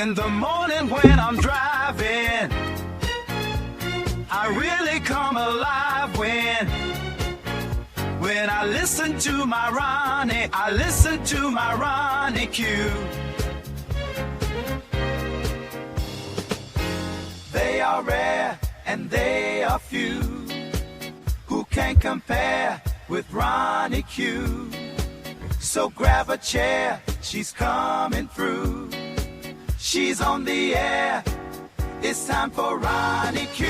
In the morning when I'm driving, I really come alive when I listen to my Ronnie, I listen to my RonyiQ. They are rare and they are few who can compare with RonyiQ. So grab a chair, she's coming through. She's on the air, it's time for RonyiQ.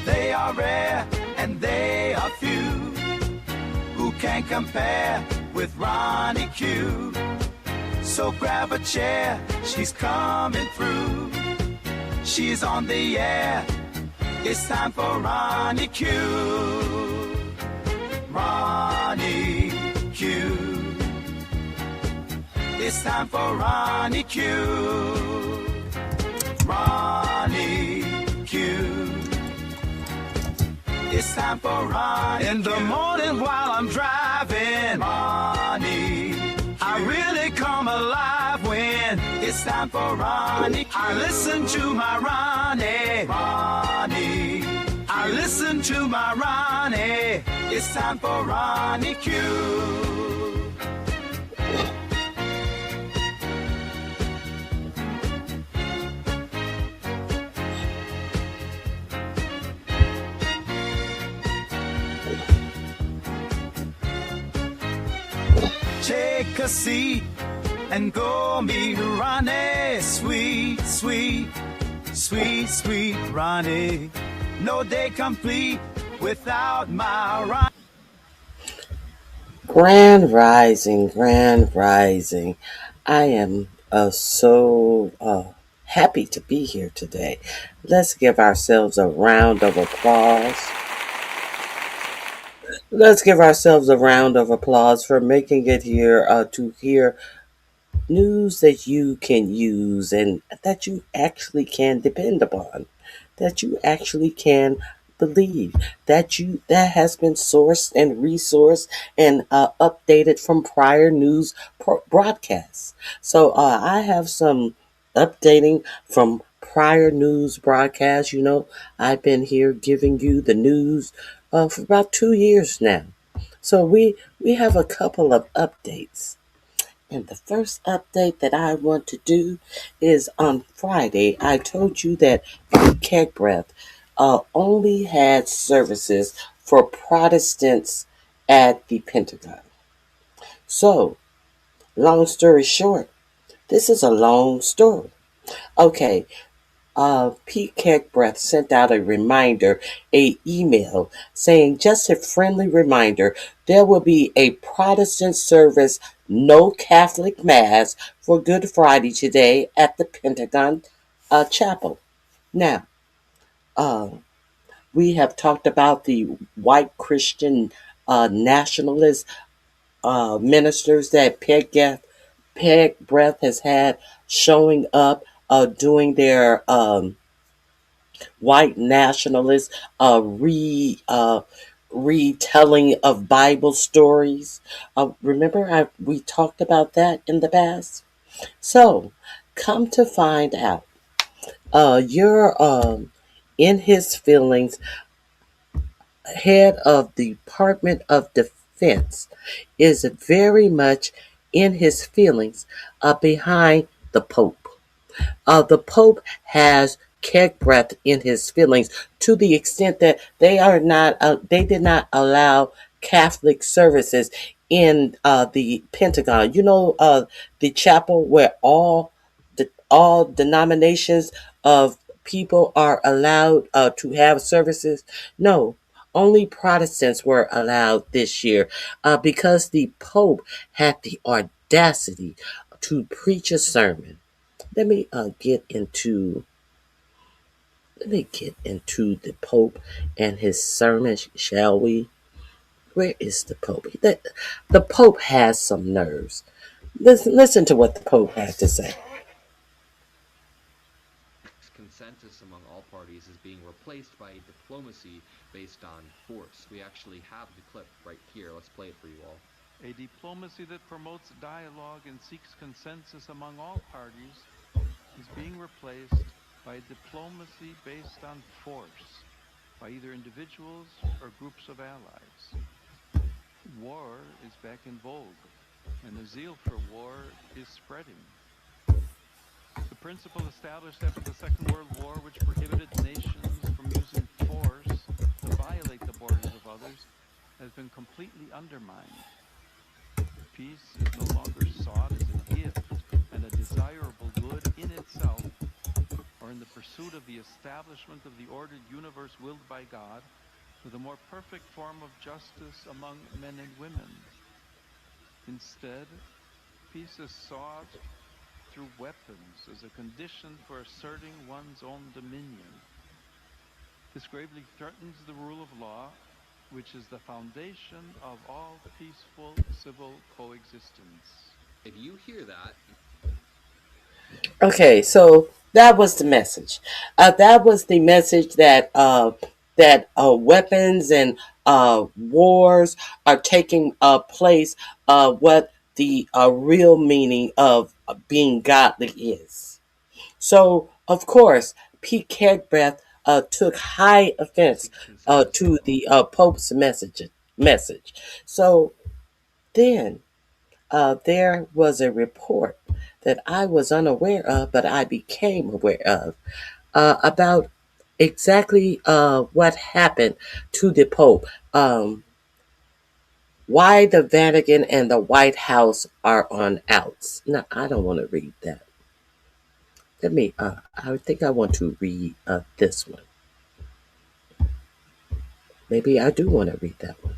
They are rare and they are few who can compare with RonyiQ. So grab a chair, she's coming through. She's on the air, it's time for RonyiQ. RonyiQ. It's time for RonyiQ. RonyiQ. It's time for RonyiQ. In the morning while I'm driving, Ronnie, I really come alive when it's time for RonyiQ. I listen to my Ronnie, Ronnie. I listen to my Ronnie. It's time for RonyiQ. Take a seat and go meet Ronnie. Sweet, sweet, sweet, sweet Ronnie. No day complete without my Ronnie. Grand Rising, Grand Rising. I am so happy to be here today. Let's give ourselves a round of applause. Let's give ourselves a round of applause for making it here to hear news that you can use and that you actually can depend upon, that you actually can believe, that has been sourced and resourced and updated from prior news broadcasts. So I have some updating from prior news broadcasts. You know, I've been here giving you the news for about 2 years now. So we have a couple of updates. And the first update that I want to do is on Friday, I told you that Hegseth only had services for Protestants at the Pentagon. So, long story short, this is a long story. Okay, Pete Hegseth sent out a reminder, a email saying, just a friendly reminder, there will be a Protestant service, no Catholic Mass for Good Friday today at the Pentagon Chapel. Now, we have talked about the white Christian nationalist ministers that Hegseth has had showing up doing their white nationalist retelling of Bible stories. Remember we talked about that in the past? So, come to find out, you're in his feelings, head of the Department of Defense is very much in his feelings behind the Pope. The Pope has Hegseth in his feelings to the extent that they did not allow Catholic services in the Pentagon. You know, the chapel where all denominations of people are allowed to have services. No, only Protestants were allowed this year because the Pope had the audacity to preach a sermon. Let me get into the Pope and his sermon, shall we? Where is the Pope? The Pope has some nerves. Listen to what the Pope has to say. being replaced by diplomacy based on force. We actually have the clip right here. Let's play it for you all. A diplomacy that promotes dialogue and seeks consensus among all parties is being replaced by diplomacy based on force by either individuals or groups of allies. War is back in vogue, and the zeal for war is spreading. The principle established after the Second World War, which prohibited nations from using force to violate the borders of others, has been completely undermined. Peace is no longer sought as a gift and a desirable good in itself, or in the pursuit of the establishment of the ordered universe willed by God, with a more perfect form of justice among men and women. Instead, peace is sought through weapons as a condition for asserting one's own dominion. This gravely threatens the rule of law, which is the foundation of all peaceful civil coexistence. If you hear that... Okay, so that was the message. That was the message that weapons and wars are taking place. What the real meaning of being godly is. So, of course, Pete Kegbreath took high offense to the Pope's message. So then there was a report that I was unaware of, but I became aware of, about exactly what happened to the Pope. Why the Vatican and the White House are on outs. No, I don't want to read that. Let me, I think I want to read this one. Maybe I do want to read that one.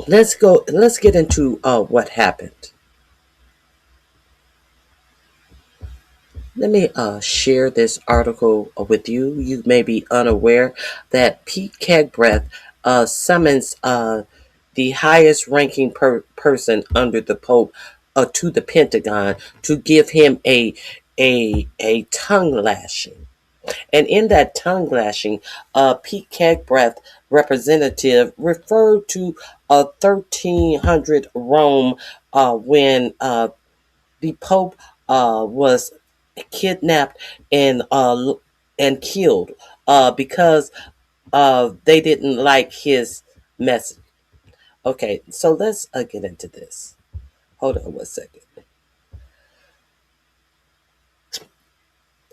Let's get into what happened. Let me share this article with you. You may be unaware that Pete Kegbreath summons the highest ranking person under the Pope to the Pentagon to give him a tongue lashing. And in that tongue lashing, Pete Kegbreath representative referred to 1300 Rome when the Pope was kidnapped and killed because they didn't like his message. Okay, so let's get into this. Hold on one second.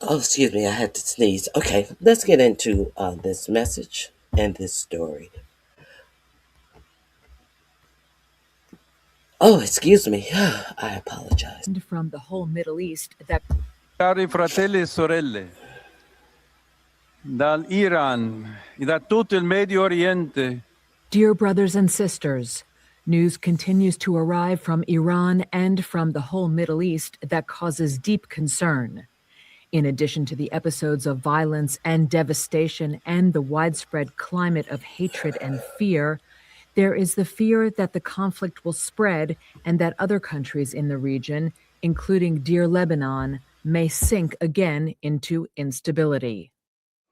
Oh, excuse me, I had to sneeze. Okay, let's get into this message and this story. Oh, excuse me. I apologize. From the whole Middle East that... Cari fratelli e sorelle, dal Iran e da tutto il Medio Oriente. Dear brothers and sisters, news continues to arrive from Iran and from the whole Middle East that causes deep concern. In addition to the episodes of violence and devastation and the widespread climate of hatred and fear, there is the fear that the conflict will spread and that other countries in the region, including dear Lebanon, may sink again into instability.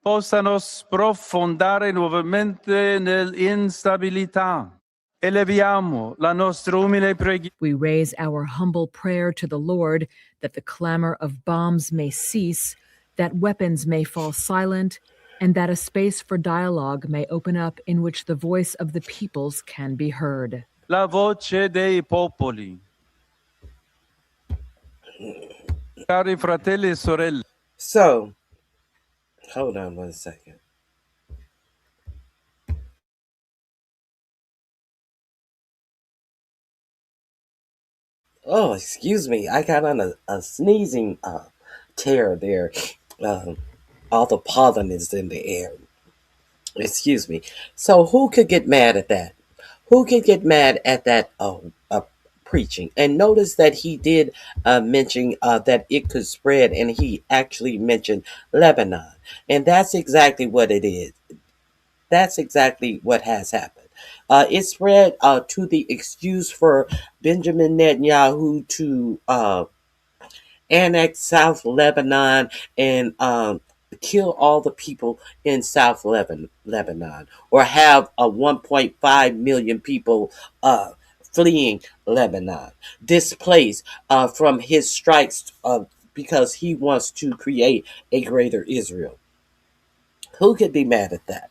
Possano sprofondare nuovamente nell'instabilità. Eleviamo la nostra umile preghiera. We raise our humble prayer to the Lord that the clamor of bombs may cease, that weapons may fall silent, and that a space for dialogue may open up in which the voice of the peoples can be heard. La voce dei popoli. Cari fratelli e sorelle. So, hold on one second. Oh, excuse me. I got on a sneezing tear there. All the pollen is in the air. Excuse me. So who could get mad at that? Who could get mad at that preaching? And notice that he did mention that it could spread, and he actually mentioned Lebanon. And that's exactly what it is. That's exactly what has happened. It spread to the excuse for Benjamin Netanyahu to annex South Lebanon and kill all the people in South Lebanon, or have a 1.5 million people fleeing Lebanon, displaced from his strikes because he wants to create a greater Israel. Who could be mad at that?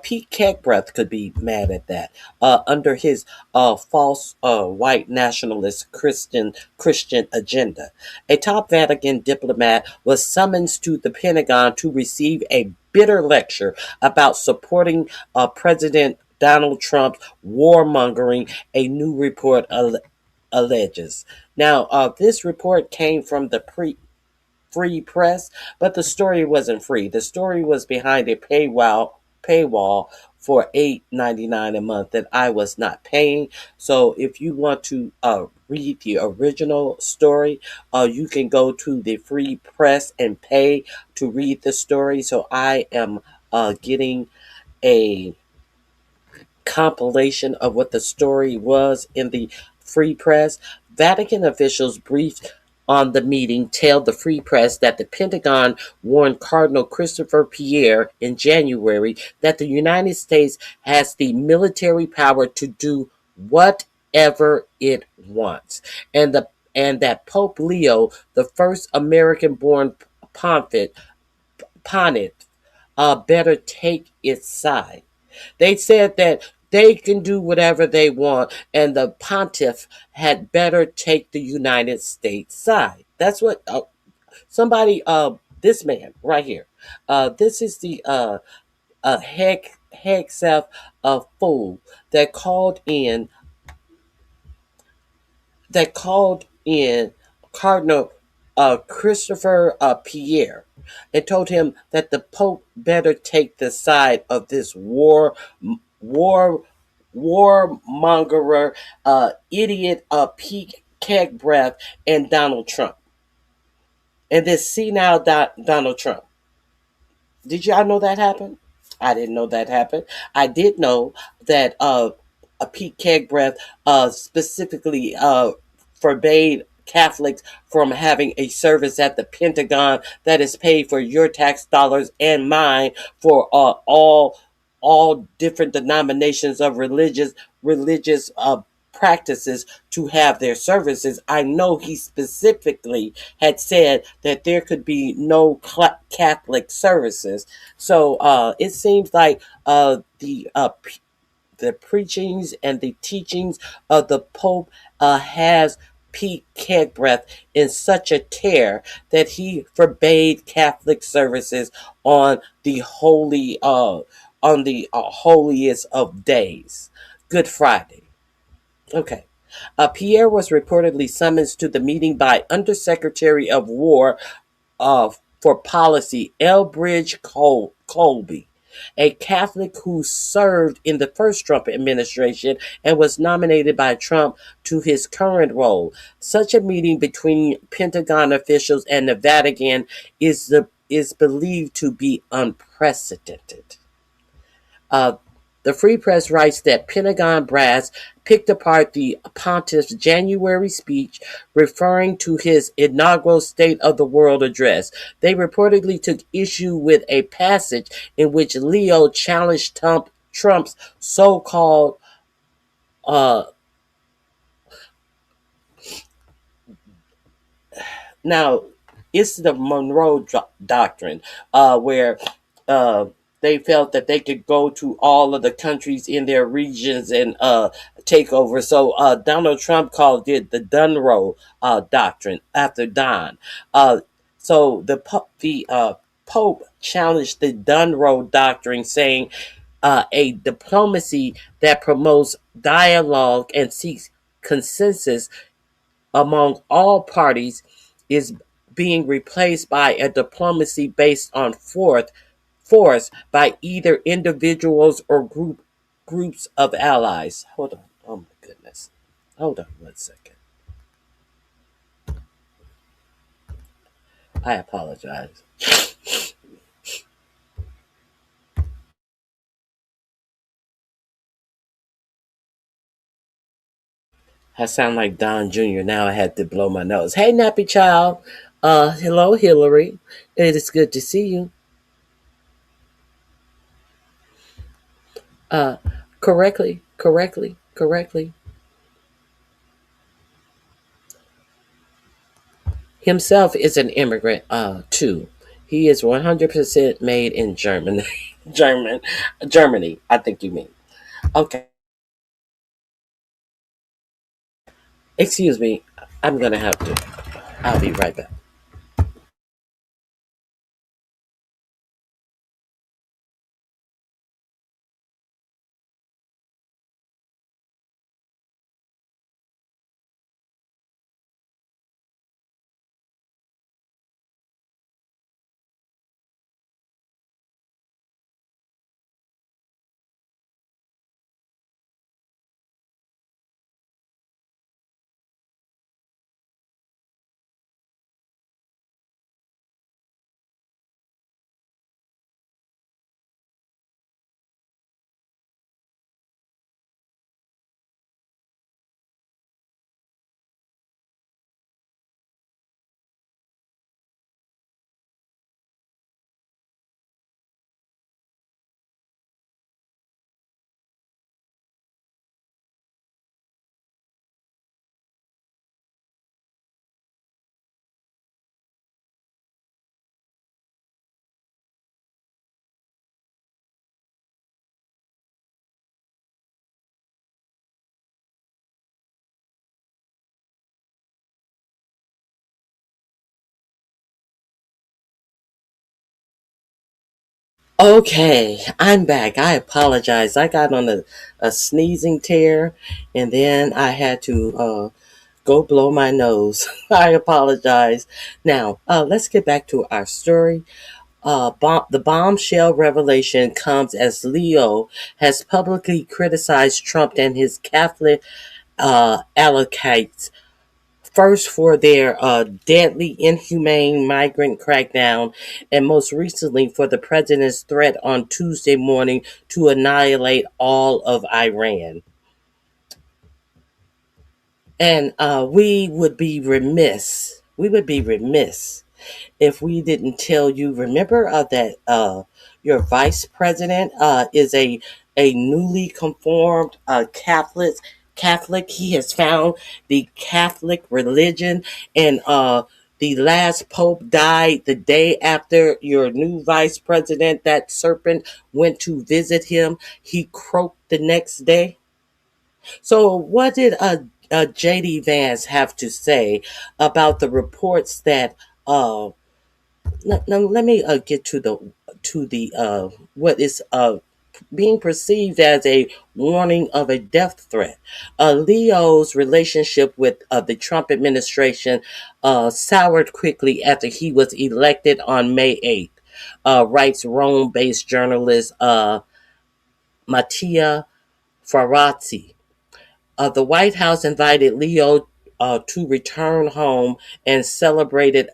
Pete Kegbreath could be mad at that. Under his false white nationalist Christian agenda, a top Vatican diplomat was summoned to the Pentagon to receive a bitter lecture about supporting President Donald Trump's warmongering. A new report alleges. Now, this report came from the free press, but the story wasn't free. The story was behind a paywall for $8.99 a month that I was not paying. So if you want to read the original story, you can go to the free press and pay to read the story. So I am getting a compilation of what the story was in the free press. Vatican officials briefed on the meeting tell the Free Press that the Pentagon warned Cardinal Christopher Pierre in January that the United States has the military power to do whatever it wants, and that Pope Leo, the first American-born pontiff, better take its side. They said that they can do whatever they want, and the pontiff had better take the United States side. That's what somebody, this man right here, this is the Hegseth fool that called in Cardinal Christopher Pierre and told him that the Pope better take the side of this war warmonger, idiot, Pete Kegbreath, and Donald Trump, and this senile Donald Trump. Did y'all know that happened? I didn't know that happened. I did know that Pete Kegbreath specifically forbade Catholics from having a service at the Pentagon that is paid for your tax dollars and mine for all different denominations of religious practices to have their services. I know he specifically had said that there could be no Catholic services. So it seems like the preachings and the teachings of the Pope has Pete Kegbreath in such a tear that he forbade Catholic services on the holiest of days, Good Friday. Okay. Pierre was reportedly summoned to the meeting by Undersecretary of War for Policy Elbridge Colby, a Catholic who served in the first Trump administration and was nominated by Trump to his current role. Such a meeting between Pentagon officials and the Vatican is believed to be unprecedented. The Free Press writes that Pentagon brass picked apart the pontiff's January speech referring to his inaugural State of the World address. They reportedly took issue with a passage in which Leo challenged Trump's so-called now it's the Monroe Doctrine, where they felt that they could go to all of the countries in their regions and take over. So Donald Trump called it the Dunroe Doctrine after Don. So the Pope challenged the Dunroe Doctrine, saying a diplomacy that promotes dialogue and seeks consensus among all parties is being replaced by a diplomacy based on force by either individuals or groups of allies. Hold on. Oh my goodness. Hold on 1 second. I apologize. I sound like Don Jr. Now I had to blow my nose. Hey, Nappy Child. Hello, Hillary. It is good to see you. Uh, correctly. Himself is an immigrant, too. He is 100% made in Germany. Germany, I think you mean. Okay. Excuse me. I'm going to have to. I'll be right back. Okay, I'm back. I apologize. I got on a sneezing tear and then I had to go blow my nose. I apologize. Now, let's get back to our story. The bombshell revelation comes as Leo has publicly criticized Trump and his Catholic allocates. First, for their deadly, inhumane migrant crackdown, and most recently for the president's threat on Tuesday morning to annihilate all of Iran. And we would be remiss if we didn't tell you. Remember that your vice president is a newly conformed Catholic. He has found the Catholic religion, and the last pope died the day after your new vice president. That serpent went to visit him. He croaked the next day. So, what did JD Vance have to say about the reports that now let me get to the what is being perceived as a warning of a death threat. Leo's relationship with the Trump administration soured quickly after he was elected on May 8th, writes Rome-based journalist Mattia Farazzi. The White House invited Leo to return home and celebrated.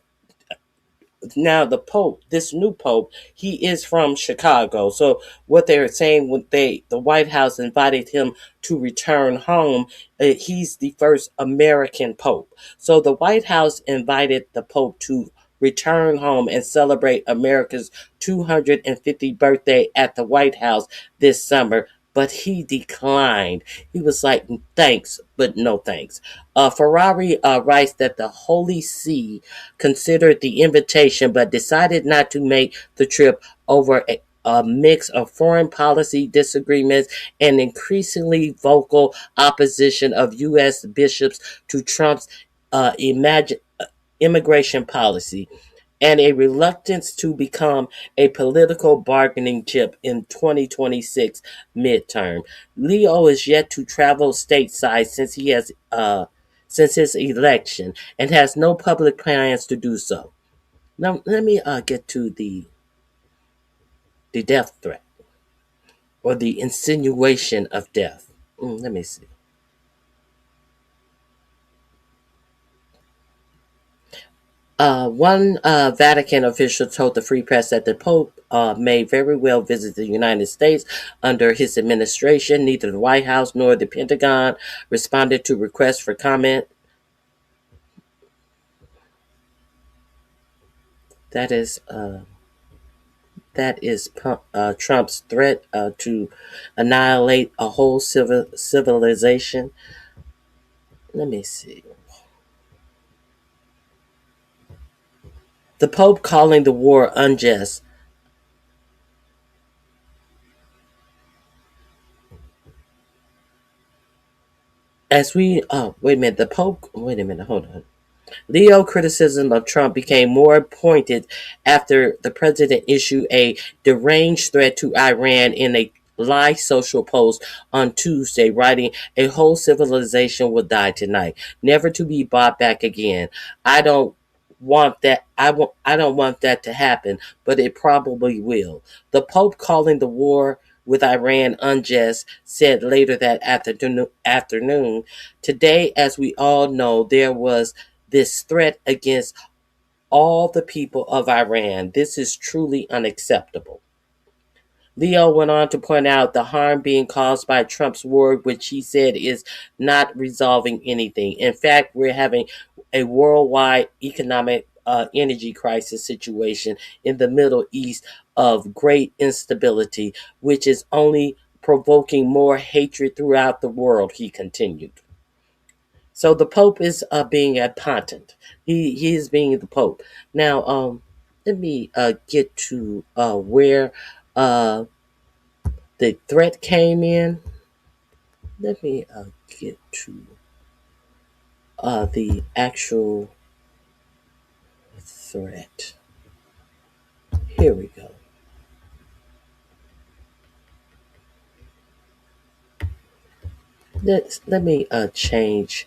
Now the Pope, this new Pope, he is from Chicago. So what they're saying when the White House invited him to return home, he's the first American Pope. So the White House invited the Pope to return home and celebrate America's 250th birthday at the White House this summer. But he declined. He was like, thanks, but no thanks. Ferrari writes that the Holy See considered the invitation but decided not to make the trip over a mix of foreign policy disagreements and increasingly vocal opposition of U.S. bishops to Trump's immigration policy, and a reluctance to become a political bargaining chip in 2026 midterm. Leo is yet to travel stateside since his election and has no public plans to do so. Now let me get to the death threat or the insinuation of death. Let me see. One Vatican official told the Free Press that the Pope may very well visit the United States under his administration. Neither the White House nor the Pentagon responded to requests for comment. That is that is Trump's threat to annihilate a whole civilization. Let me see. The Pope calling the war unjust. Wait a minute. The Pope, wait a minute, hold on. Leo criticism of Trump became more pointed after the president issued a deranged threat to Iran in a live social post on Tuesday, writing, "A whole civilization will die tonight, never to be bought back again. I don't want that. I don't want that to happen, but it probably will." The Pope, calling the war with Iran unjust, said later that afternoon, "Today, as we all know, there was this threat against all the people of Iran. This is truly unacceptable." Leo went on to point out the harm being caused by Trump's war, which he said is not resolving anything. In fact, we're having a worldwide economic energy crisis situation in the Middle East of great instability, which is only provoking more hatred throughout the world, he continued. So the Pope is being a pontiff. He is being the Pope. Now, let me get to where the threat came in. Let me get to the actual threat. Here we go. Let me change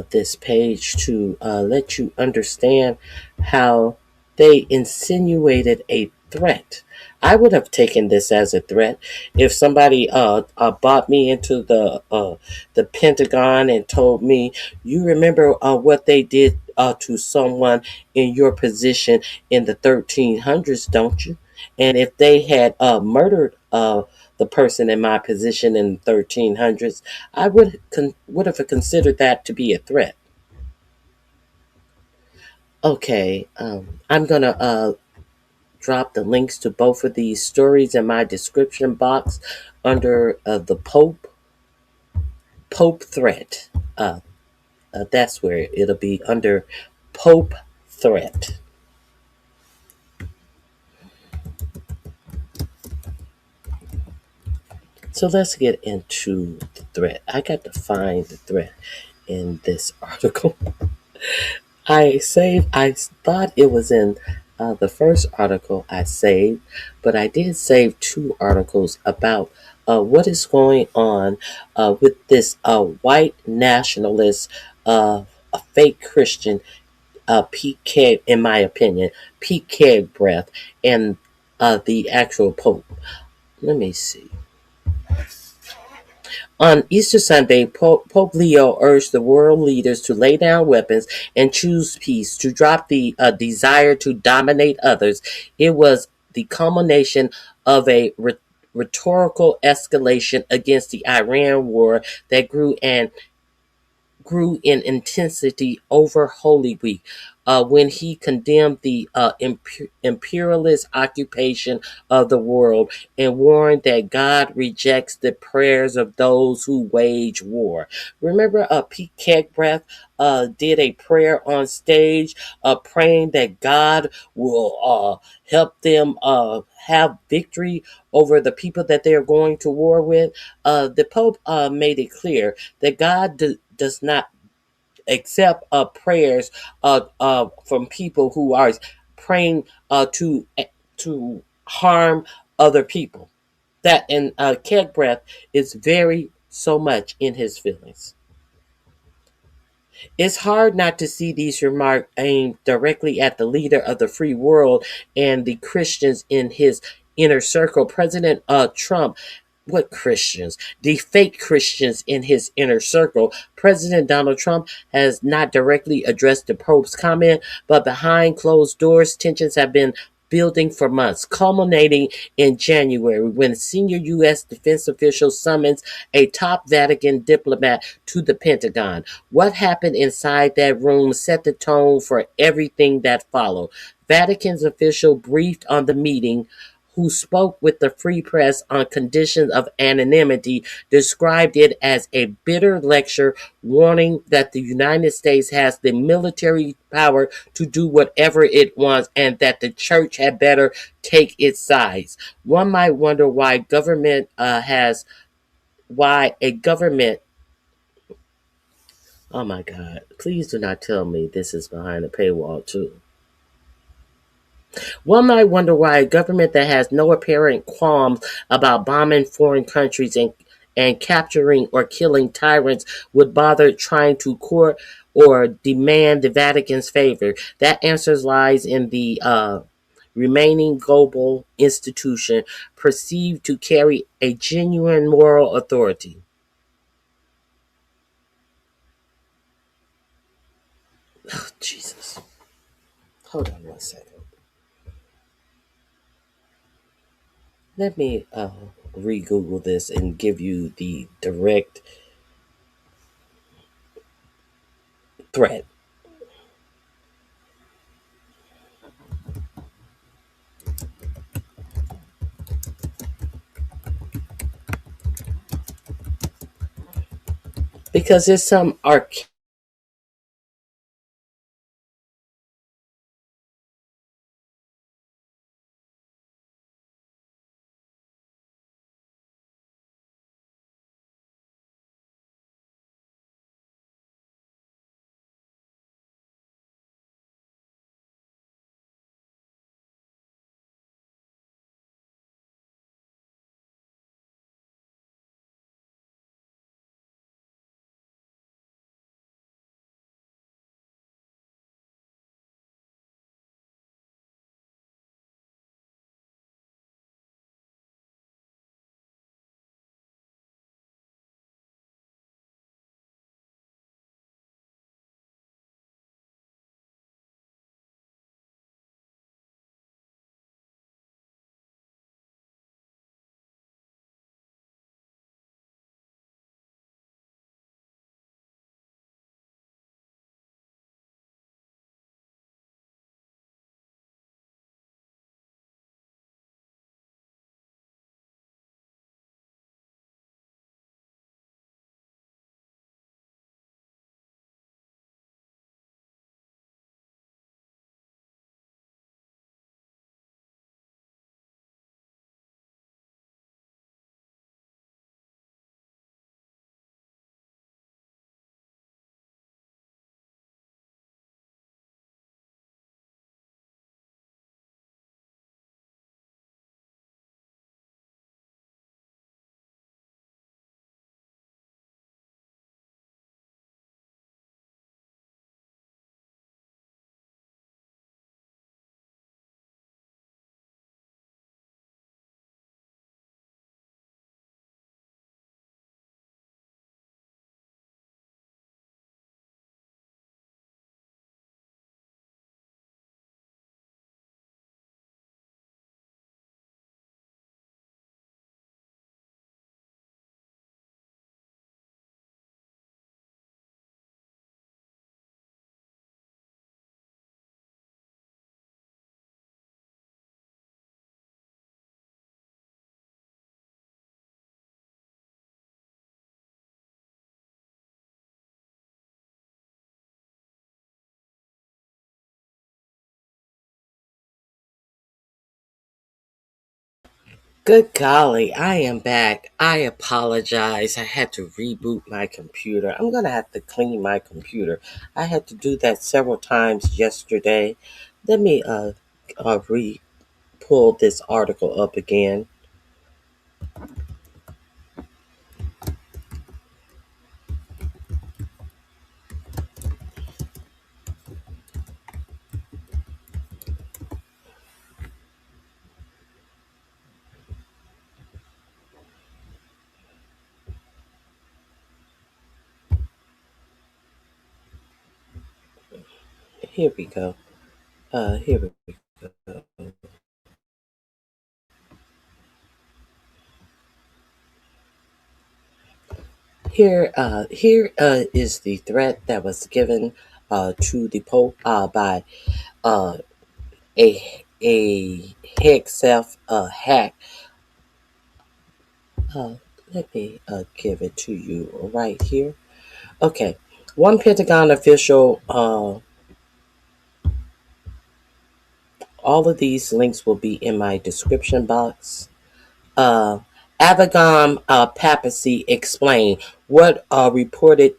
this page to let you understand how they insinuated a threat. I would have taken this as a threat if somebody bought me into the Pentagon and told me, "You remember what they did to someone in your position in the 1300s, don't you?" And if they had murdered the person in my position in the 1300s, I would have considered that to be a threat. Okay, I'm gonna drop the links to both of these stories in my description box under the Pope threat. That's where it'll be, under Pope threat. So let's get into the threat. I got to find the threat in this article. I thought it was in the first article I saved, but I did save two articles about what is going on with this white nationalist, a fake Christian, Pete Keg, in my opinion, Pete Keg breath, and the actual Pope. Let me see. On Easter Sunday, Pope Leo urged the world leaders to lay down weapons and choose peace, to drop the desire to dominate others. It was the culmination of a rhetorical escalation against the Iran war that grew in intensity over Holy Week, when he condemned the imperialist occupation of the world and warned that God rejects the prayers of those who wage war. Remember, Pete Kegbreath did a prayer on stage, praying that God will help them have victory over the people that they are going to war with. The Pope made it clear that God does not accept prayers from people who are praying to harm other people. That, and Kegbreath is very so much in his feelings. It's hard not to see these remarks aimed directly at the leader of the free world and the Christians in his inner circle. President Trump, what Christians? The fake Christians in his inner circle. President Donald Trump has not directly addressed the Pope's comment, but behind closed doors, tensions have been building for months, culminating in January when senior U.S. defense officials summons a top Vatican diplomat to the Pentagon. What happened inside that room set the tone for everything that followed. Vatican's official briefed on the meeting, who spoke with the Free Press on conditions of anonymity, described it as a bitter lecture, warning that the United States has the military power to do whatever it wants and that the church had better take its sides. One might wonder why a government. Oh my God! Please do not tell me this is behind a paywall too. One might wonder why a government that has no apparent qualms about bombing foreign countries and capturing or killing tyrants would bother trying to court or demand the Vatican's favor. That answer lies in the remaining global institution perceived to carry a genuine moral authority. Oh, Jesus. Hold on one second. Let me re-Google this and give you the direct threat. Because there's some Good golly, I am back. I apologize. I had to reboot my computer. I'm going to have to clean my computer. I had to do that several times yesterday. Let me pull this article up again. Here we go. Here we go. Here is the threat that was given to the Pope by a Hegseth hack. Uh, Let me give it to you right here. Okay, one Pentagon official. All of these links will be in my description box. Uh, Avignon Papacy explained what reported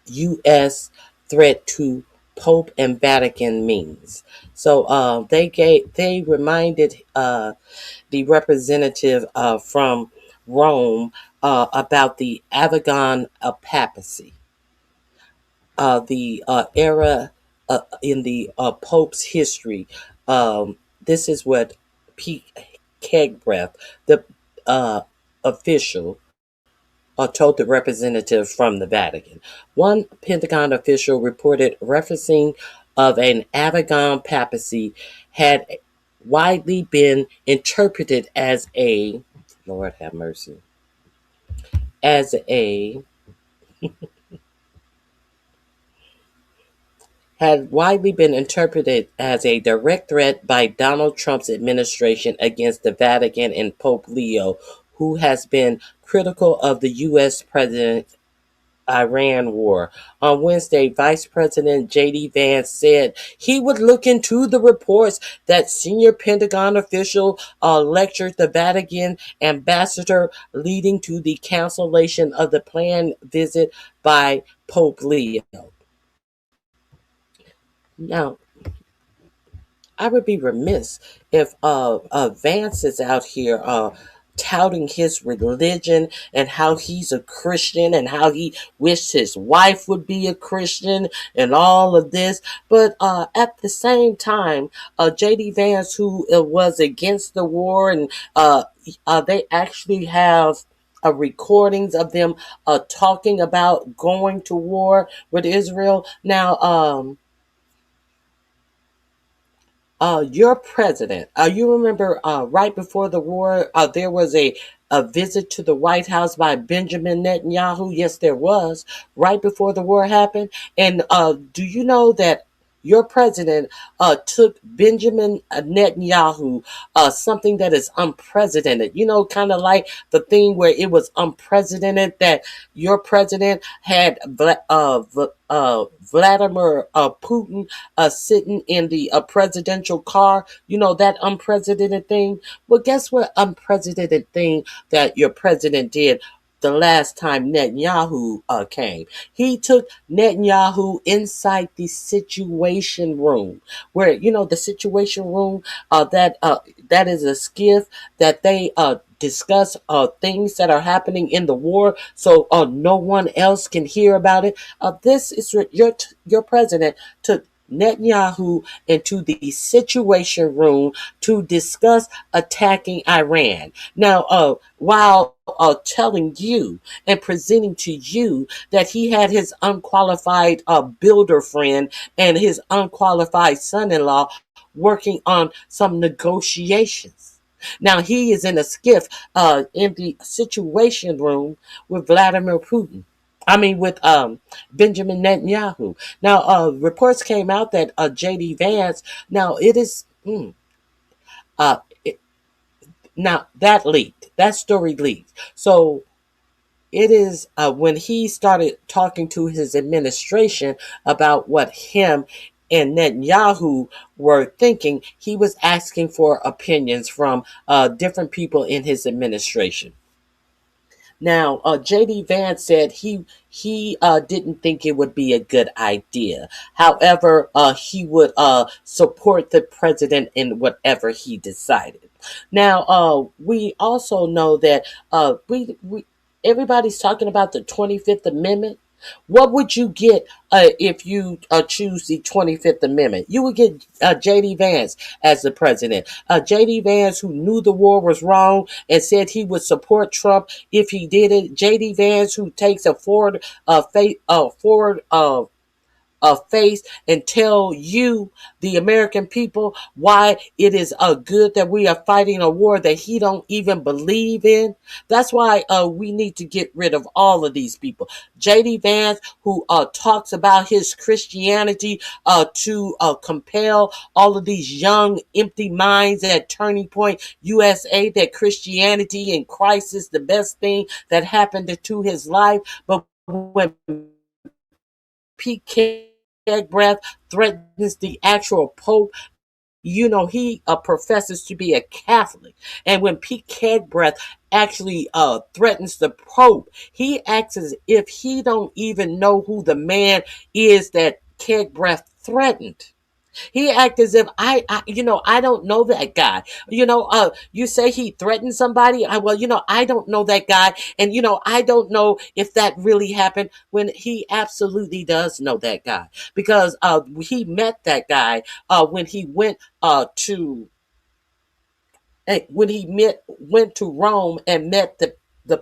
U.S. threat to Pope and Vatican means. So they reminded the representative from Rome about the Avignon Papacy, the era in the Pope's history. This is what Pete Kegbreath, the official, told the representative from the Vatican. One Pentagon official reported referencing of an Avignon papacy had widely been interpreted as a, Lord have mercy, as a had widely been interpreted as a direct threat by Donald Trump's administration against the Vatican and Pope Leo, who has been critical of the U.S. President Iran war. On Wednesday, Vice President J.D. Vance said he would look into the reports that senior Pentagon official lectured the Vatican ambassador, leading to the cancellation of the planned visit by Pope Leo. Now, I would be remiss if Vance is out here touting his religion and how he's a Christian and how he wished his wife would be a Christian and all of this. But at the same time, J.D. Vance, who was against the war, and they actually have recordings of them talking about going to war with Israel. Now, your president, you remember right before the war, there was a visit to the White House by Benjamin Netanyahu. Yes, there was, right before the war happened. And do you know that your president took Benjamin Netanyahu, something that is unprecedented? You know, kind of like the thing where it was unprecedented that your president had Vladimir Putin sitting in the presidential car. You know, that unprecedented thing. Well, guess what unprecedented thing that your president did the last time Netanyahu came? He took Netanyahu inside the Situation Room, where, you know, the Situation Room, that is a skiff that they discuss things that are happening in the war, so no one else can hear about it. This is your president took Netanyahu into the Situation Room to discuss attacking Iran. Now, while telling you and presenting to you that he had his unqualified builder friend and his unqualified son-in-law working on some negotiations. Now he is in a skiff in the Situation Room with Vladimir Putin. I mean, with Benjamin Netanyahu. Now, reports came out that J.D. Vance. Now it is. Uh, it, Now that leaked. That story leaked. So it is when he started talking to his administration about what him and Netanyahu were thinking, he was asking for opinions from different people in his administration. Now, J.D. Vance said he didn't think it would be a good idea. However, he would support the president in whatever he decided. Now, we also know that we everybody's talking about the 25th Amendment. What would you get if you choose the 25th Amendment? You would get J.D. Vance as the president. J.D. Vance, who knew the war was wrong and said he would support Trump if he did it. J.D. Vance, who takes a forward face and tell you, the American people, why it is good that we are fighting a war that he don't even believe in. That's why we need to get rid of all of these people. J.D. Vance, who talks about his Christianity to compel all of these young, empty minds at Turning Point USA that Christianity and Christ is the best thing that happened to his life. But when Pete Breath threatens the actual Pope, he professes to be a Catholic. And when Pete Breath actually threatens the Pope, he acts as if he don't even know who the man is that Breath threatened. He act as if I don't know that guy. You say he threatened somebody. I don't know that guy, and I don't know if that really happened. When he absolutely does know that guy, because he met that guy when he went to went to Rome and met the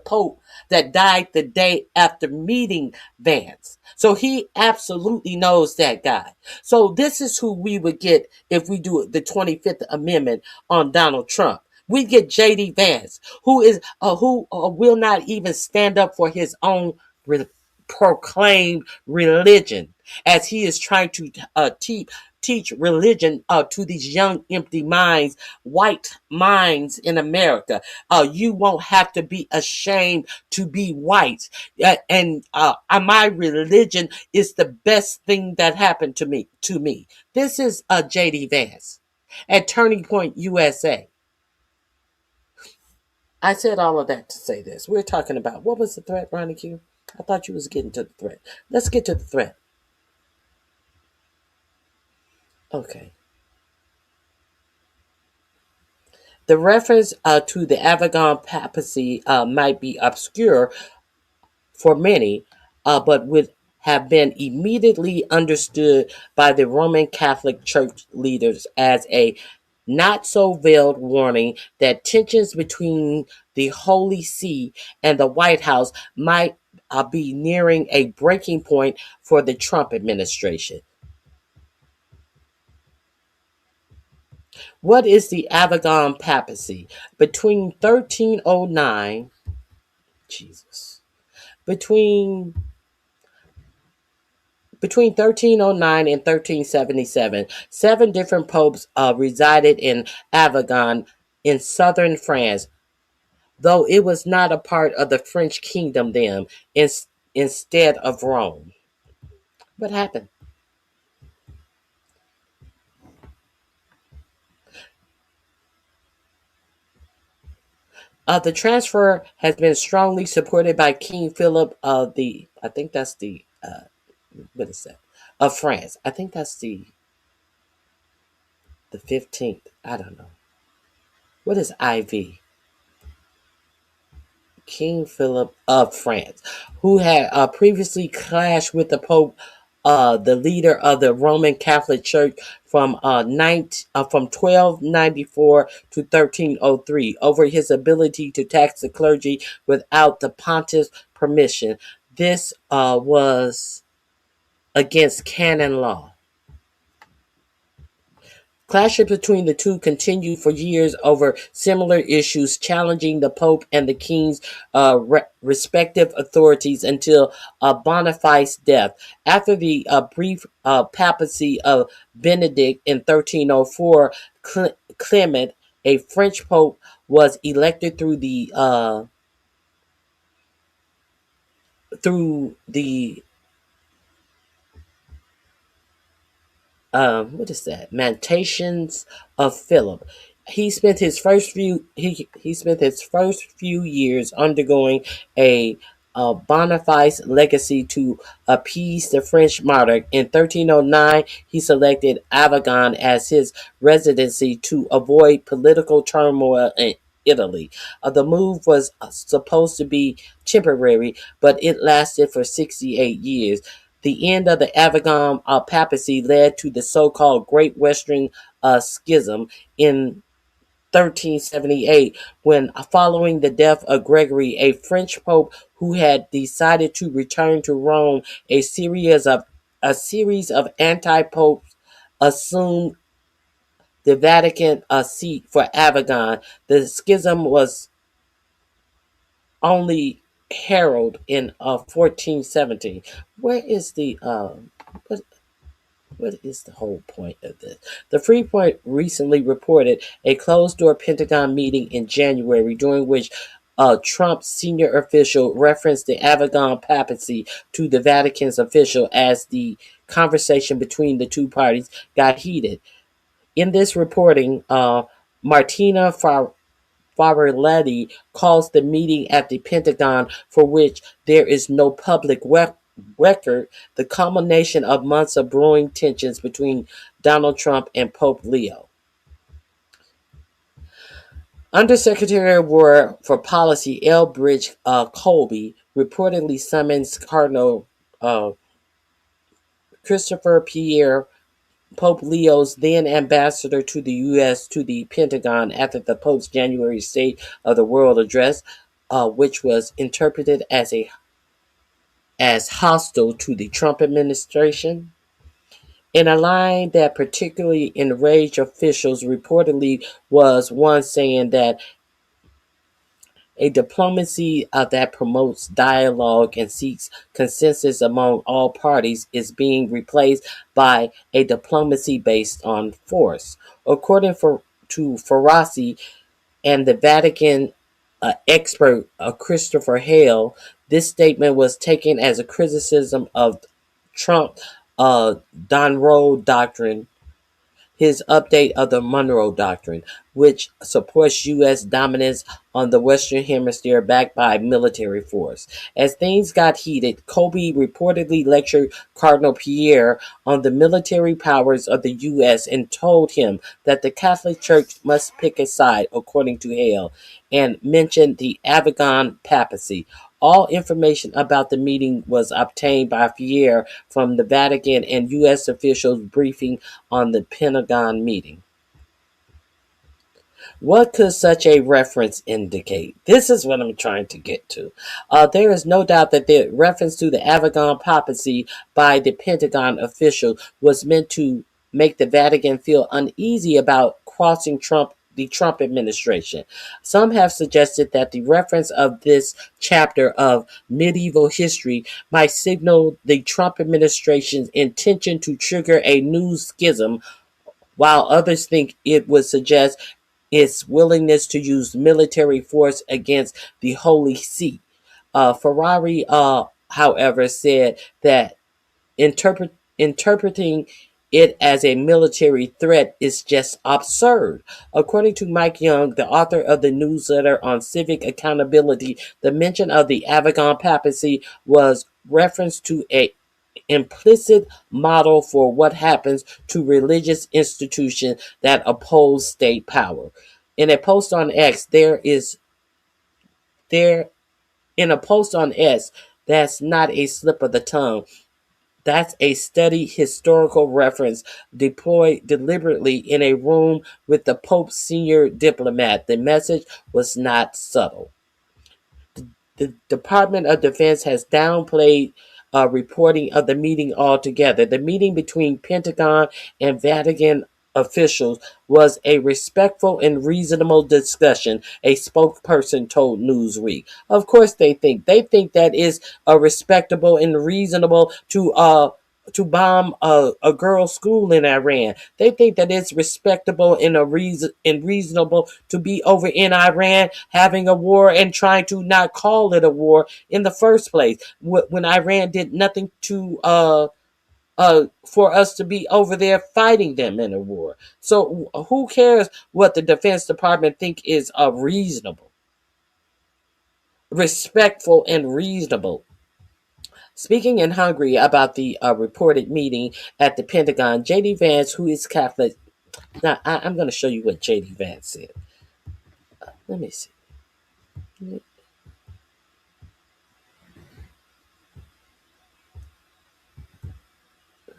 Pope that died the day after meeting Vance. So he absolutely knows that guy. So this is who we would get if we do the 25th Amendment on Donald Trump. We get J.D. Vance, who will not even stand up for his own proclaimed religion, as he is trying to teach religion to these young, empty minds, white minds in America. You won't have to be ashamed to be white. And my religion is the best thing that happened to me. This is J.D. Vance at Turning Point USA. I said all of that to say this. We're talking about, what was the threat, RonyiQ? I thought you was getting to the threat. Let's get to the threat. Okay. The reference to the Avignon papacy might be obscure for many, but would have been immediately understood by the Roman Catholic Church leaders as a not so veiled warning that tensions between the Holy See and the White House might be nearing a breaking point for the Trump administration. What is the Avignon papacy? Between 1309, Jesus, between 1309 and 1377, 7 different popes resided in Avignon in southern France, though it was not a part of the French kingdom then, instead of Rome. What happened? The transfer has been strongly supported by King Philip of of France. I think that's the 15th. I don't know. What is IV? King Philip of France, who had previously clashed with the Pope, the leader of the Roman Catholic Church from 1294 to 1303, over his ability to tax the clergy without the pontiff's permission. This was against canon law. Clashes between the two continued for years over similar issues, challenging the Pope and the King's respective authorities until Boniface's death. After the brief papacy of Benedict in 1304, Clement, a French Pope, was elected through the Mantations of Philip. He spent his first few years undergoing a Boniface legacy to appease the French monarch. In 1309, he selected Avignon as his residency to avoid political turmoil in Italy. The move was supposed to be temporary, but it lasted for 68 years. The end of the Avignon papacy led to the so-called Great Western Schism in 1378, when, following the death of Gregory, a French pope who had decided to return to Rome, a series of a series of anti-popes assumed the Vatican seat for Avignon. The schism was only heralded in 1417. Where is the what, what is the whole point of this? The Freepoint recently reported a closed-door Pentagon meeting in January during which a Trump senior official referenced the Avignon papacy to the Vatican's official as the conversation between the two parties got heated. In this reporting, Martina Fariletti calls the meeting at the Pentagon, for which there is no public record, the culmination of months of brewing tensions between Donald Trump and Pope Leo. Undersecretary of War for Policy Elbridge Colby reportedly summons Cardinal Christopher Pierre, Pope Leo's then ambassador to the U.S., to the Pentagon after the Pope's January State of the World address, which was interpreted as hostile to the Trump administration. In a line that particularly enraged officials, reportedly was one saying that a diplomacy that promotes dialogue and seeks consensus among all parties is being replaced by a diplomacy based on force. According to Ferrazzi and the Vatican expert Christopher Hale, this statement was taken as a criticism of Trump Monroe Doctrine, his update of the Monroe Doctrine, which supports U.S. dominance on the Western Hemisphere backed by military force. As things got heated, Colby reportedly lectured Cardinal Pierre on the military powers of the U.S. and told him that the Catholic Church must pick a side, according to Hale, and mentioned the Avignon papacy. All information about the meeting was obtained by Pierre from the Vatican and U.S. officials briefing on the Pentagon meeting. What could such a reference indicate? This is what I'm trying to get to. There is no doubt that the reference to the Avignon papacy by the Pentagon official was meant to make the Vatican feel uneasy about crossing the Trump administration. Some have suggested that the reference of this chapter of medieval history might signal the Trump administration's intention to trigger a new schism, while others think it would suggest its willingness to use military force against the Holy See. Ferrari, however, said that interpreting it as a military threat is just absurd. According to Mike Young, the author of the newsletter on civic accountability, the mention of the Avignon papacy was reference to a implicit model for what happens to religious institutions that oppose state power. In a post on X, that's not a slip of the tongue. That's a steady historical reference deployed deliberately in a room with the Pope's senior diplomat. The message was not subtle. The Department of Defense has downplayed reporting of the meeting altogether. The meeting between Pentagon and Vatican officials was a respectful and reasonable discussion, a spokesperson told Newsweek. Of course they think that is respectable and reasonable to bomb a girls' school in Iran. They think that it's respectable and reasonable to be over in Iran having a war and trying to not call it a war in the first place, when Iran did nothing to for us to be over there fighting them in a war. So who cares what the Defense Department think is reasonable, respectful, and reasonable? Speaking in Hungary about the reported meeting at the Pentagon, J.D. Vance, who is Catholic. Now, I'm going to show you what J.D. Vance said. Let me see.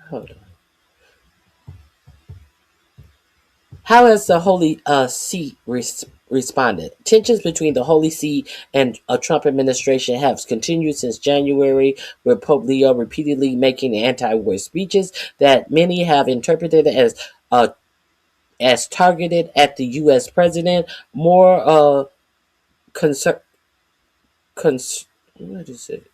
Hold on. How has the Holy See responded. Tensions between the Holy See and a Trump administration have continued since January, with Pope Leo repeatedly making anti-war speeches that many have interpreted as targeted at the U.S. president. More concern. What is it?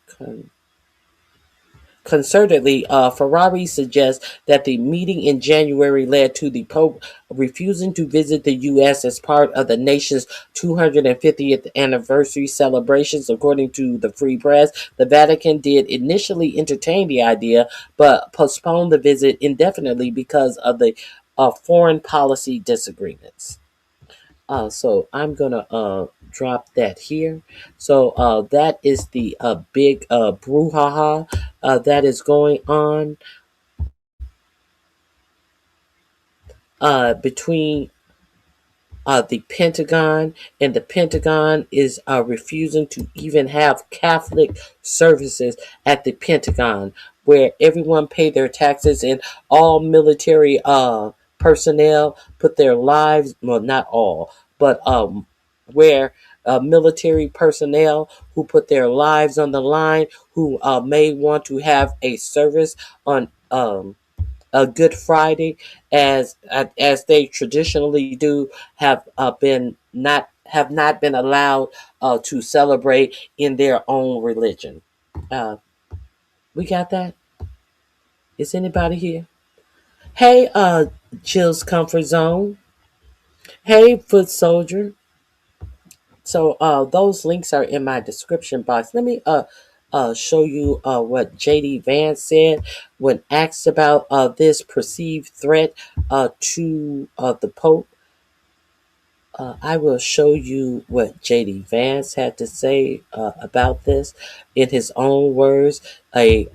Concertedly, Ferrari suggests that the meeting in January led to the Pope refusing to visit the U.S. as part of the nation's 250th anniversary celebrations. According to the Free Press, the Vatican did initially entertain the idea, but postponed the visit indefinitely because of the foreign policy disagreements. So I'm gonna drop that here. So that is the big brouhaha that is going on between the Pentagon, and the Pentagon is refusing to even have Catholic services at the Pentagon, where everyone pay their taxes and all military personnel put their lives, well, not all, but where military personnel who put their lives on the line, who may want to have a service on a Good Friday, as they traditionally do, have not been allowed to celebrate in their own religion. Uh, we got that. Is anybody here? Hey, Jill's Comfort Zone. Hey, Foot Soldier. So those links are in my description box. Let me show you what JD Vance said when asked about this perceived threat to the Pope. I will show you what JD Vance had to say about this in his own words. A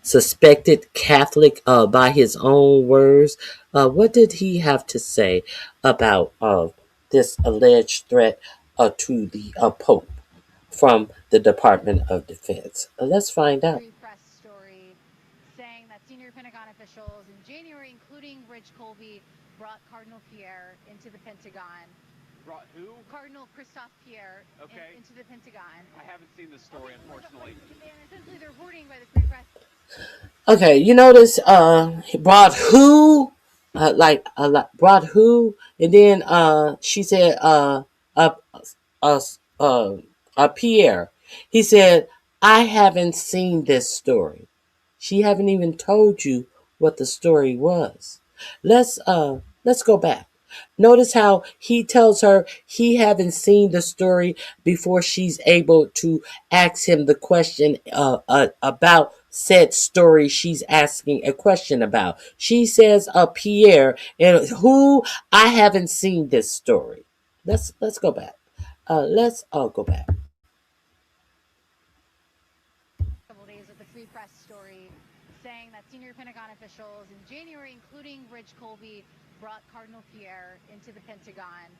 suspected Catholic, by his own words. What did he have to say about this alleged threat to the Pope from the Department of Defense? Let's find out. Press story saying that senior Pentagon officials in January, including Rich Colby, brought Cardinal Pierre into the Pentagon. Brought who? Cardinal Christophe Pierre into the Pentagon. I haven't seen this story, unfortunately. And essentially, they're reporting by the Free Press. Okay, you notice he brought who? Brought who? And then she said uh, uh, Pierre. He said, I haven't seen this story. She haven't even told you what the story was. Let's go back. Notice how he tells her he haven't seen the story before she's able to ask him the question about said story she's asking a question about. She says, Pierre, and who? I haven't seen this story. Let's go back. Let's go back. Couple days of the Free Press story saying that senior Pentagon officials in January, including Rich Colby, brought Cardinal Pierre into the Pentagon.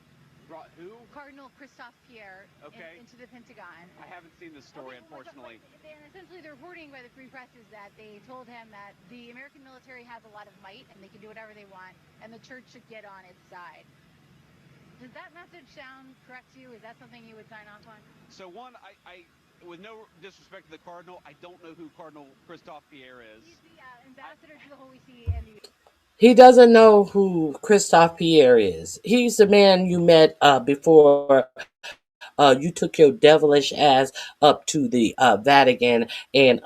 Brought who? Cardinal Christophe Pierre into the Pentagon. I haven't seen this story, unfortunately. And essentially, the reporting by the Free Press is that they told him that the American military has a lot of might and they can do whatever they want, and the church should get on its side. Does that message sound correct to you? Is that something you would sign off on? So one, I with no disrespect to the Cardinal, I don't know who Cardinal Christophe Pierre is. He's the ambassador to the Holy See and the... He doesn't know who Christophe Pierre is. He's the man you met before you took your devilish ass up to the Vatican and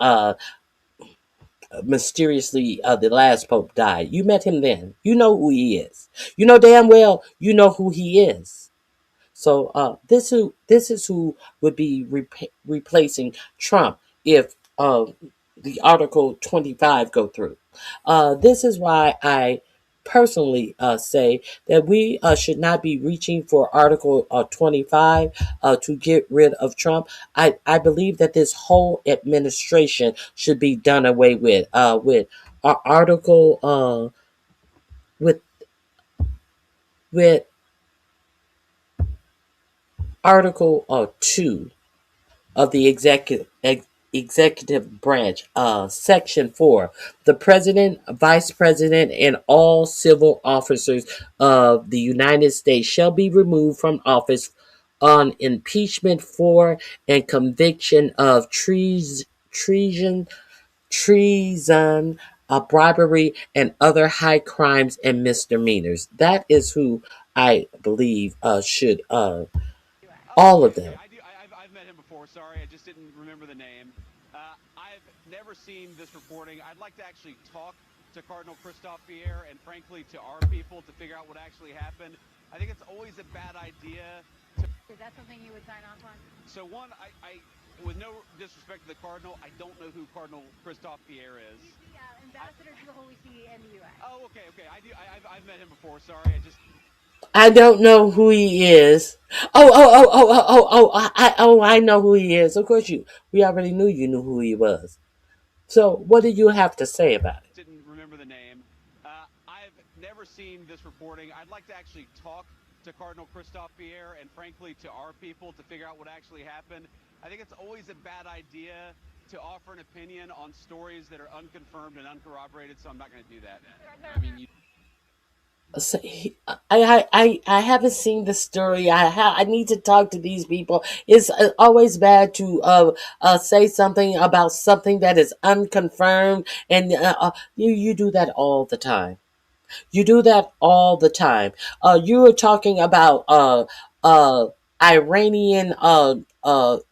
mysteriously the last Pope died. You met him then. You know who he is. You know damn well you know who he is. So this is who would be replacing Trump if the Article 25 go through. This is why I personally say that we should not be reaching for Article 25 to get rid of Trump. I believe that this whole administration should be done away with Article with Article 2 of the executive branch. Section 4. The president, vice president, and all civil officers of the United States shall be removed from office on impeachment for and conviction of treason, bribery, and other high crimes and misdemeanors. That is who I believe should, Oh, all okay, of okay. them. I've met him before. Sorry, I just didn't remember the name. I've never seen this reporting. I'd like to actually talk to Cardinal Christophe Pierre and, frankly, to our people to figure out what actually happened. I think it's always a bad idea. Is that something you would sign off on? So one, with no disrespect to the Cardinal, I don't know who Cardinal Christophe Pierre is. He's the ambassador to the Holy See in the U.S. Oh, okay, okay. I've met him before. Sorry, I just. I don't know who he is. I know who he is. Of course we already knew you knew who he was. So what do you have to say about it? Didn't remember the name. I've never seen this reporting. I'd like to actually talk to Cardinal Christophe Pierre and, frankly, to our people to figure out what actually happened. I think it's always a bad idea to offer an opinion on stories that are unconfirmed and uncorroborated, so I'm not going to do that. I mean, you So I haven't seen the story. I need to talk to these people. It's always bad to say something about something that is unconfirmed, and you do that all the time. You do that all the time. You were talking about uh, Iranian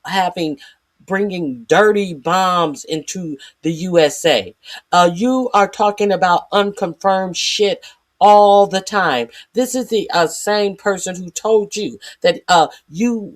having bringing dirty bombs into the USA. You are talking about unconfirmed shit all the time. This is the same person who told you that you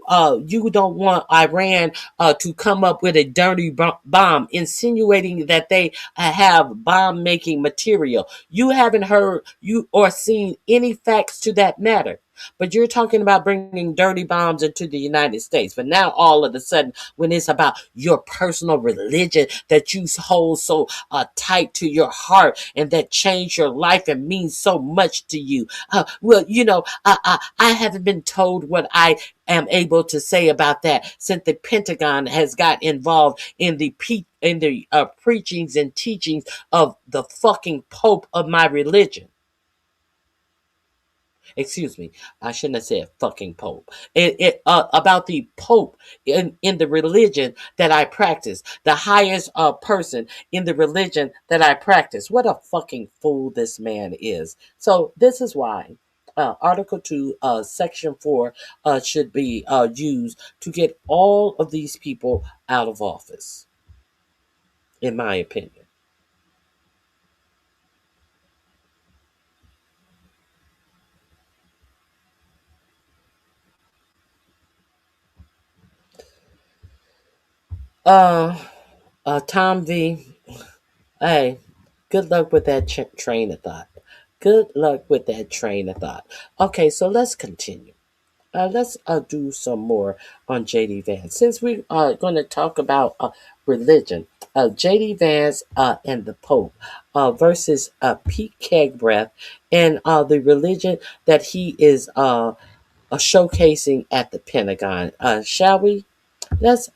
don't want Iran to come up with a dirty bomb, insinuating that they have bomb making material. You haven't heard you or seen any facts to that matter. But you're talking about bringing dirty bombs into the United States. But now all of a sudden, when it's about your personal religion that you hold so tight to your heart and that changed your life and means so much to you, I haven't been told what I am able to say about that since the Pentagon has got involved in the preachings and teachings of the fucking Pope of my religion. Excuse me, I shouldn't have said fucking Pope. About the Pope in the religion that I practice, the highest person in the religion that I practice. What a fucking fool this man is. So this is why. Article 2, Section 4 should be used to get all of these people out of office, in my opinion. Uh, Tom V. Hey, good luck with that train of thought. Good luck with that train of thought. Okay, so let's continue. Let's do some more on JD Vance. Since we are going to talk about religion, JD Vance and the Pope versus Pete Kegbreath and the religion that he is showcasing at the Pentagon. Shall we? Let's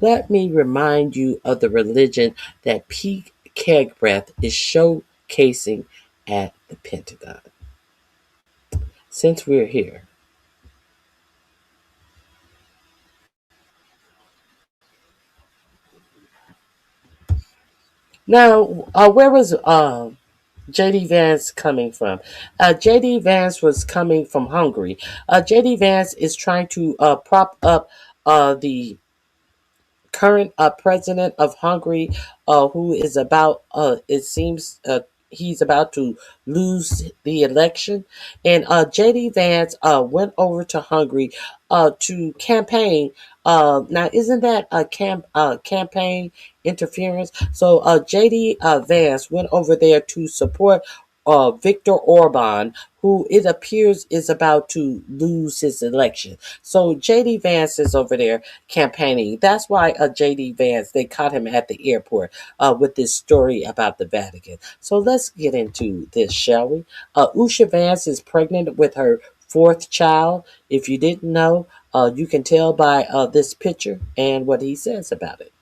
let me remind you of the religion that Pete Kegbreath is showcasing at the Pentagon. Since we're here. Now, where was JD Vance coming from? JD Vance was coming from Hungary. JD Vance is trying to prop up the current president of Hungary, who is about, it seems, he's about to lose the election. And JD Vance went over to Hungary to campaign. Now, isn't that a campaign interference? So JD Vance went over there to support Viktor Orban, who it appears is about to lose his election. So JD Vance is over there campaigning. That's why JD Vance, they caught him at the airport with this story about the Vatican. So let's get into this, shall we? Usha Vance is pregnant with her fourth child. If you didn't know, you can tell by this picture and what he says about it.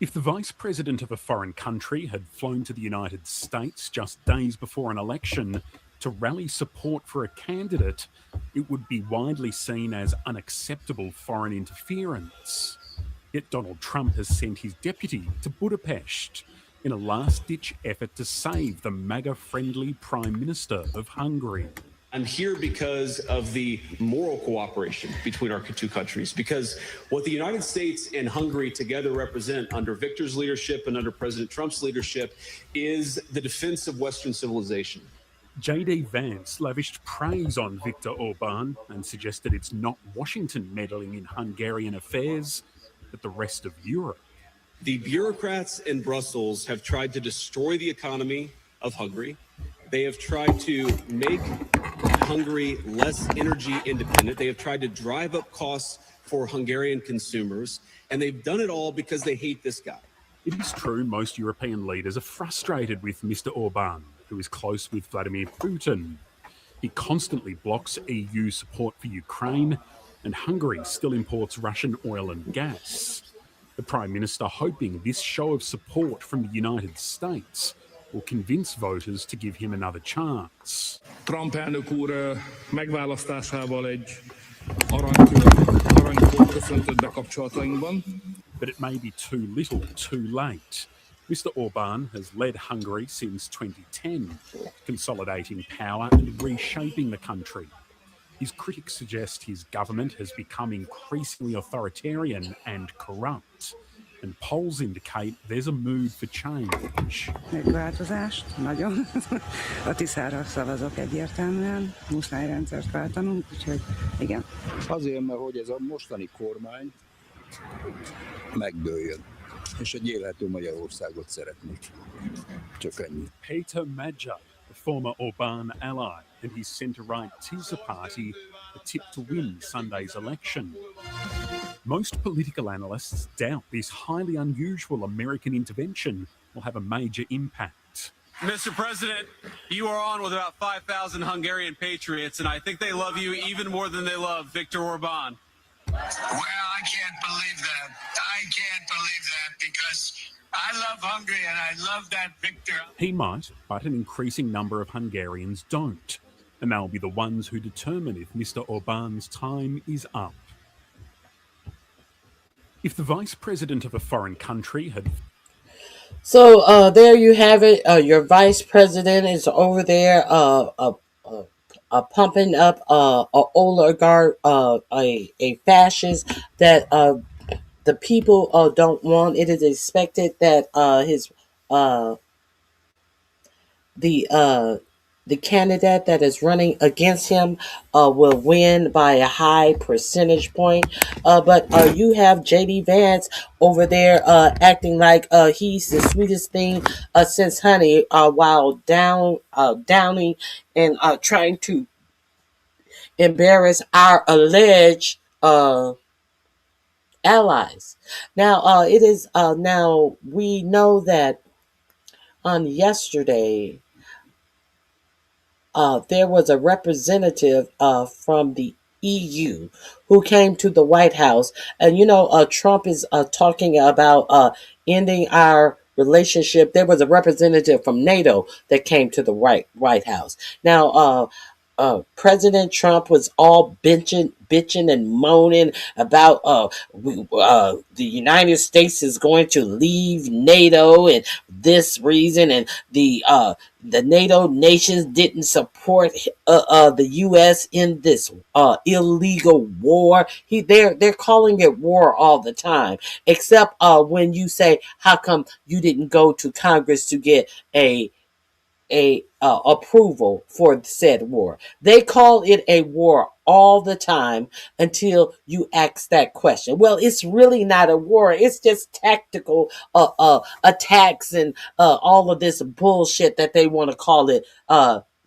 If the vice president of a foreign country had flown to the United States just days before an election to rally support for a candidate, it would be widely seen as unacceptable foreign interference. Yet Donald Trump has sent his deputy to Budapest in a last-ditch effort to save the MAGA-friendly Prime Minister of Hungary. I'm here because of the moral cooperation between our two countries, because what the United States and Hungary together represent under Viktor's leadership and under President Trump's leadership is the defense of Western civilization. J.D. Vance lavished praise on Viktor Orban and suggested it's not Washington meddling in Hungarian affairs, but the rest of Europe. The bureaucrats in Brussels have tried to destroy the economy of Hungary. They have tried to make Hungary less energy independent. They have tried to drive up costs for Hungarian consumers, and they've done it all because they hate this guy. It is true most European leaders are frustrated with Mr. Orban, who is close with Vladimir Putin. He constantly blocks EU support for Ukraine, and Hungary still imports Russian oil and gas. The Prime Minister hoping this show of support from the United States will convince voters to give him another chance. Trump elnök úr megválasztásával egy aranykort köszöntött be kapcsolatainkban. But it may be too little, too late. Mr. Orban has led Hungary since 2010, consolidating power and reshaping the country. His critics suggest his government has become increasingly authoritarian and corrupt, and polls indicate there's a mood for change. Megváltozást, nagyon. A Tiszára szavazok egyértelműen, muszáj rendszert váltanunk, úgyhogy igen. Azért, mert hogy ez a mostani kormány megdőljön, és egy élhető Magyarországot szeretnék. Csak ennyi. Peter Magyar, a former Orban ally, and his centre-right TISA party are tipped to win Sunday's election. Most political analysts doubt this highly unusual American intervention will have a major impact. Mr. President, you are on with about 5,000 Hungarian patriots, and I think they love you even more than they love Viktor Orban. Well, I can't believe that. I can't believe that because I love Hungary and I love that Viktor. He might, but an increasing number of Hungarians don't. And they'll be the ones who determine if Mr. Orban's time is up. If the vice president of a foreign country had... So there you have it. Your vice president is over there pumping up an oligarch, a fascist that the people don't want. It is expected that the candidate that is running against him will win by a high percentage point. But you have J.D. Vance over there acting like he's the sweetest thing since honey, while downing and trying to embarrass our alleged allies. Now, it is now we know that on yesterday, there was a representative from the EU who came to the White House. And, Trump is talking about ending our relationship. There was a representative from NATO that came to the White House. Now, President Trump was all bitching and moaning about the United States is going to leave NATO and this reason, and the NATO nations didn't support the U.S. in this illegal war. They're calling it war all the time, except when you say, how come you didn't go to Congress to get a approval for said war? They call it a war all the time until you ask that question. Well, it's really not a war. It's just tactical attacks and all of this bullshit that they want to call it.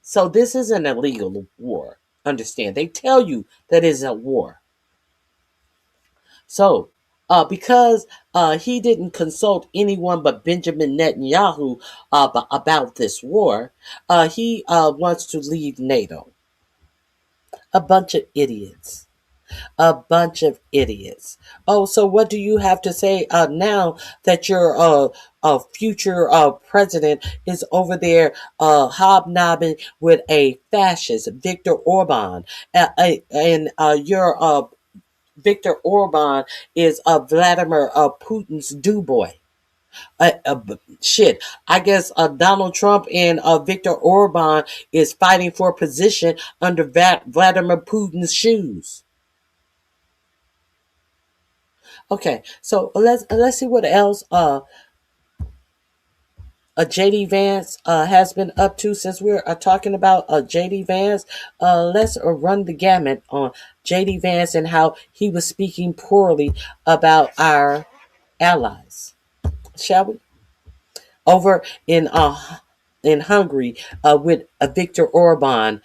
So this is an illegal war. Understand? They tell you that it's a war. So because he didn't consult anyone but Benjamin Netanyahu about this war, he wants to leave NATO. A bunch of idiots. A bunch of idiots. Oh, so what do you have to say now that your future president is over there hobnobbing with a fascist, Viktor Orban, and your Viktor Orban is Vladimir Putin's do boy. Shit, I guess Donald Trump and Viktor Orban is fighting for position under Vladimir Putin's shoes. Okay, so let's see what else JD Vance has been up to since we're talking about JD Vance. Let's run the gamut on JD Vance and how he was speaking poorly about our allies, shall we? Over in Hungary with Viktor Orban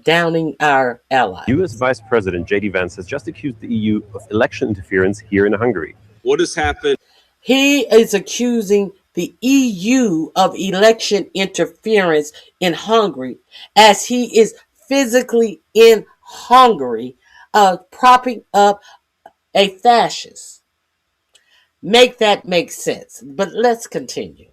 downing our allies. U.S. Vice President J.D. Vance has just accused the EU of election interference here in Hungary. What has happened? He is accusing the EU of election interference in Hungary as he is physically in Hungary propping up a fascist. Make that make sense. But let's continue.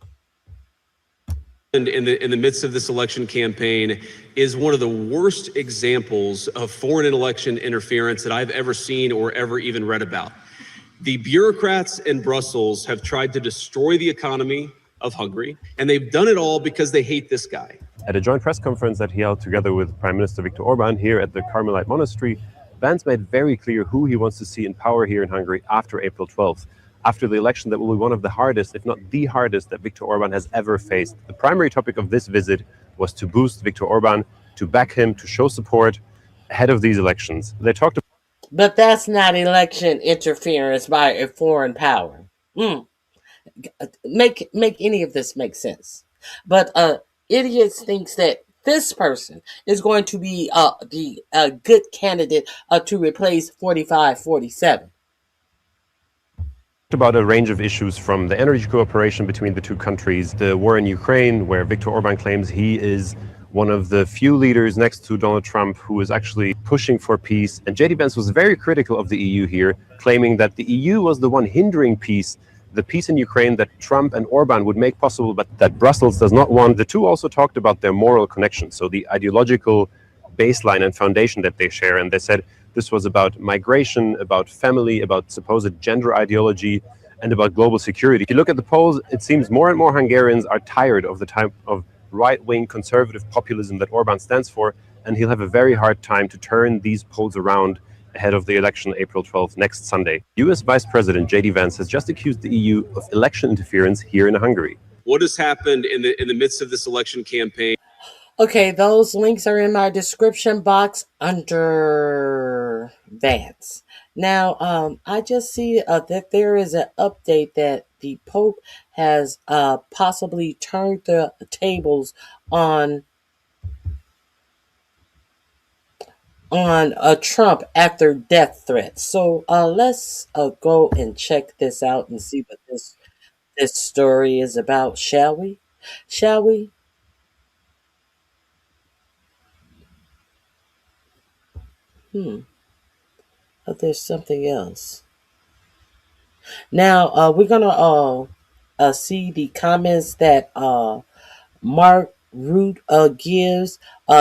In the midst of this election campaign is one of the worst examples of foreign election interference that I've ever seen or ever even read about. The bureaucrats in Brussels have tried to destroy the economy of Hungary, and they've done it all because they hate this guy. At a joint press conference that he held together with Prime Minister Viktor Orban here at the Carmelite Monastery, Vance made very clear who he wants to see in power here in Hungary after April 12th, after the election that will be one of the hardest, if not the hardest, that Viktor Orban has ever faced. The primary topic of this visit was to boost Viktor Orban, to back him, to show support ahead of these elections. They talked about. But that's not election interference by a foreign power. Make any of this make sense. But idiots thinks that this person is going to be the good candidate to replace 45-47. About a range of issues from the energy cooperation between the two countries, the war in Ukraine, where Viktor Orban claims he is one of the few leaders next to Donald Trump who is actually pushing for peace. And JD Vance was very critical of the EU here, claiming that the EU was the one hindering peace, the peace in Ukraine that Trump and Orban would make possible, but that Brussels does not want. The two also talked about their moral connection, so the ideological baseline and foundation that they share. And they said this was about migration, about family, about supposed gender ideology, and about global security. If you look at the polls, it seems more and more Hungarians are tired of the type of right-wing conservative populism that Orban stands for, and he'll have a very hard time to turn these polls around ahead of the election April 12th, next Sunday. U.S. Vice President J.D. Vance has just accused the EU of election interference here in Hungary. What has happened in the midst of this election campaign? Okay, those links are in my description box under Vance. Now, I just see that there is an update that the Pope has possibly turned the tables on Trump after death threats. So let's go and check this out and see what this story is about, shall we? Shall we? Oh, there's something else. Now, we're going to see the comments that Mark Root gives.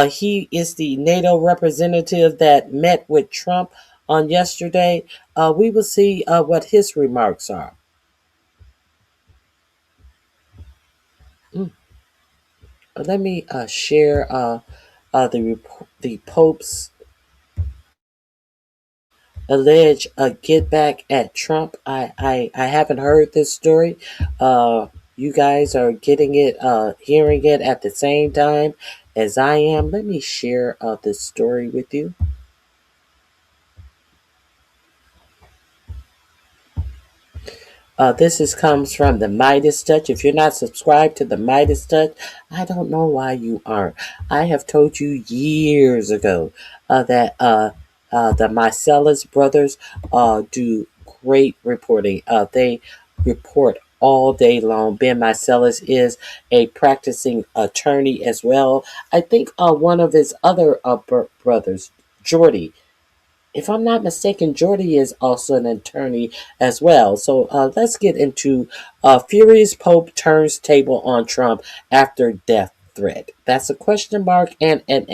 He is the NATO representative that met with Trump on yesterday. We will see what his remarks are. Let me share the Pope's alleged get back at Trump. I haven't heard this story. You guys are getting it, hearing it at the same time as I am. Let me share this story with you. This comes from the Midas Touch. If you're not subscribed to the Midas Touch, I don't know why you aren't. I have told you years ago that the Marcellus brothers do great reporting. They report all day long. Ben Marcellus is a practicing attorney as well. I think one of his other brothers, Jordy, if I'm not mistaken, Jordy is also an attorney as well. So let's get into Furious Pope turns table on Trump after death threat. That's a question mark and an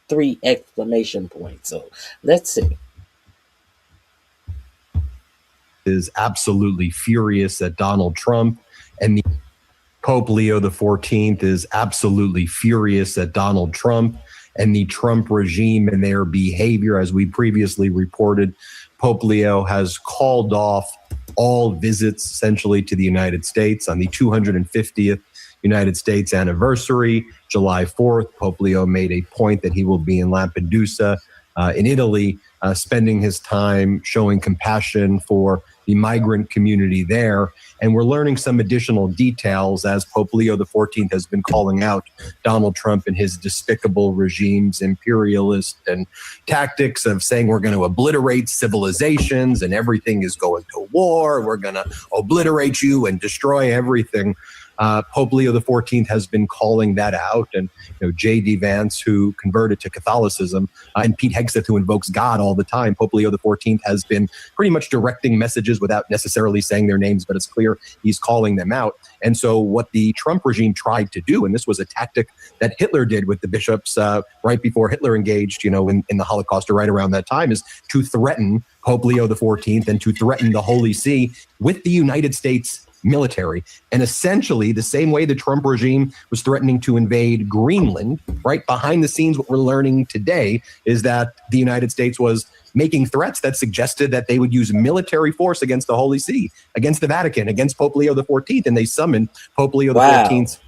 3 exclamation points. So let's see. Is absolutely furious at Donald Trump, and the Pope Leo XIV is absolutely furious at Donald Trump and the Trump regime and their behavior. As we previously reported, Pope Leo has called off all visits essentially to the United States on the 250th United States anniversary, July 4th. Pope Leo made a point that he will be in Lampedusa in Italy, spending his time showing compassion for the migrant community there. And we're learning some additional details as Pope Leo XIV has been calling out Donald Trump and his despicable regime's imperialist and tactics of saying we're going to obliterate civilizations and everything is going to war. We're going to obliterate you and destroy everything. Pope Leo XIV has been calling that out, and J.D. Vance, who converted to Catholicism, and Pete Hegseth, who invokes God all the time. Pope Leo XIV has been pretty much directing messages without necessarily saying their names, but it's clear he's calling them out. And so what the Trump regime tried to do, and this was a tactic that Hitler did with the bishops right before Hitler engaged, in the Holocaust or right around that time, is to threaten Pope Leo XIV and to threaten the Holy See with the United States military. And essentially the same way the Trump regime was threatening to invade Greenland, right behind the scenes, what we're learning today is that the United States was making threats that suggested that they would use military force against the Holy See, against the Vatican, against Pope Leo XIV. And they summoned Pope Leo XIV's,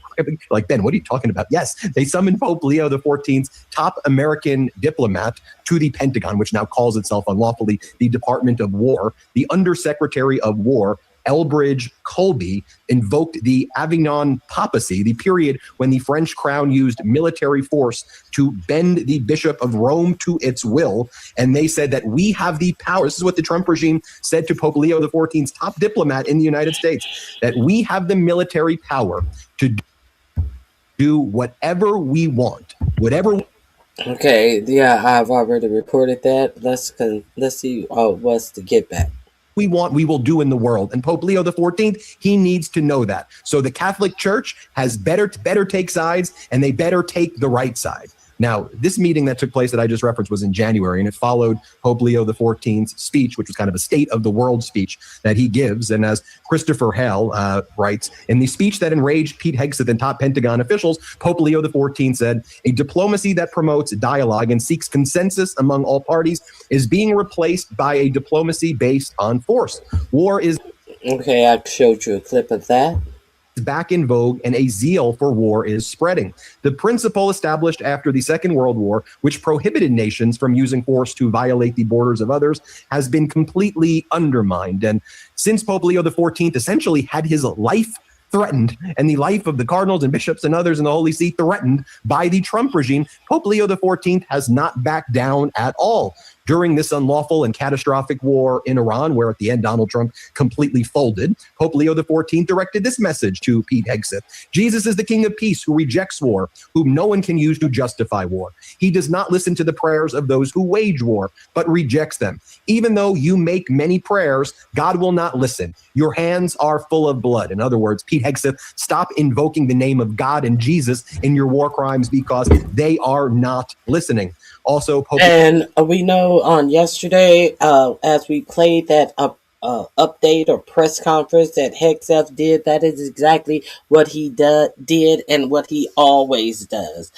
like, Ben, what are you talking about? Yes, they summoned Pope Leo XIV's top American diplomat to the Pentagon, which now calls itself unlawfully the Department of War. The Undersecretary of War, Elbridge Colby, invoked the Avignon papacy, the period when the French crown used military force to bend the Bishop of Rome to its will. And they said that we have the power. This is what the Trump regime said to Pope Leo XIV's top diplomat in the United States, that we have the military power to do whatever we want, whatever. Okay, yeah, I've already reported that. Let's see what's the get back. We want, we will do in the world. And Pope Leo XIV, he needs to know that. So the Catholic Church has better take sides, and they better take the right side. Now, this meeting that took place that I just referenced was in January, and it followed Pope Leo XIV's speech, which was kind of a state of the world speech that he gives. And as Christopher Hale writes, in the speech that enraged Pete Hegseth and top Pentagon officials, Pope Leo XIV said, a diplomacy that promotes dialogue and seeks consensus among all parties is being replaced by a diplomacy based on force. War is... Okay, I showed you a clip of that. Back in vogue, and a zeal for war is spreading. The principle established after the Second World War, which prohibited nations from using force to violate the borders of others, has been completely undermined. And since Pope Leo XIV essentially had his life threatened and the life of the cardinals and bishops and others in the Holy See threatened by the Trump regime, Pope Leo XIV has not backed down at all. During this unlawful and catastrophic war in Iran, where at the end Donald Trump completely folded, Pope Leo XIV directed this message to Pete Hegseth. Jesus is the King of Peace who rejects war, whom no one can use to justify war. He does not listen to the prayers of those who wage war, but rejects them. Even though you make many prayers, God will not listen. Your hands are full of blood. In other words, Pete Hegseth, stop invoking the name of God and Jesus in your war crimes because they are not listening. Also, Pope... And we know on yesterday, as we played that update or press conference that Hegseth did, that is exactly what he did and what he always does.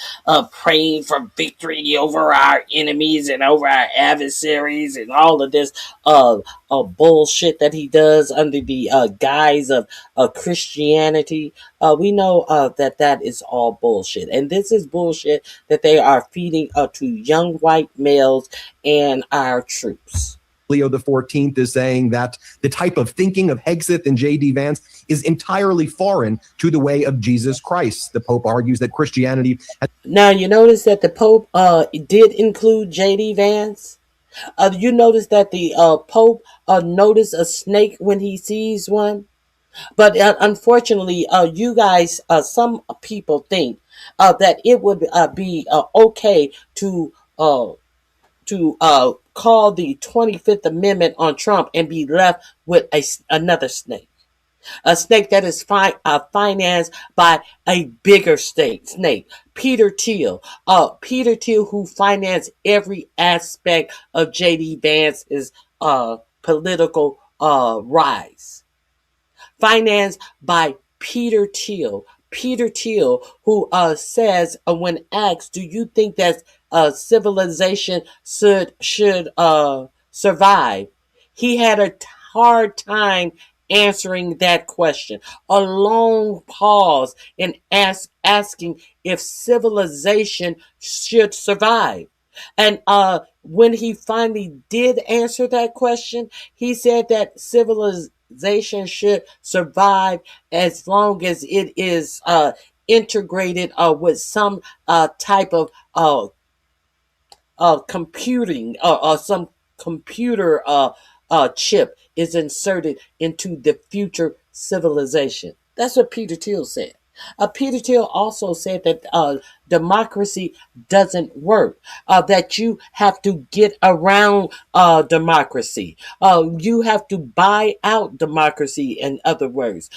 Praying for victory over our enemies and over our adversaries and all of this bullshit that he does under the guise of Christianity. We know that is all bullshit. And this is bullshit that they are feeding to young white males and our troops. Leo XIV is saying that the type of thinking of Hegseth and J.D. Vance is entirely foreign to the way of Jesus Christ. The Pope argues that Christianity... Now, you notice that the Pope did include J.D. Vance? You notice that the Pope noticed a snake when he sees one? But unfortunately, you guys, some people think that it would be okay to call the 25th Amendment on Trump and be left with another snake. A snake that is financed by a bigger snake, Peter Thiel. Peter Thiel, who financed every aspect of J.D. Vance's political rise. Financed by Peter Thiel. Peter Thiel, who says, when asked, do you think that civilization should survive? He had a hard time answering that question. A long pause in asking if civilization should survive. And when he finally did answer that question, he said that civilization should survive as long as it is integrated with some type of computing or some computer chip is inserted into the future civilization. That's what Peter Thiel said. Peter Thiel also said that democracy doesn't work, that you have to get around democracy. You have to buy out democracy, in other words,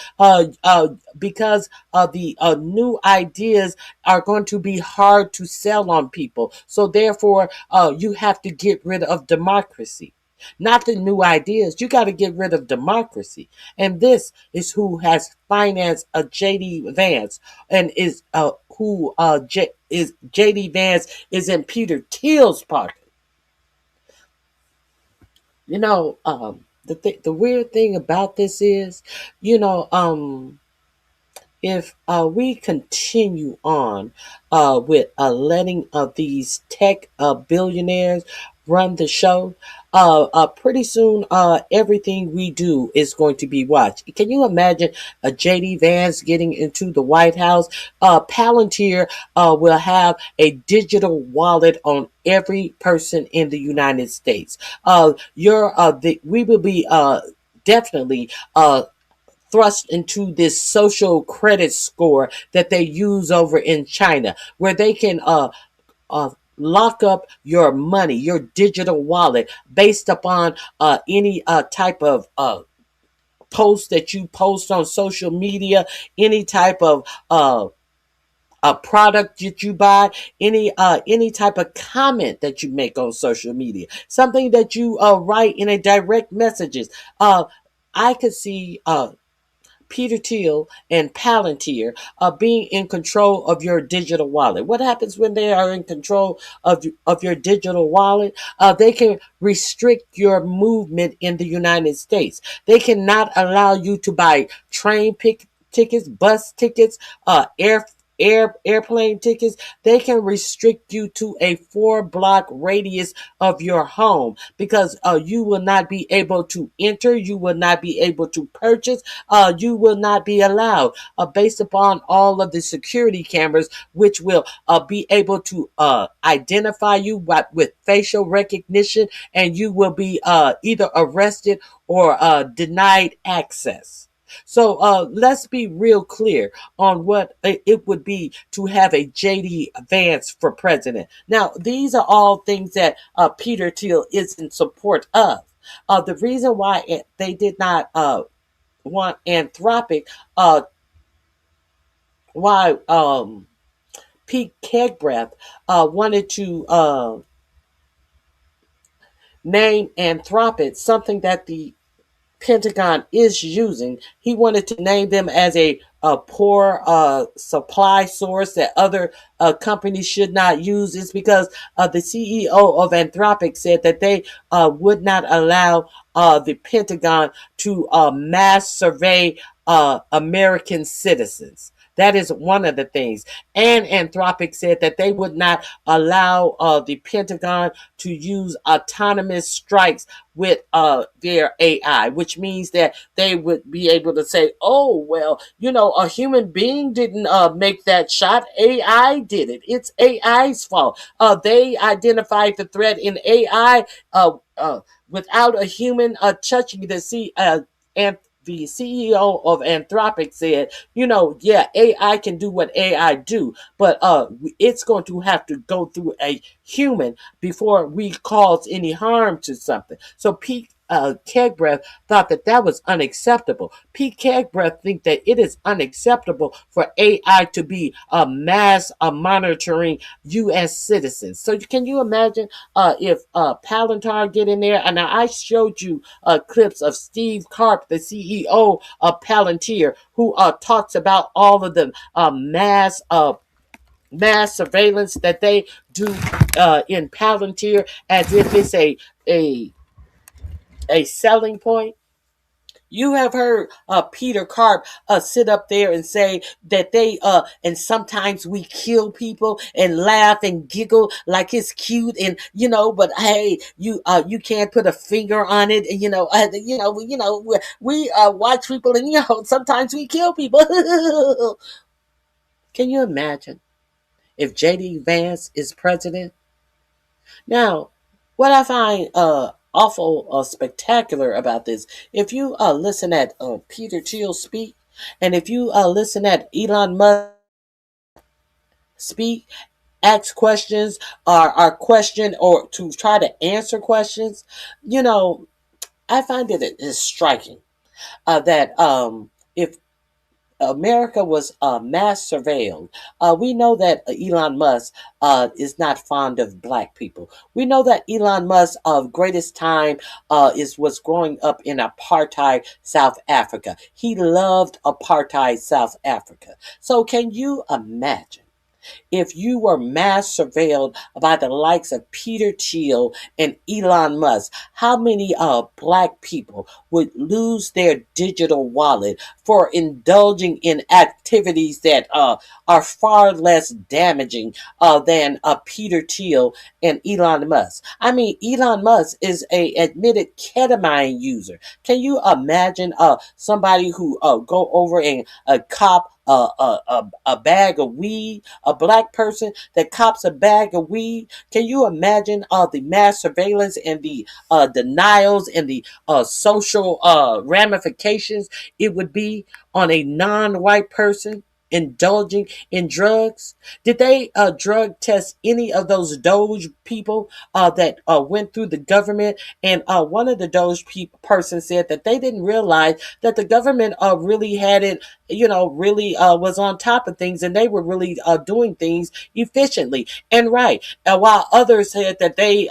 because the new ideas are going to be hard to sell on people. So therefore, you have to get rid of democracy. Not the new ideas. You got to get rid of democracy. And this is who has financed J.D. Vance, and is J.D. Vance is in Peter Thiel's pocket. You know, the weird thing about this is, if we continue on with letting these tech billionaires run the show, pretty soon everything we do is going to be watched. Can you imagine a J.D. Vance getting into the White House? Palantir will have a digital wallet on every person in the United States. We will be definitely thrust into this social credit score that they use over in China, where they can lock up your money, your digital wallet, based upon any type of post that you post on social media, any type of a product that you buy, any type of comment that you make on social media, something that you write in a direct messages. I could see Peter Thiel and Palantir being in control of your digital wallet. What happens when they are in control of your digital wallet? They can restrict your movement in the United States. They cannot allow you to buy train tickets, bus tickets, airplane tickets. They can restrict you to a 4-block radius of your home, because you will not be able to enter, you will not be able to purchase, you will not be allowed, based upon all of the security cameras, which will be able to identify you with facial recognition, and you will be either arrested or denied access. So let's be real clear on what it would be to have a J.D. Vance for president. Now, these are all things that Peter Thiel is in support of. The reason why they did not want Anthropic, why Pete Kegbreath wanted to name Anthropic, something that the Pentagon is using. He wanted to name them as a poor supply source that other companies should not use. Is because the CEO of Anthropic said that they would not allow the Pentagon to mass survey American citizens. That is one of the things. And Anthropic said that they would not allow the Pentagon to use autonomous strikes with their AI, which means that they would be able to say, oh, well, a human being didn't make that shot. AI did it. It's AI's fault. They identified the threat in AI without a human touching to see the CEO of Anthropic said, yeah, AI can do what AI do, but it's going to have to go through a human before we cause any harm to something. So Pete Kegbreath thought that was unacceptable. Pete Kegbreath think that it is unacceptable for AI to be mass monitoring U.S. citizens. So can you imagine if Palantir get in there? And I showed you clips of Steve Karp, the CEO of Palantir, who talks about all of the mass surveillance that they do in Palantir, as if it's a selling point. You have heard Peter Karp sit up there and say that and sometimes we kill people and laugh and giggle like it's cute, and but hey, you can't put a finger on it, and we watch people, and sometimes we kill people. Can you imagine if JD Vance is president? Now, what I find awful spectacular about this, if you listen at Peter Thiel speak, and if you listen at Elon Musk speak, ask questions, or question, or to try to answer questions, I find it is striking that if America was mass surveilled. We know that Elon Musk is not fond of black people. We know that Elon Musk's greatest time was growing up in apartheid South Africa. He loved apartheid South Africa. So can you imagine if you were mass surveilled by the likes of Peter Thiel and Elon Musk, how many black people would lose their digital wallet for indulging in activities that are far less damaging than Peter Thiel and Elon Musk? I mean, Elon Musk is a admitted ketamine user. Can you imagine somebody who go over and cop a bag of weed, a black person that cops a bag of weed? Can you imagine the mass surveillance and the denials and the social ramifications it would be on a non-white person indulging in drugs? Did they drug test any of those Doge people that went through the government? And one of the Doge persons said that they didn't realize that the government really had it, really was on top of things, and they were really doing things efficiently and right. While others said that they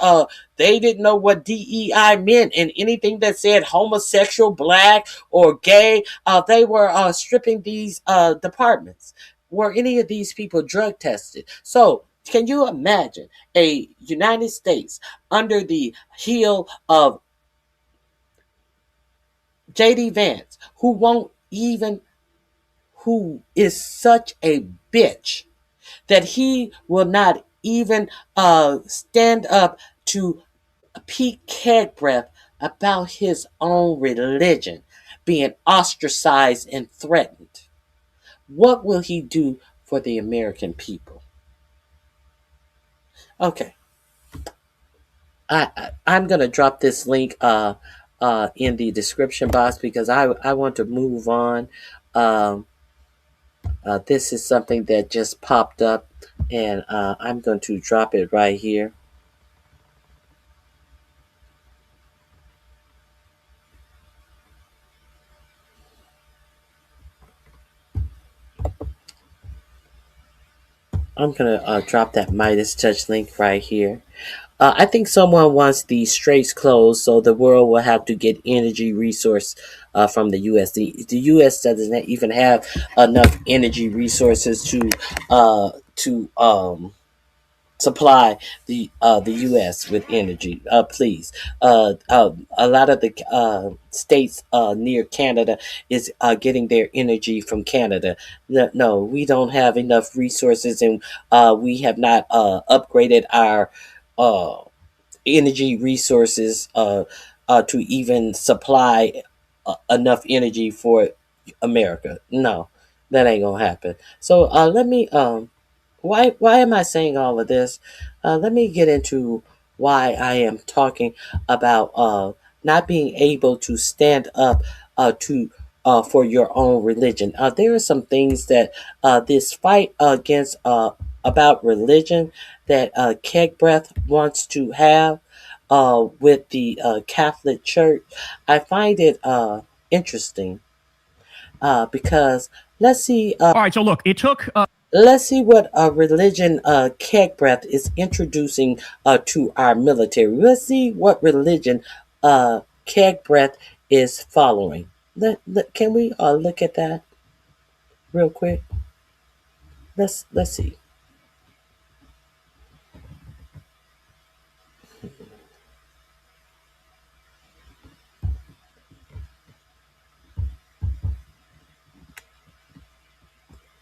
didn't know what DEI meant, and anything that said homosexual, black, or gay, they were stripping these departments. Were any of these people drug tested? So can you imagine a United States under the heel of JD Vance, who is such a bitch that he will not even stand up to Pete Kegbreath about his own religion being ostracized and threatened? What will he do for the American people? Okay. I'm going to drop this link in the description box because I want to move on. This is something that just popped up, and I'm going to drop it right here. I'm going to drop that Midas Touch link right here. I think someone wants the straits closed so the world will have to get energy resource from the U.S. The U.S. doesn't even have enough energy resources to supply the U.S. with energy. Please, a lot of the states near Canada is getting their energy from Canada. No, we don't have enough resources, and we have not upgraded our energy resources to even supply enough energy for America. No, that ain't gonna happen. So let me why am I saying all of this? Let me get into why I am talking about not being able to stand up to for your own religion. There are some things that this fight against about religion that Keg Breath wants to have with the Catholic Church. I find it interesting because let's see. All right, so look, it took. Let's see what religion Keg Breath is introducing to our military. Let's see what religion Keg Breath is following. Can we look at that real quick? Let's see.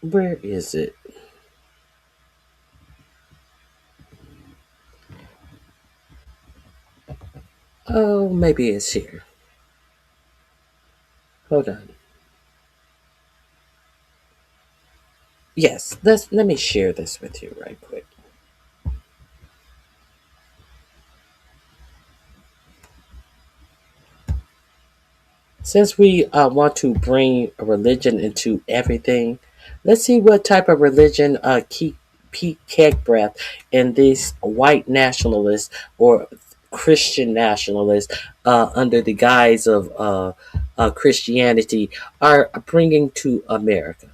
Where is it? Oh, maybe it's here. Hold on. Yes, let me share this with you right quick. Since we want to bring religion into everything, let's see what type of religion Pete Kegbreath and these white nationalists or Christian nationalists under the guise of Christianity are bringing to America.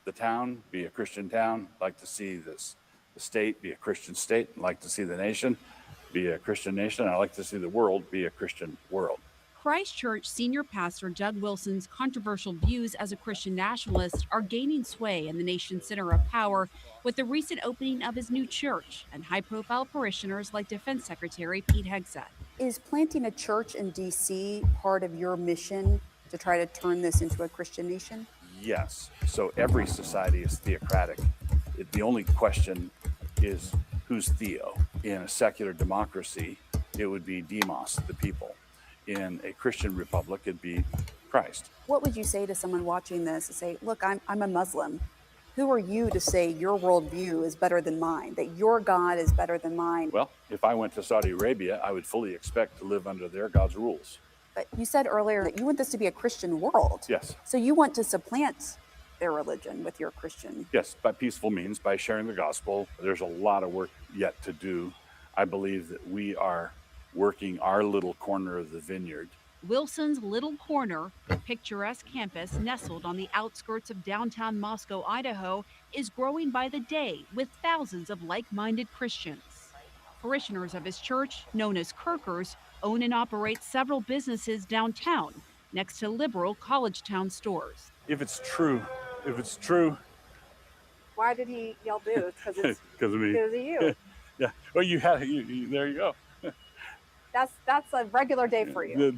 The town be a Christian town. Like to see the state be a Christian state. Like to see the nation be a Christian nation. I like to see the world be a Christian world. Christchurch senior pastor Doug Wilson's controversial views as a Christian nationalist are gaining sway in the nation's center of power with the recent opening of his new church and high-profile parishioners like Defense Secretary Pete Hegseth. Is planting a church in D.C. part of your mission to try to turn this into a Christian nation? Yes. So every society is theocratic. The only question is who's Theo. In a secular democracy, it would be demos, the people. In a Christian republic, it'd be Christ. What would you say to someone watching this and say, look, I'm a Muslim. Who are you to say your worldview is better than mine, that your God is better than mine? Well, if I went to Saudi Arabia, I would fully expect to live under their God's rules. But you said earlier that you want this to be a Christian world. Yes. So you want to supplant their religion with your Christian. Yes, by peaceful means, by sharing the gospel. There's a lot of work yet to do. I believe that we are working our little corner of the vineyard. Wilson's Little Corner, a picturesque campus nestled on the outskirts of downtown Moscow, Idaho, is growing by the day with thousands of like-minded Christians. Parishioners of his church, known as Kirkers, own and operate several businesses downtown, next to liberal college town stores. If it's true. Why did he yell boo? Because of me. Because of you. Yeah. Well, there you go. That's a regular day for you.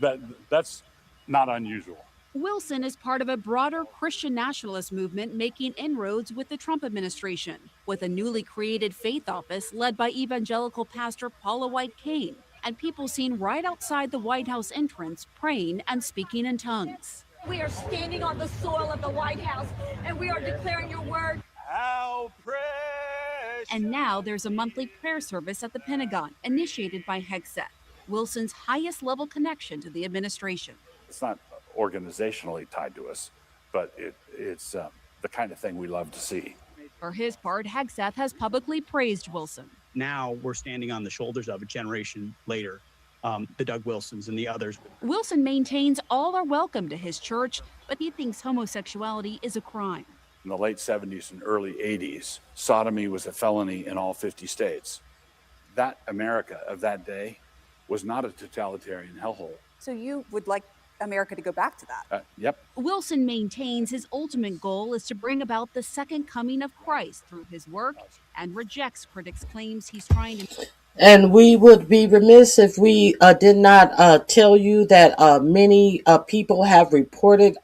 That's not unusual. Wilson is part of a broader Christian nationalist movement making inroads with the Trump administration, with a newly created faith office led by evangelical pastor Paula White Cain, and people seen right outside the White House entrance praying and speaking in tongues. We are standing on the soil of the White House, and we are declaring your word. How precious. And now there's a monthly prayer service at the Pentagon, initiated by Hegseth, Wilson's highest level connection to the administration. It's not organizationally tied to us, but it's the kind of thing we love to see. For his part, Hegseth has publicly praised Wilson. Now we're standing on the shoulders of a generation later, the Doug Wilsons and the others. Wilson maintains all are welcome to his church, but he thinks homosexuality is a crime. In the late 70s and early 80s, sodomy was a felony in all 50 states. That America of that day was not a totalitarian hellhole. So you would like America to go back to that? Yep. Wilson maintains his ultimate goal is to bring about the second coming of Christ through his work and rejects critics' claims he's trying to... And we would be remiss if we did not tell you that many people have reported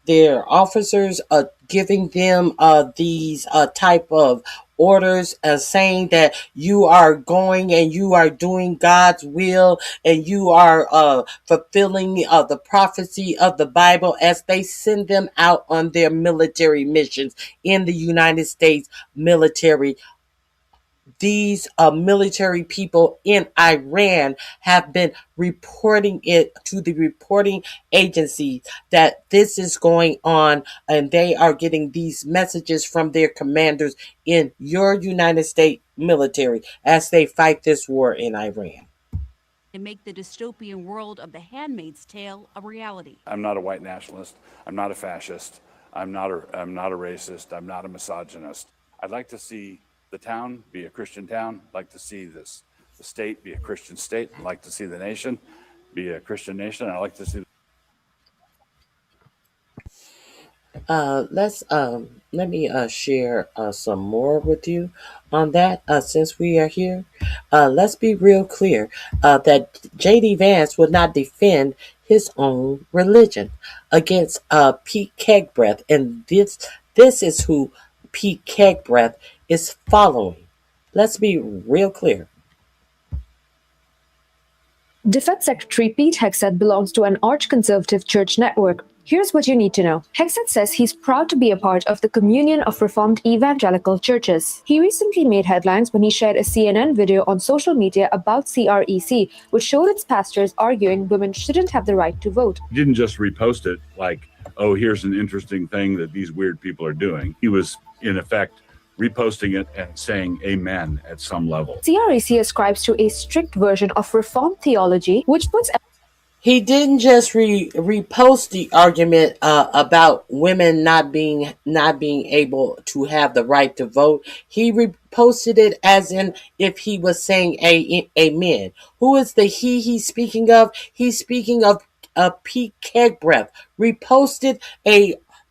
their officers giving them these type of orders, saying that you are going and you are doing God's will and you are fulfilling the prophecy of the Bible as they send them out on their military missions in the United States military. These military people in Iran have been reporting it to the reporting agency that this is going on, and they are getting these messages from their commanders in your United States military as they fight this war in Iran. To make the dystopian world of The Handmaid's Tale a reality. I'm not a white nationalist. I'm not a fascist. I'm not a racist. I'm not a misogynist. I'd like to see the town be a Christian town. I'd like to see the state be a Christian state. I'd like to see the nation be a Christian nation. I'd like to see. Let me share some more with you on that since we are here. Let's be real clear that J.D. Vance would not defend his own religion against Pete Kegbreath, and this is who Pete Kegbreath is following. Let's be real clear. Defense Secretary Pete Hegseth belongs to an arch-conservative church network. Here's what you need to know. Hegseth says he's proud to be a part of the Communion of Reformed Evangelical Churches. He recently made headlines when he shared a CNN video on social media about CREC, which showed its pastors arguing women shouldn't have the right to vote. He didn't just repost it like, oh, here's an interesting thing that these weird people are doing. He was, in effect, reposting it and saying amen at some level. CREC ascribes to a strict version of Reformed theology, which puts... He didn't just repost the argument about women not being able to have the right to vote. He reposted it as in if he was saying amen. Who is the he's speaking of? He's speaking of Pete Kegbreath. Reposted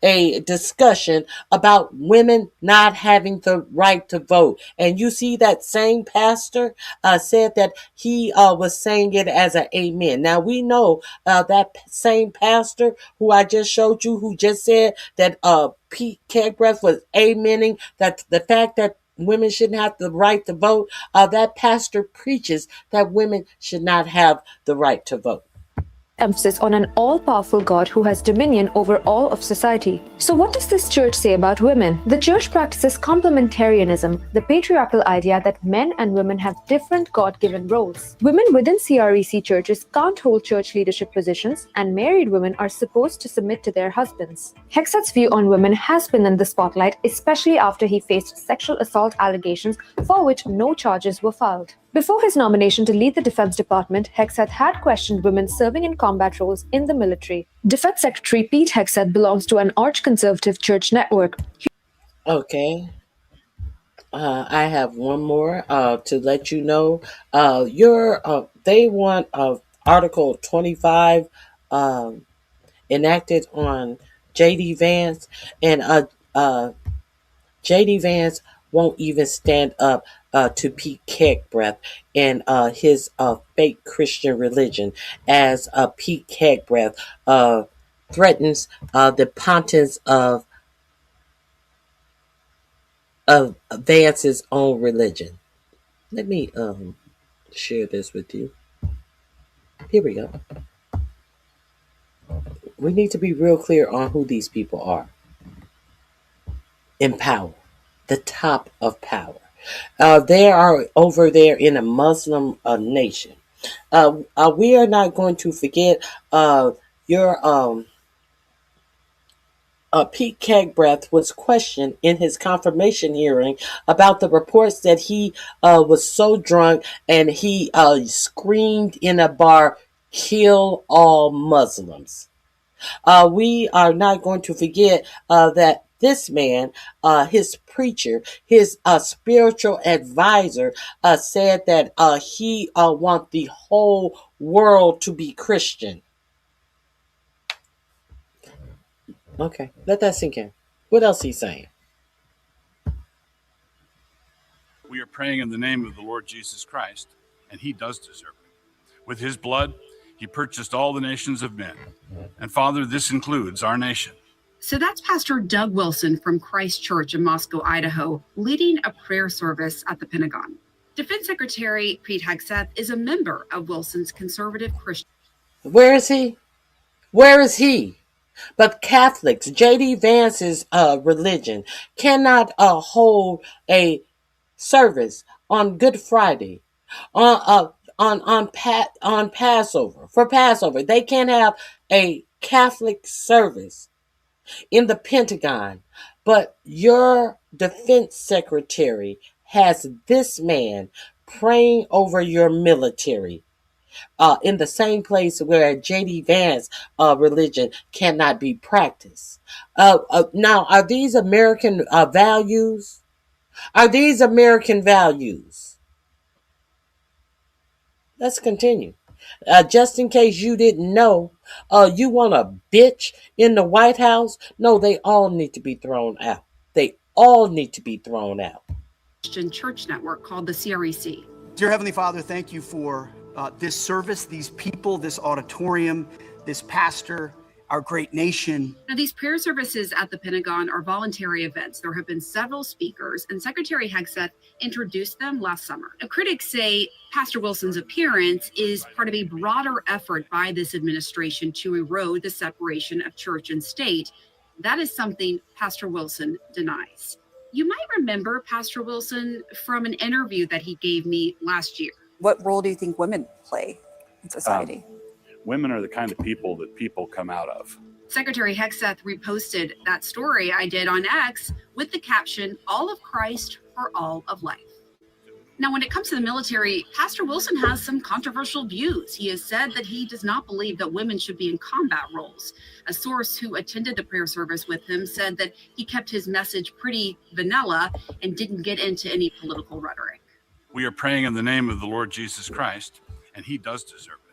a discussion about women not having the right to vote. And you see that same pastor said that he was saying it as an amen. Now we know that same pastor who I just showed you, who just said that Pete Kegbreath was amening that the fact that women shouldn't have the right to vote, that pastor preaches that women should not have the right to vote. Emphasis on an all-powerful God who has dominion over all of society. So what does this church say about women? The church practices complementarianism, the patriarchal idea that men and women have different God-given roles. Women within CREC churches can't hold church leadership positions, and married women are supposed to submit to their husbands. Hegseth's view on women has been in the spotlight, especially after he faced sexual assault allegations for which no charges were filed. Before his nomination to lead the Defense Department, Hegseth had questioned women serving in combat roles in the military. Defense Secretary Pete Hegseth belongs to an arch-conservative church network. Okay. I have one more to let you know. They want Article 25 enacted on J.D. Vance, and J.D. Vance won't even stand up to Pete Kegbreath and his fake Christian religion, as Pete Kegbreath threatens the pontiffs of Vance's own religion. Let me share this with you. Here we go. We need to be real clear on who these people are. In power, the top of power. They are over there in a Muslim nation. We are not going to forget your Pete Kegbreath was questioned in his confirmation hearing about the reports that he was so drunk and he screamed in a bar, "Kill all Muslims." We are not going to forget that this man, his preacher, his spiritual advisor, said that he wants the whole world to be Christian. Okay, let that sink in. What else he's saying? We are praying in the name of the Lord Jesus Christ, and he does deserve it. With his blood, he purchased all the nations of men. And Father, this includes our nation. So that's Pastor Doug Wilson from Christ Church in Moscow, Idaho, leading a prayer service at the Pentagon. Defense Secretary Pete Hegseth is a member of Wilson's conservative Christian. Where is he? Where is he? But Catholics, J.D. Vance's religion, cannot hold a service on Good Friday, on Passover, for Passover. They can't have a Catholic service in the Pentagon. But your defense secretary has this man praying over your military. In the same place where J.D. Vance religion cannot be practiced. Now, are these American values? Are these American values? Let's continue. Just in case you didn't know, you want a bitch in the White House? No, they all need to be thrown out. They all need to be thrown out. Christian church network called the CREC. Dear Heavenly Father, thank you for this service, these people, this auditorium, this pastor, our great nation. Now, these prayer services at the Pentagon are voluntary events. There have been several speakers, and Secretary Hegseth introduced them last summer. Now, critics say Pastor Wilson's appearance is part of a broader effort by this administration to erode the separation of church and state. That is something Pastor Wilson denies. You might remember Pastor Wilson from an interview that he gave me last year. What role do you think women play in society? Women are the kind of people that people come out of. Secretary Hegseth reposted that story I did on X with the caption, "All of Christ for all of life." Now, when it comes to the military, Pastor Wilson has some controversial views. He has said that he does not believe that women should be in combat roles. A source who attended the prayer service with him said that he kept his message pretty vanilla and didn't get into any political rhetoric. We are praying in the name of the Lord Jesus Christ, and he does deserve it.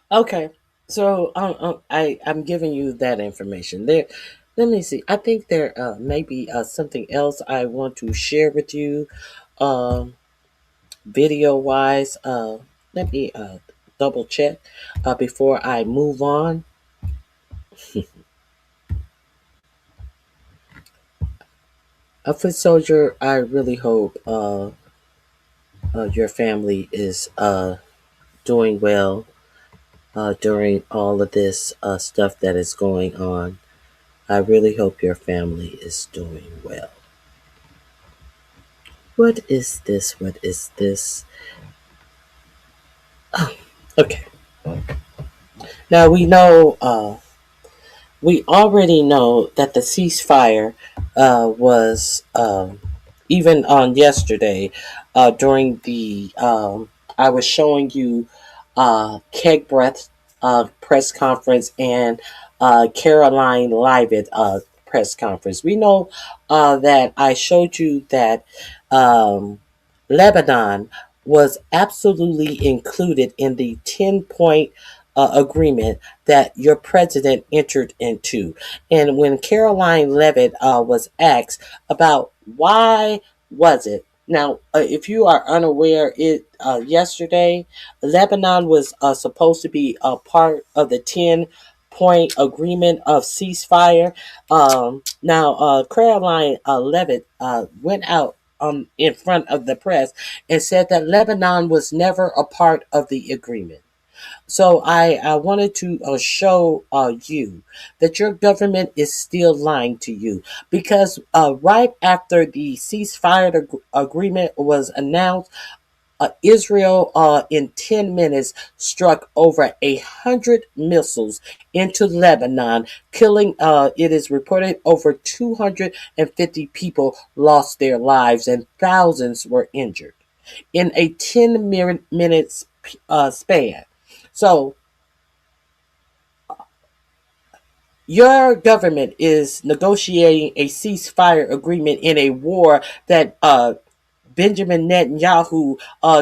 Okay, so I'm giving you that information there. Let me see. I think there may be something else I want to share with you, video wise. Let me double check before I move on. A foot soldier, I really hope your family is doing well during all of this stuff that is going on. I really hope your family is doing well. What is this? What is this? Oh, okay. Now we know, we already know that the ceasefire was, even on yesterday, during the, I was showing you Keg Breath press conference and Caroline Leavitt press conference. We know that I showed you that Lebanon was absolutely included in the 10-point agreement that your president entered into. And when Caroline Leavitt was asked about why was it, now, if you are unaware, yesterday, Lebanon was supposed to be a part of the 10-point agreement of ceasefire. Now, Caroline Leavitt went out in front of the press and said that Lebanon was never a part of the agreement. So I wanted to show you that your government is still lying to you, because right after the ceasefire agreement was announced, Israel in 10 minutes struck over 100 missiles into Lebanon, killing, it is reported, over 250 people lost their lives and thousands were injured in a 10-minute span. So, your government is negotiating a ceasefire agreement in a war that Benjamin Netanyahu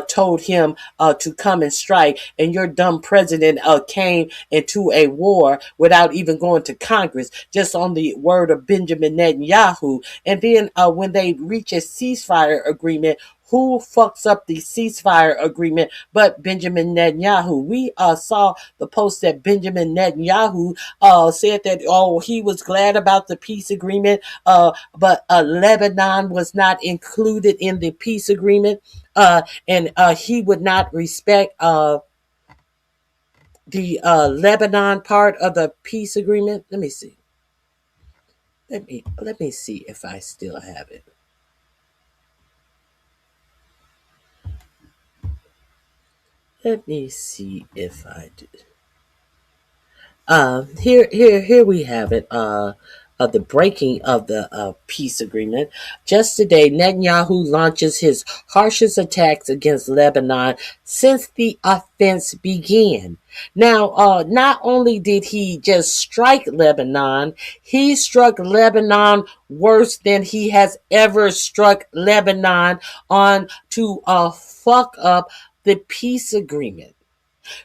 told him to come and strike, and your dumb president came into a war without even going to Congress, just on the word of Benjamin Netanyahu. And then when they reach a ceasefire agreement, who fucks up the ceasefire agreement but Benjamin Netanyahu? We saw the post that Benjamin Netanyahu said that he was glad about the peace agreement, but Lebanon was not included in the peace agreement, and he would not respect the Lebanon part of the peace agreement. Let me see. Let me see if I still have it. Let me see if I do. Here we have it. Of the breaking of the peace agreement. Just today, Netanyahu launches his harshest attacks against Lebanon since the offense began. Now, not only did he just strike Lebanon, he struck Lebanon worse than he has ever struck Lebanon on to fuck up the peace agreement.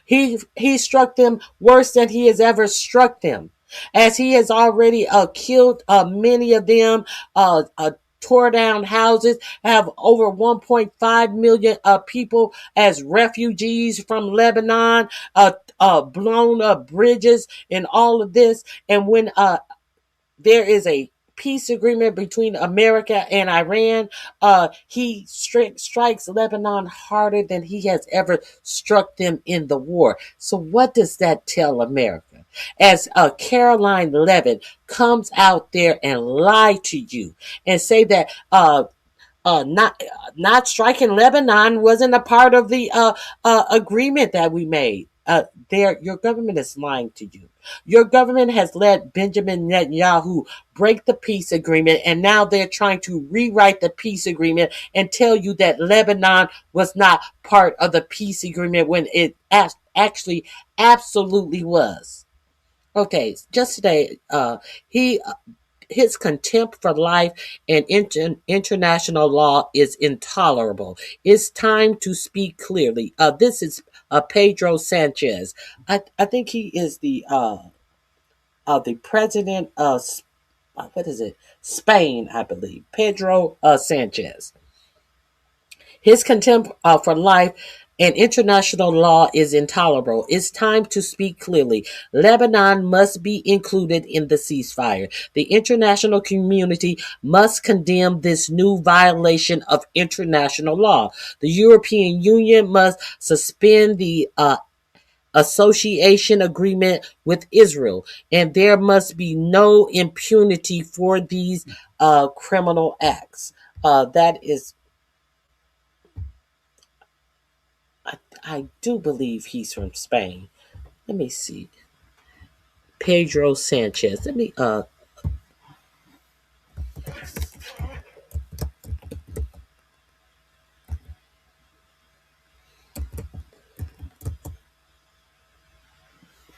He struck them worse than he has ever struck them, as he has already killed many of them, tore down houses, have over 1.5 million people as refugees from Lebanon, blown up bridges and all of this. And when there is a peace agreement between America and Iran, he strikes Lebanon harder than he has ever struck them in the war. So what does that tell America? As Caroline Levitt comes out there and lie to you and say that not striking Lebanon wasn't a part of the agreement that we made. Your government is lying to you. Your government has let Benjamin Netanyahu break the peace agreement, and now they're trying to rewrite the peace agreement and tell you that Lebanon was not part of the peace agreement when it actually absolutely was. Okay, just today, his contempt for life and international law is intolerable. It's time to speak clearly. This is Pedro Sanchez. I think he is the president of Spain, I believe. Pedro Sanchez. His contempt for life and international law is intolerable. It's time to speak clearly. Lebanon must be included in the ceasefire. The international community must condemn this new violation of international law. The European Union must suspend the association agreement with Israel, and there must be no impunity for these criminal acts. That is, I do believe he's from Spain. Let me see. Pedro Sanchez. Let me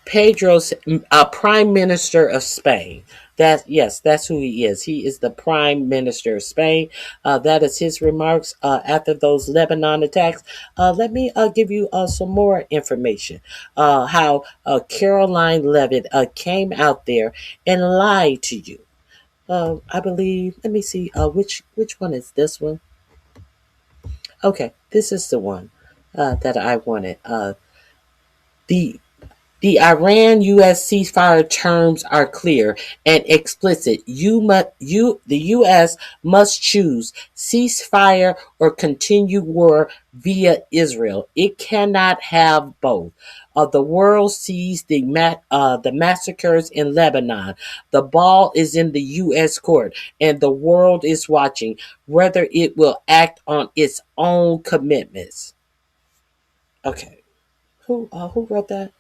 Pedro's Prime Minister of Spain. That's who he is. He is the Prime Minister of Spain. That is his remarks after those Lebanon attacks. Let me give you some more information. How Caroline Levitt came out there and lied to you. I believe. Let me see. Which one is this one? Okay, this is the one that I wanted. The Iran-U.S. ceasefire terms are clear and explicit. The U.S. must choose ceasefire or continue war via Israel. It cannot have both. The world sees the massacres in Lebanon. The ball is in the U.S. court, and the world is watching whether it will act on its own commitments. Okay, who wrote that?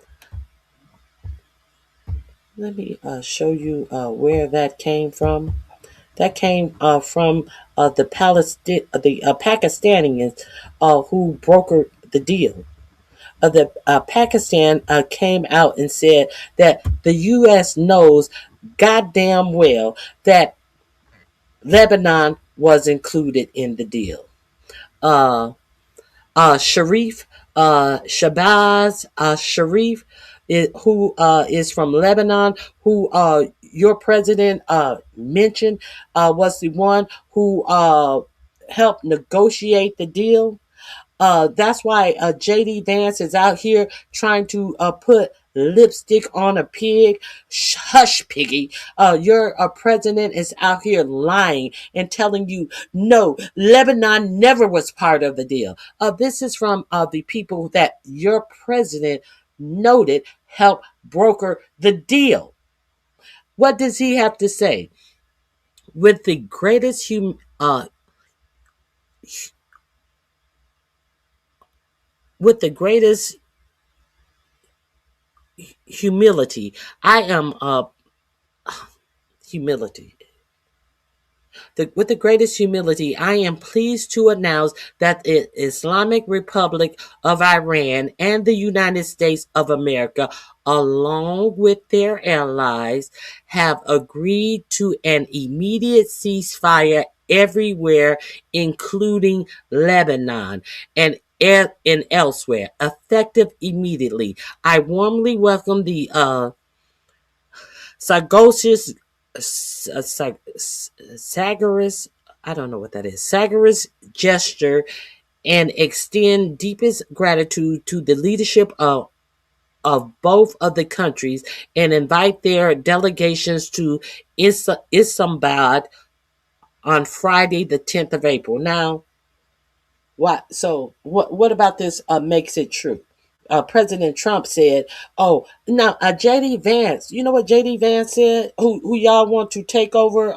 Let me show you where that came from. That came from the Pakistanians who brokered the deal. Pakistan came out and said that the U.S. knows goddamn well that Lebanon was included in the deal. Shabazz Sharif, who is from Lebanon, who your president mentioned was the one who help negotiate the deal. That's why J.D. Vance is out here trying to put lipstick on a pig. Hush, piggy. Your president is out here lying and telling you, no, Lebanon never was part of the deal. This is from the people that your president noted helped broker the deal. What does he have to say? With the greatest with the greatest humility, I am humility. With the greatest humility, I am pleased to announce that the Islamic Republic of Iran and the United States of America, along with their allies, have agreed to an immediate ceasefire everywhere, including Lebanon and elsewhere, effective immediately. I warmly welcome the sagacious Sagaris, I don't know what that is, Sagaris gesture, and extend deepest gratitude to the leadership of both of the countries and invite their delegations to Islamabad on Friday, the 10th of April. Now, what about this makes it true? President Trump said, "Oh, now J.D. Vance. You know what J.D. Vance said? Who y'all want to take over?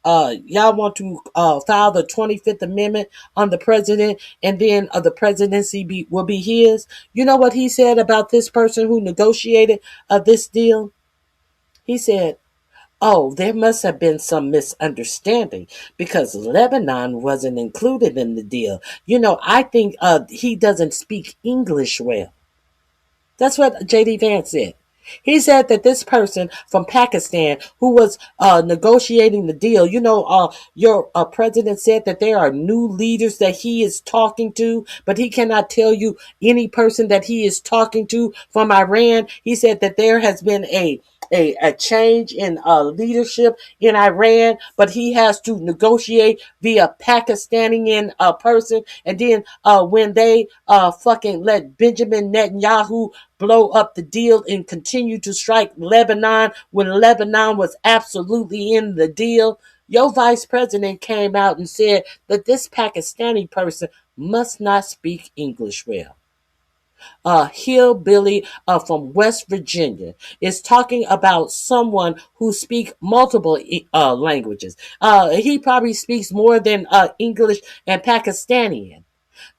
Y'all want to file the 25th Amendment on the president, and then the presidency will be his. You know what he said about this person who negotiated this deal? He said, oh, there must have been some misunderstanding because Lebanon wasn't included in the deal. You know, I think he doesn't speak English well." That's what J.D. Vance said. He said that this person from Pakistan who was negotiating the deal, you know, your president said that there are new leaders that he is talking to, but he cannot tell you any person that he is talking to from Iran. He said that there has been a change in leadership in Iran, but he has to negotiate via Pakistani person. And then when they fucking let Benjamin Netanyahu blow up the deal and continue to strike Lebanon when Lebanon was absolutely in the deal, your vice president came out and said that this Pakistani person must not speak English well. Hillbilly from West Virginia is talking about someone who speaks multiple languages. He probably speaks more than English and Pakistani.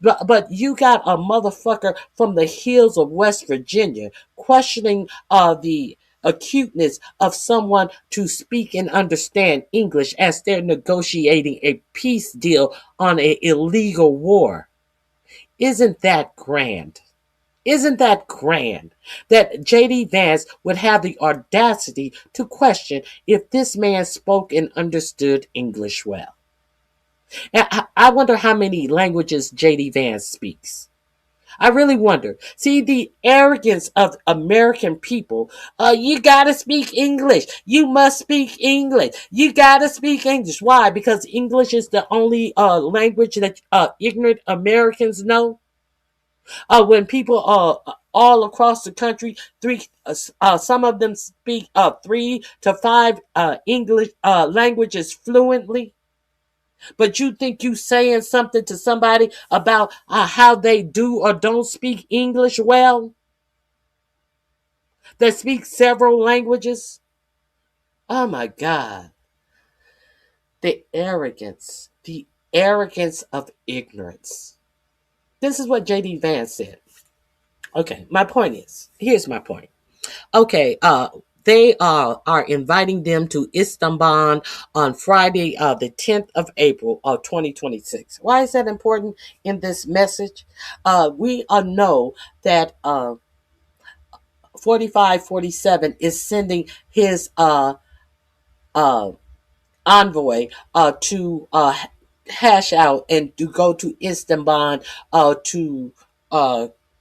But you got a motherfucker from the hills of West Virginia questioning the acuteness of someone to speak and understand English as they're negotiating a peace deal on an illegal war. Isn't that grand? Isn't that grand that J.D. Vance would have the audacity to question if this man spoke and understood English well? And I wonder how many languages J.D. Vance speaks. I really wonder. See, the arrogance of American people. You gotta speak English. You must speak English. You gotta speak English. Why? Because English is the only language that ignorant Americans know. When people all across the country, some of them speak 3 to 5 English languages fluently. But you think you saying something to somebody about how they do or don't speak English well? That speak several languages? Oh my God. The arrogance of ignorance. This is what J.D. Vance said. Okay, my point is, here's my point. Okay, they are inviting them to Istanbul on Friday, the 10th of April of 2026. Why is that important in this message? We know that 4547 is sending his envoy to hash out and to go to Istanbul to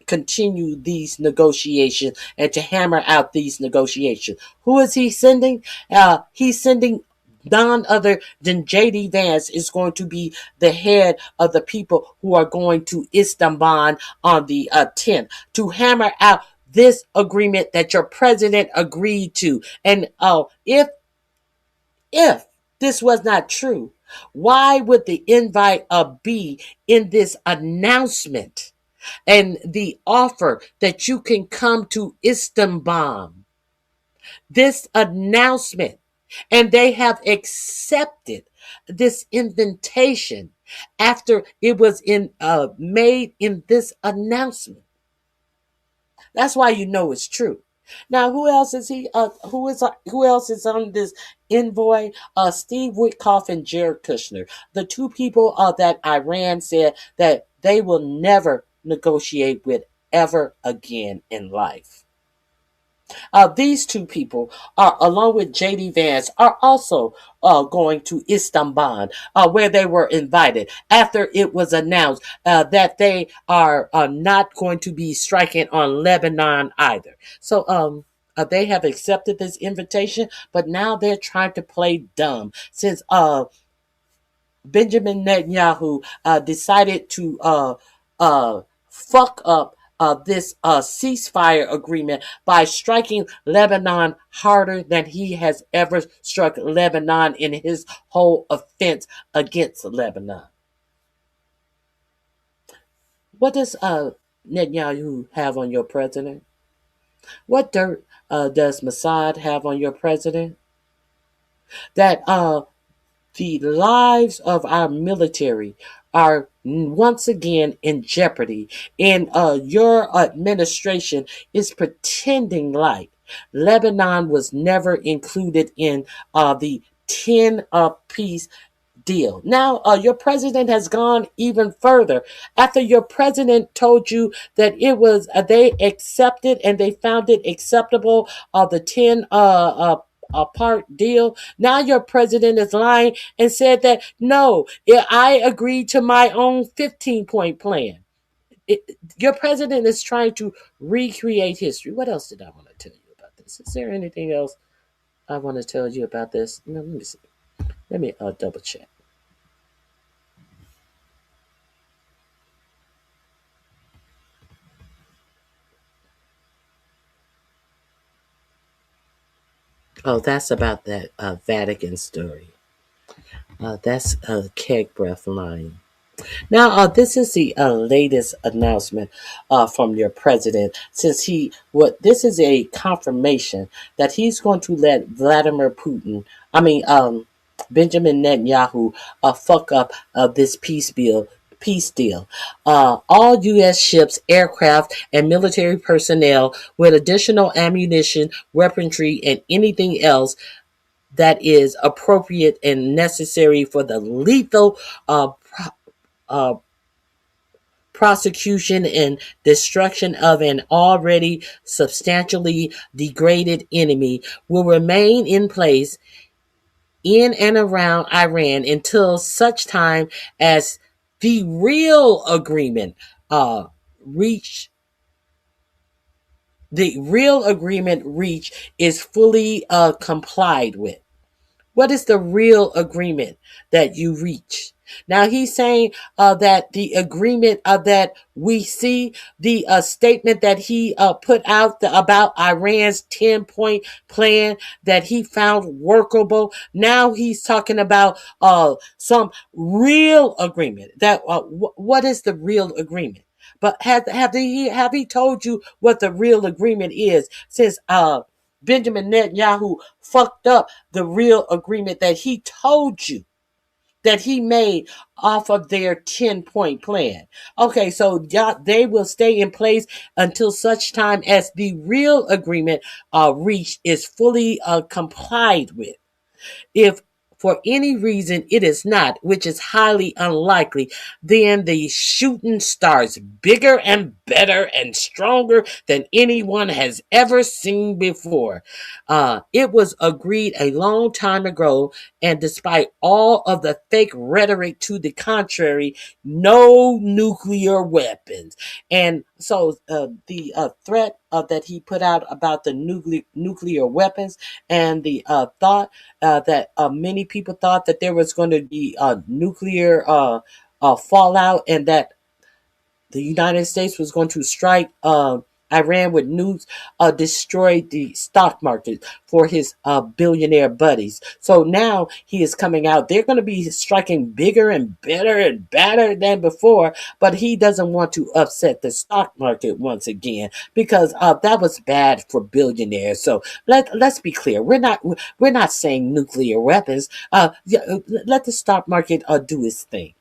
continue these negotiations and to hammer out these negotiations. Who is he sending? He's sending None other than J.D. Vance is going to be the head of the people who are going to Istanbul on the 10th to hammer out this agreement that your president agreed to. And if this was not true, why would the invite be in this announcement and the offer that you can come to Istanbul? This announcement, and they have accepted this invitation after it was made in this announcement. That's why you know it's true. Now, who else is who else is on this envoy? Steve Witkoff and Jared Kushner, the two people that Iran said that they will never negotiate with ever again in life. These two people, along with J.D. Vance, are also going to Istanbul, where they were invited after it was announced that they are not going to be striking on Lebanon either. So they have accepted this invitation, but now they're trying to play dumb since Benjamin Netanyahu decided to fuck up this ceasefire agreement by striking Lebanon harder than he has ever struck Lebanon in his whole offense against Lebanon. What does Netanyahu have on your president? What dirt does Mossad have on your president? That the lives of our military are once again in jeopardy, and your administration is pretending like Lebanon was never included in the 10-piece deal. Now, your president has gone even further. After your president told you that it was, they accepted and they found it acceptable, the 10 part deal. Now your president is lying and said that, no, I agreed to my own 15-point plan. Your president is trying to recreate history. What else did I want to tell you about this? Is there anything else I want to tell you about this? No, let me see. Let me double check. Oh, that's about that Vatican story. That's keg breath lying. Now, this is the latest announcement from your president. Since this is a confirmation that he's going to let Benjamin Netanyahu fuck up this peace deal. All U.S. ships, aircraft, and military personnel with additional ammunition, weaponry, and anything else that is appropriate and necessary for the lethal prosecution and destruction of an already substantially degraded enemy will remain in place in and around Iran until such time as the real agreement reached is fully complied with. What is the real agreement that you reach? Now he's saying that the agreement that we see, the statement that he put out about Iran's 10-point plan that he found workable. Now he's talking about some real agreement. That what is the real agreement? But have he told you what the real agreement is? Since Benjamin Netanyahu fucked up the real agreement that he told you that he made off of their 10-point plan. Okay, so they will stay in place until such time as the real agreement reached is fully complied with. If for any reason it is not, which is highly unlikely, then the shooting starts bigger and better and stronger than anyone has ever seen before. It was agreed a long time ago, and despite all of the fake rhetoric to the contrary, no nuclear weapons. And so the threat that he put out about the nuclear weapons, and the thought that many people thought that there was going to be nuclear fallout, and that the United States was going to strike Iran with nukes, destroyed the stock market for his billionaire buddies. So now he is coming out. They're going to be striking bigger and better and badder than before, but he doesn't want to upset the stock market once again, because that was bad for billionaires. So let's be clear. We're not saying nuclear weapons. Let the stock market do its thing.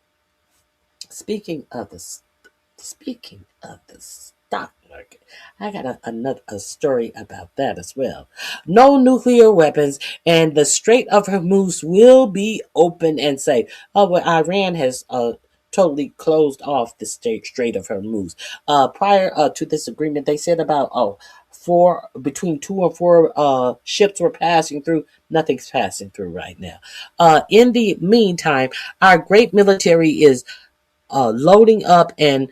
Speaking of the stock market, I got a story about that as well. No nuclear weapons, and the Strait of Hormuz will be open and safe. Well, Iran has totally closed off the Strait of Hormuz. Prior to this agreement, they said about between 2 and 4 ships were passing through. Nothing's passing through right now. In the meantime, our great military is loading up and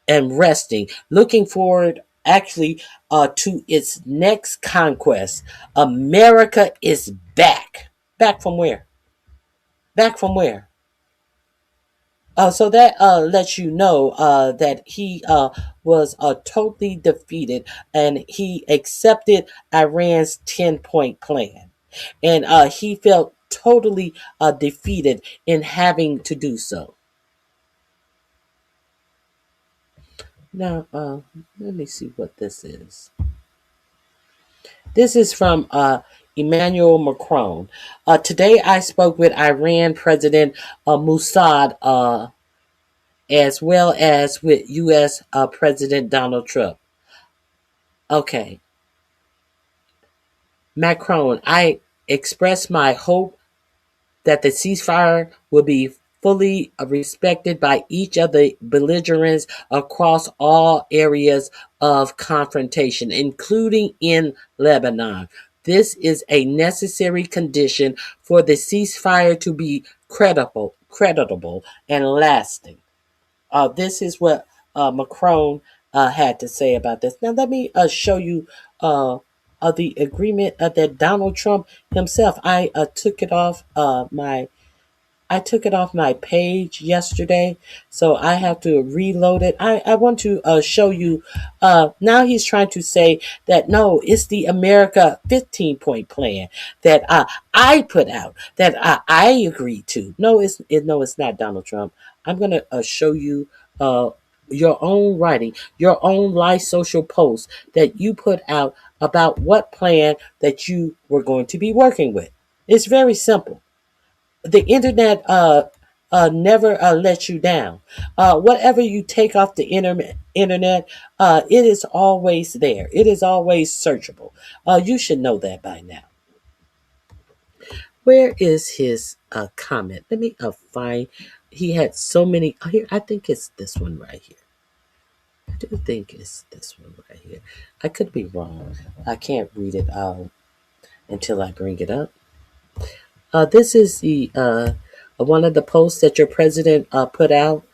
resting, looking forward actually to its next conquest. America is back. Back from where? Back from where? So that lets you know that he was totally defeated, and he accepted Iran's 10-point plan. And he felt totally defeated in having to do so. Now, let me see what this is. This is from Emmanuel Macron. Today I spoke with Iran President Mossad, as well as with U.S. President Donald Trump. Okay. Macron, I express my hope that the ceasefire will be fully respected by each of the belligerents across all areas of confrontation, including in Lebanon. This is a necessary condition for the ceasefire to be creditable, and lasting. This is what Macron had to say about this. Now, let me show you the agreement that Donald Trump himself. I took it off my page yesterday, so I have to reload it. I want to show you. Now he's trying to say that no, it's the America 15-point plan that I put out, that I agreed to. No, it's not, Donald Trump. I'm going to show you your own writing, your own live social post that you put out about what plan that you were going to be working with. It's very simple. The internet never lets you down. Whatever you take off the internet, it is always there. It is always searchable. You should know that by now. Where is his comment? Let me find. He had so many. Here, I think it's this one right here. I do think it's this one right here. I could be wrong. I can't read it until I bring it up. This is the one of the posts that your president put out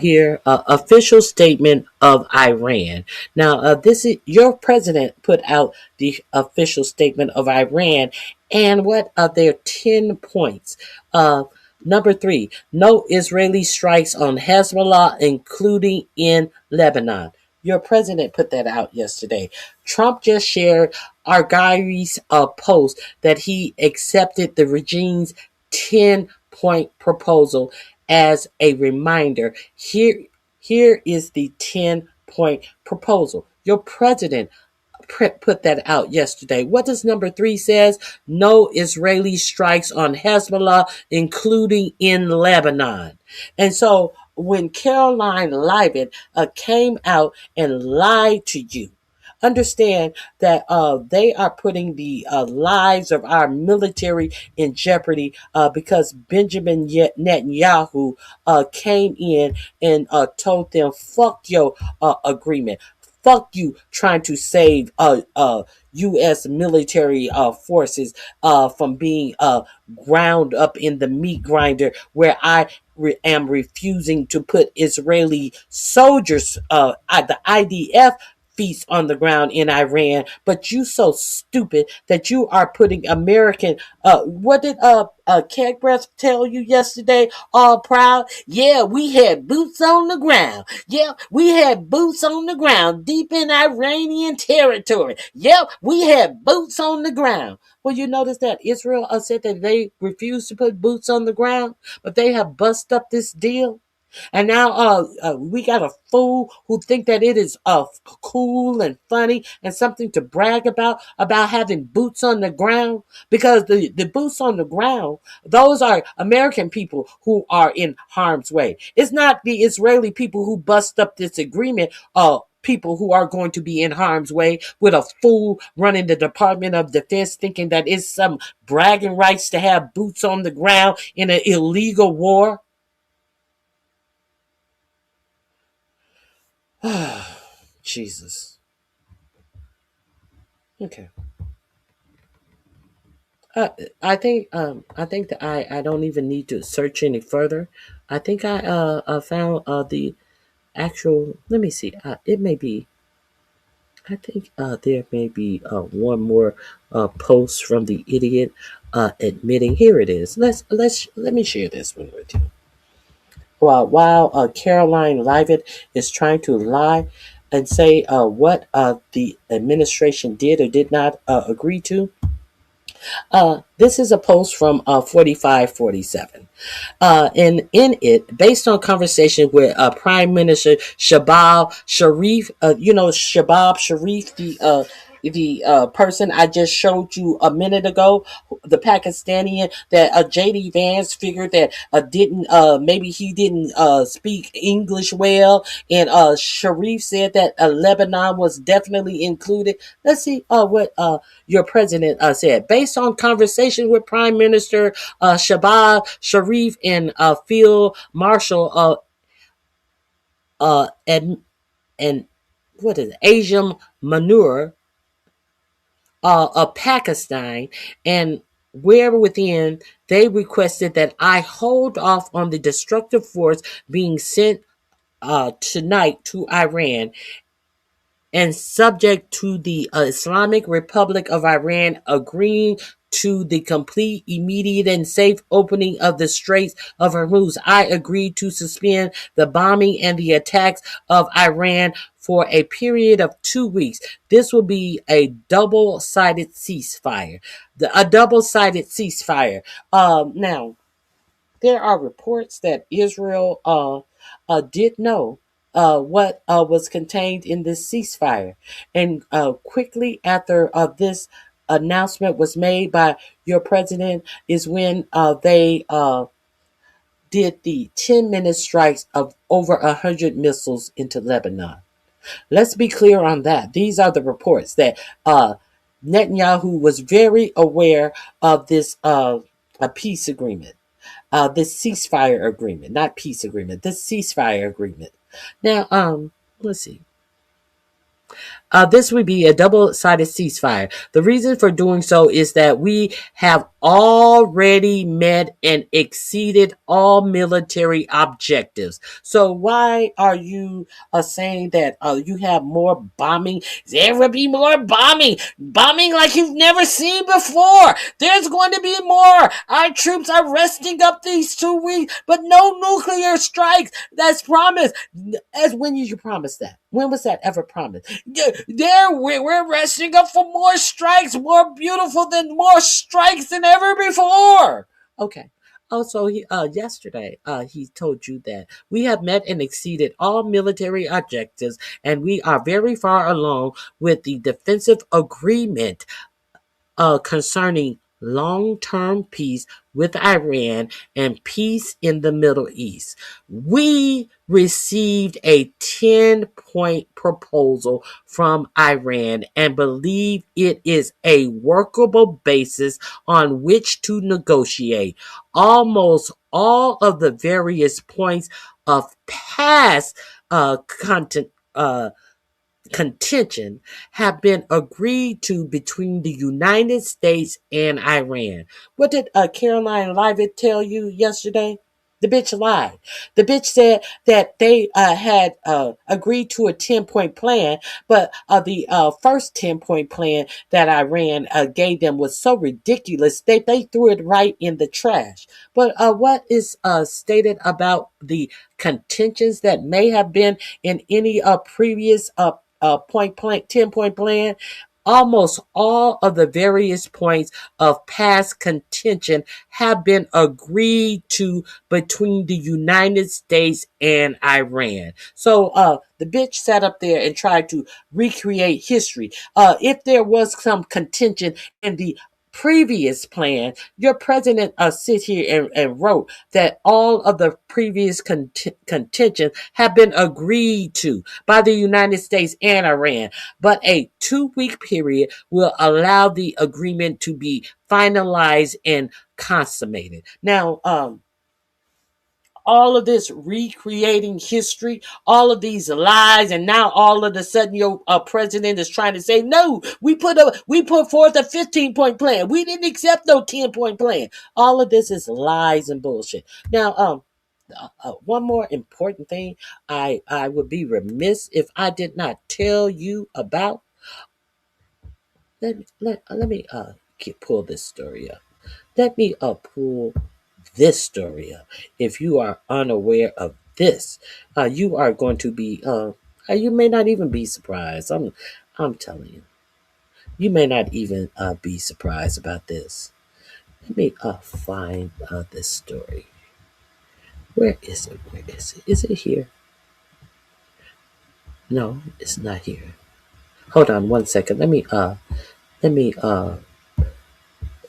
here. Official statement of Iran. Now, this is your president put out the official statement of Iran, and what are their 10 points? Number 3, no Israeli strikes on Hezbollah, including in Lebanon. Your president put that out yesterday. Trump just shared Argyri's post that he accepted the regime's 10-point proposal as a reminder. Here is the 10-point proposal. Your president put that out yesterday. What does number 3 says? No Israeli strikes on Hezbollah, including in Lebanon. And so when Caroline Leavitt came out and lied to you, understand that they are putting the lives of our military in jeopardy because Benjamin Netanyahu came in and told them, fuck your agreement. Fuck you trying to save U.S. military forces from being ground up in the meat grinder, where I am refusing to put Israeli soldiers, the IDF feast on the ground in Iran, but you so stupid that you are putting American, what did Keg Breath tell you yesterday, all proud? Yeah, we had boots on the ground. Yeah, we had boots on the ground deep in Iranian territory. Yep, we had boots on the ground. Well, you notice that Israel said that they refused to put boots on the ground, but they have bust up this deal. And now we got a fool who think that it is cool and funny and something to brag about having boots on the ground, because the boots on the ground, those are American people who are in harm's way. It's not the Israeli people who bust up this agreement, people who are going to be in harm's way, with a fool running the Department of Defense thinking that it's some bragging rights to have boots on the ground in an illegal war. Jesus. Okay. I think that I don't even need to search any further. I think I found the actual. Let me see. It may be. I think there may be one more post from the idiot admitting. Here it is. Let me share this one with you. While Caroline Leavitt is trying to lie and say what the administration did or did not agree to, this is a post from 4547. And in it, based on conversation with Prime Minister Shahbaz Sharif, Shahbaz Sharif, the person I just showed you a minute ago, the Pakistani that J.D. Vance figured that maybe he didn't speak English well, and Sharif said that Lebanon was definitely included. Let's see what your president said. Based on conversation with Prime Minister Shahbaz Sharif and Field Marshal and what is it, Asian Manure of Pakistan, and where within they requested that I hold off on the destructive force being sent tonight to Iran, and subject to the Islamic Republic of Iran agreeing to the complete, immediate, and safe opening of the Straits of Hormuz. I agreed to suspend the bombing and the attacks of Iran for a period of 2 weeks. This will be a double-sided ceasefire. A double-sided ceasefire. Now, there are reports that Israel did know what was contained in this ceasefire. And quickly after this announcement was made by your president is when they did the 10-minute strikes of over 100 missiles into Lebanon. Let's be clear on that. These are the reports that Netanyahu was very aware of this a peace agreement. This ceasefire agreement, not peace agreement, this ceasefire agreement. Now, let's see. This would be a double-sided ceasefire. The reason for doing so is that we have already met and exceeded all military objectives. So why are you saying that you have more bombing? There will be more bombing. Bombing like you've never seen before. There's going to be more. Our troops are resting up these 2 weeks, but no nuclear strikes. That's promised. When did you promise that? When was that ever promised? We're resting up for more strikes, more beautiful than more strikes than ever before. Okay. Also, yesterday, he told you that we have met and exceeded all military objectives, and we are very far along with the defensive agreement concerning long-term peace with Iran and peace in the Middle East. We received a 10-point proposal from Iran and believe it is a workable basis on which to negotiate. Almost all of the various points of past contention have been agreed to between the United States and Iran. What did Caroline Leavitt tell you yesterday? The bitch lied. The bitch said that they had agreed to a 10-point plan, but the first 10-point plan that Iran gave them was so ridiculous that they threw it right in the trash. But what is stated about the contentions that may have been in any previous 10-point plan? Almost all of the various points of past contention have been agreed to between the United States and Iran. So the bitch sat up there and tried to recreate history. If there was some contention in the previous plan, your president sit here and wrote that all of the previous contentions have been agreed to by the United States and Iran, but a 2-week period will allow the agreement to be finalized and consummated. Now, all of this recreating history, all of these lies, and now all of a sudden your president is trying to say, no, we put forth a 15-point plan. We didn't accept no 10-point plan. All of this is lies and bullshit. Now, one more important thing I would be remiss if I did not tell you about. Let me pull this story up. Let me pull this story up. If you are unaware of this, you are going to be you may not even be surprised. I'm telling you. You may not even be surprised about this. Let me find this story. Where is it? Where is it? Is it here? No, it's not here. Hold on one second. Let me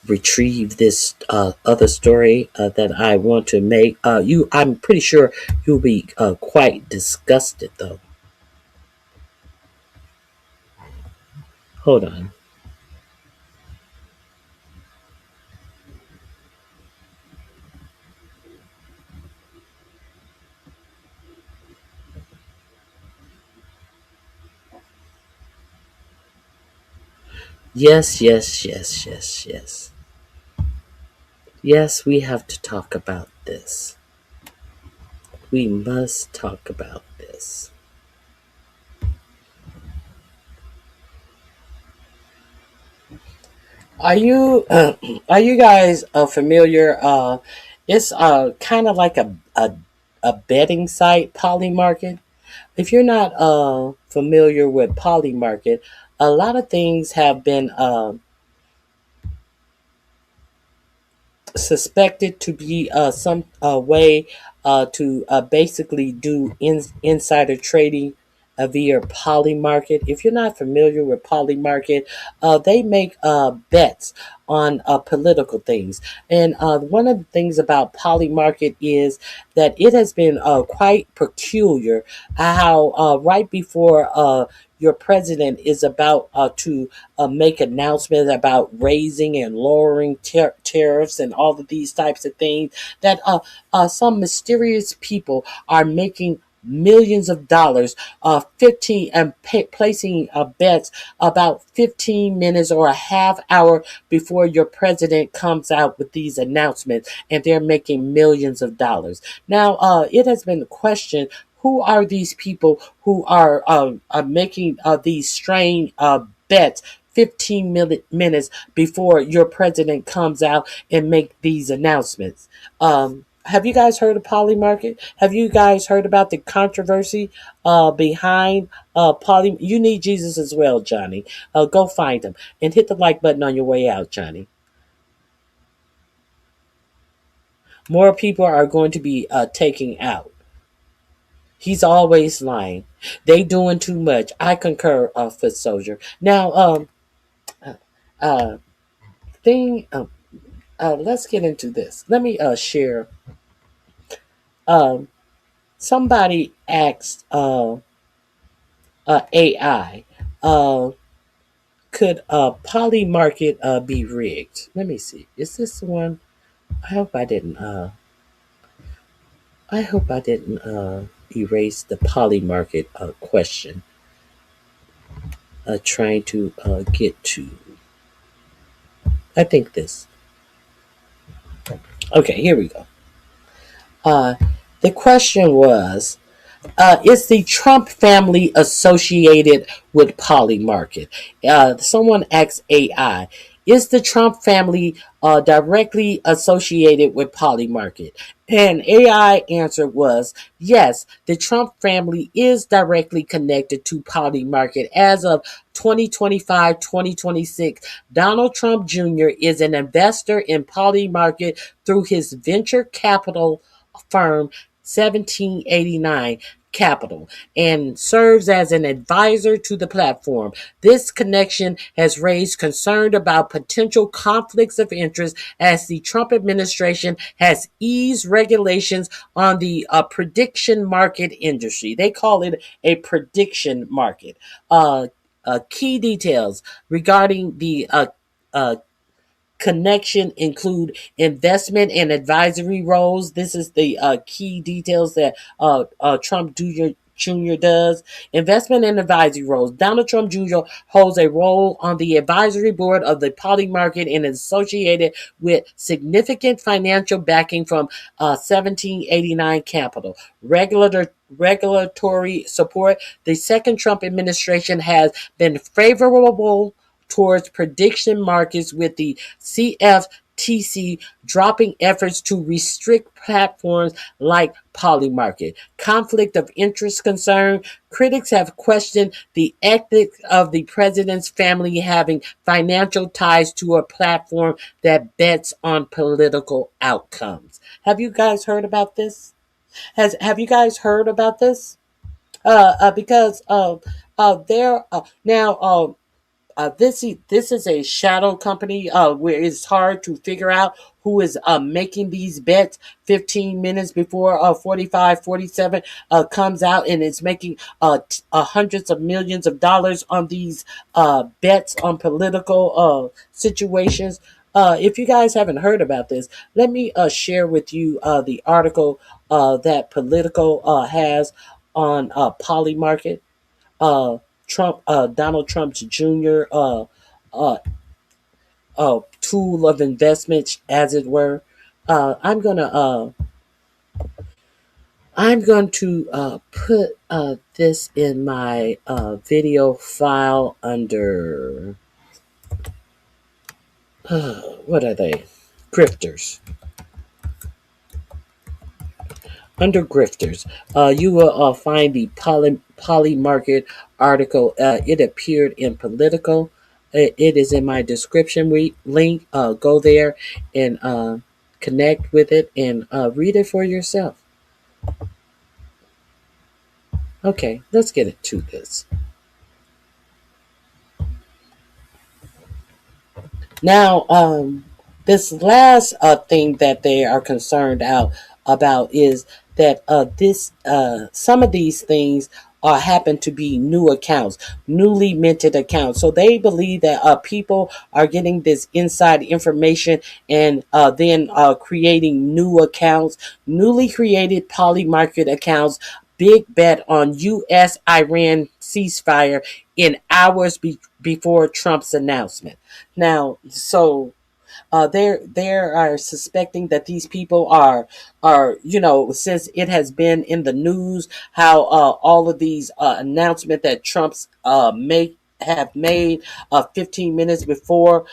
retrieve this other story that I want to make. I'm pretty sure you'll be quite disgusted though. Hold on. Yes. Yes, we have to talk about this. We must talk about this. Are you guys familiar? It's kind of like a betting site, Polymarket. If you're not familiar with Polymarket, a lot of things have been suspected to be some way to basically do insider trading via Polymarket. If you're not familiar with Polymarket, they make bets on political things. And one of the things about Polymarket is that it has been quite peculiar how right before your president is about to make announcements about raising and lowering tariffs and all of these types of things, that some mysterious people are making millions of dollars, placing bets about 15 minutes or a half hour before your president comes out with these announcements, and they're making millions of dollars. Now, it has been questioned, who are these people who are making these strange bets 15 minutes before your president comes out and make these announcements? Have you guys heard of Polymarket? Have you guys heard about the controversy behind Poly? You need Jesus as well, Johnny. Go find him and hit the like button on your way out, Johnny. More people are going to be taking out. He's always lying. They doing too much. I concur, Foot Soldier. Now, let's get into this. Let me share. Somebody asked AI, could poly market be rigged? Let me see. Is this the one? I hope I didn't. I hope I didn't erase the poly market question. Trying to get to. I think this. Okay, here we go. The question was, is the Trump family associated with poly market? Someone asked AI, is the Trump family directly associated with poly market? And AI answer was, yes, the Trump family is directly connected to poly market. As of 2025-2026, Donald Trump Jr. is an investor in poly market through his venture capital firm 1789 Capital and serves as an advisor to the platform. This connection has raised concern about potential conflicts of interest as the Trump administration has eased regulations on the prediction market industry. They call it a prediction market. Key details regarding the connection include investment and advisory roles. This is the key details that Trump Jr. does. Investment and advisory roles. Donald Trump Jr. holds a role on the advisory board of the poly market and is associated with significant financial backing from 1789 Capital. Regulatory support. The second Trump administration has been favorable towards prediction markets, with the CFTC dropping efforts to restrict platforms like Polymarket. Conflict of interest concern. Critics have questioned the ethics of the president's family having financial ties to a platform that bets on political outcomes. Have you guys heard about this? Have you guys heard about this? Because there now. This is a shadow company where it's hard to figure out who is making these bets 15 minutes before 47 comes out, and it's making hundreds of millions of dollars on these bets on political situations. If you guys haven't heard about this, let me share with you the article that Politico has on Polymarket. Donald Trump Jr. Tool of investment, as it were. I'm going to put this in my video file under what are they? Grifters. Under grifters, you will find the poly market article. It appeared in Politico. It is in my description link. Go there and connect with it and read it for yourself. Okay, let's get into this. Now, this last thing that they are concerned about is that some of these things happen to be new accounts, newly minted accounts. So they believe that people are getting this inside information and then creating new accounts, newly created poly market accounts. Big bet on U.S.-Iran ceasefire in hours before Trump's announcement. Now, so they are suspecting that these people are since it has been in the news how all of these announcements that Trump's have made 15 minutes before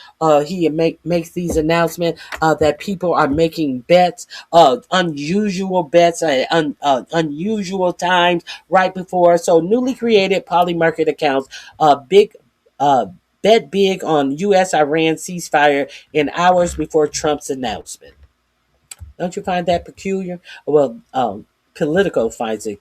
he makes these announcements that people are making bets, unusual bets at unusual times right before. So newly created poly market accounts, big bet big on U.S.-Iran ceasefire in hours before Trump's announcement. Don't you find that peculiar? Well, Politico finds it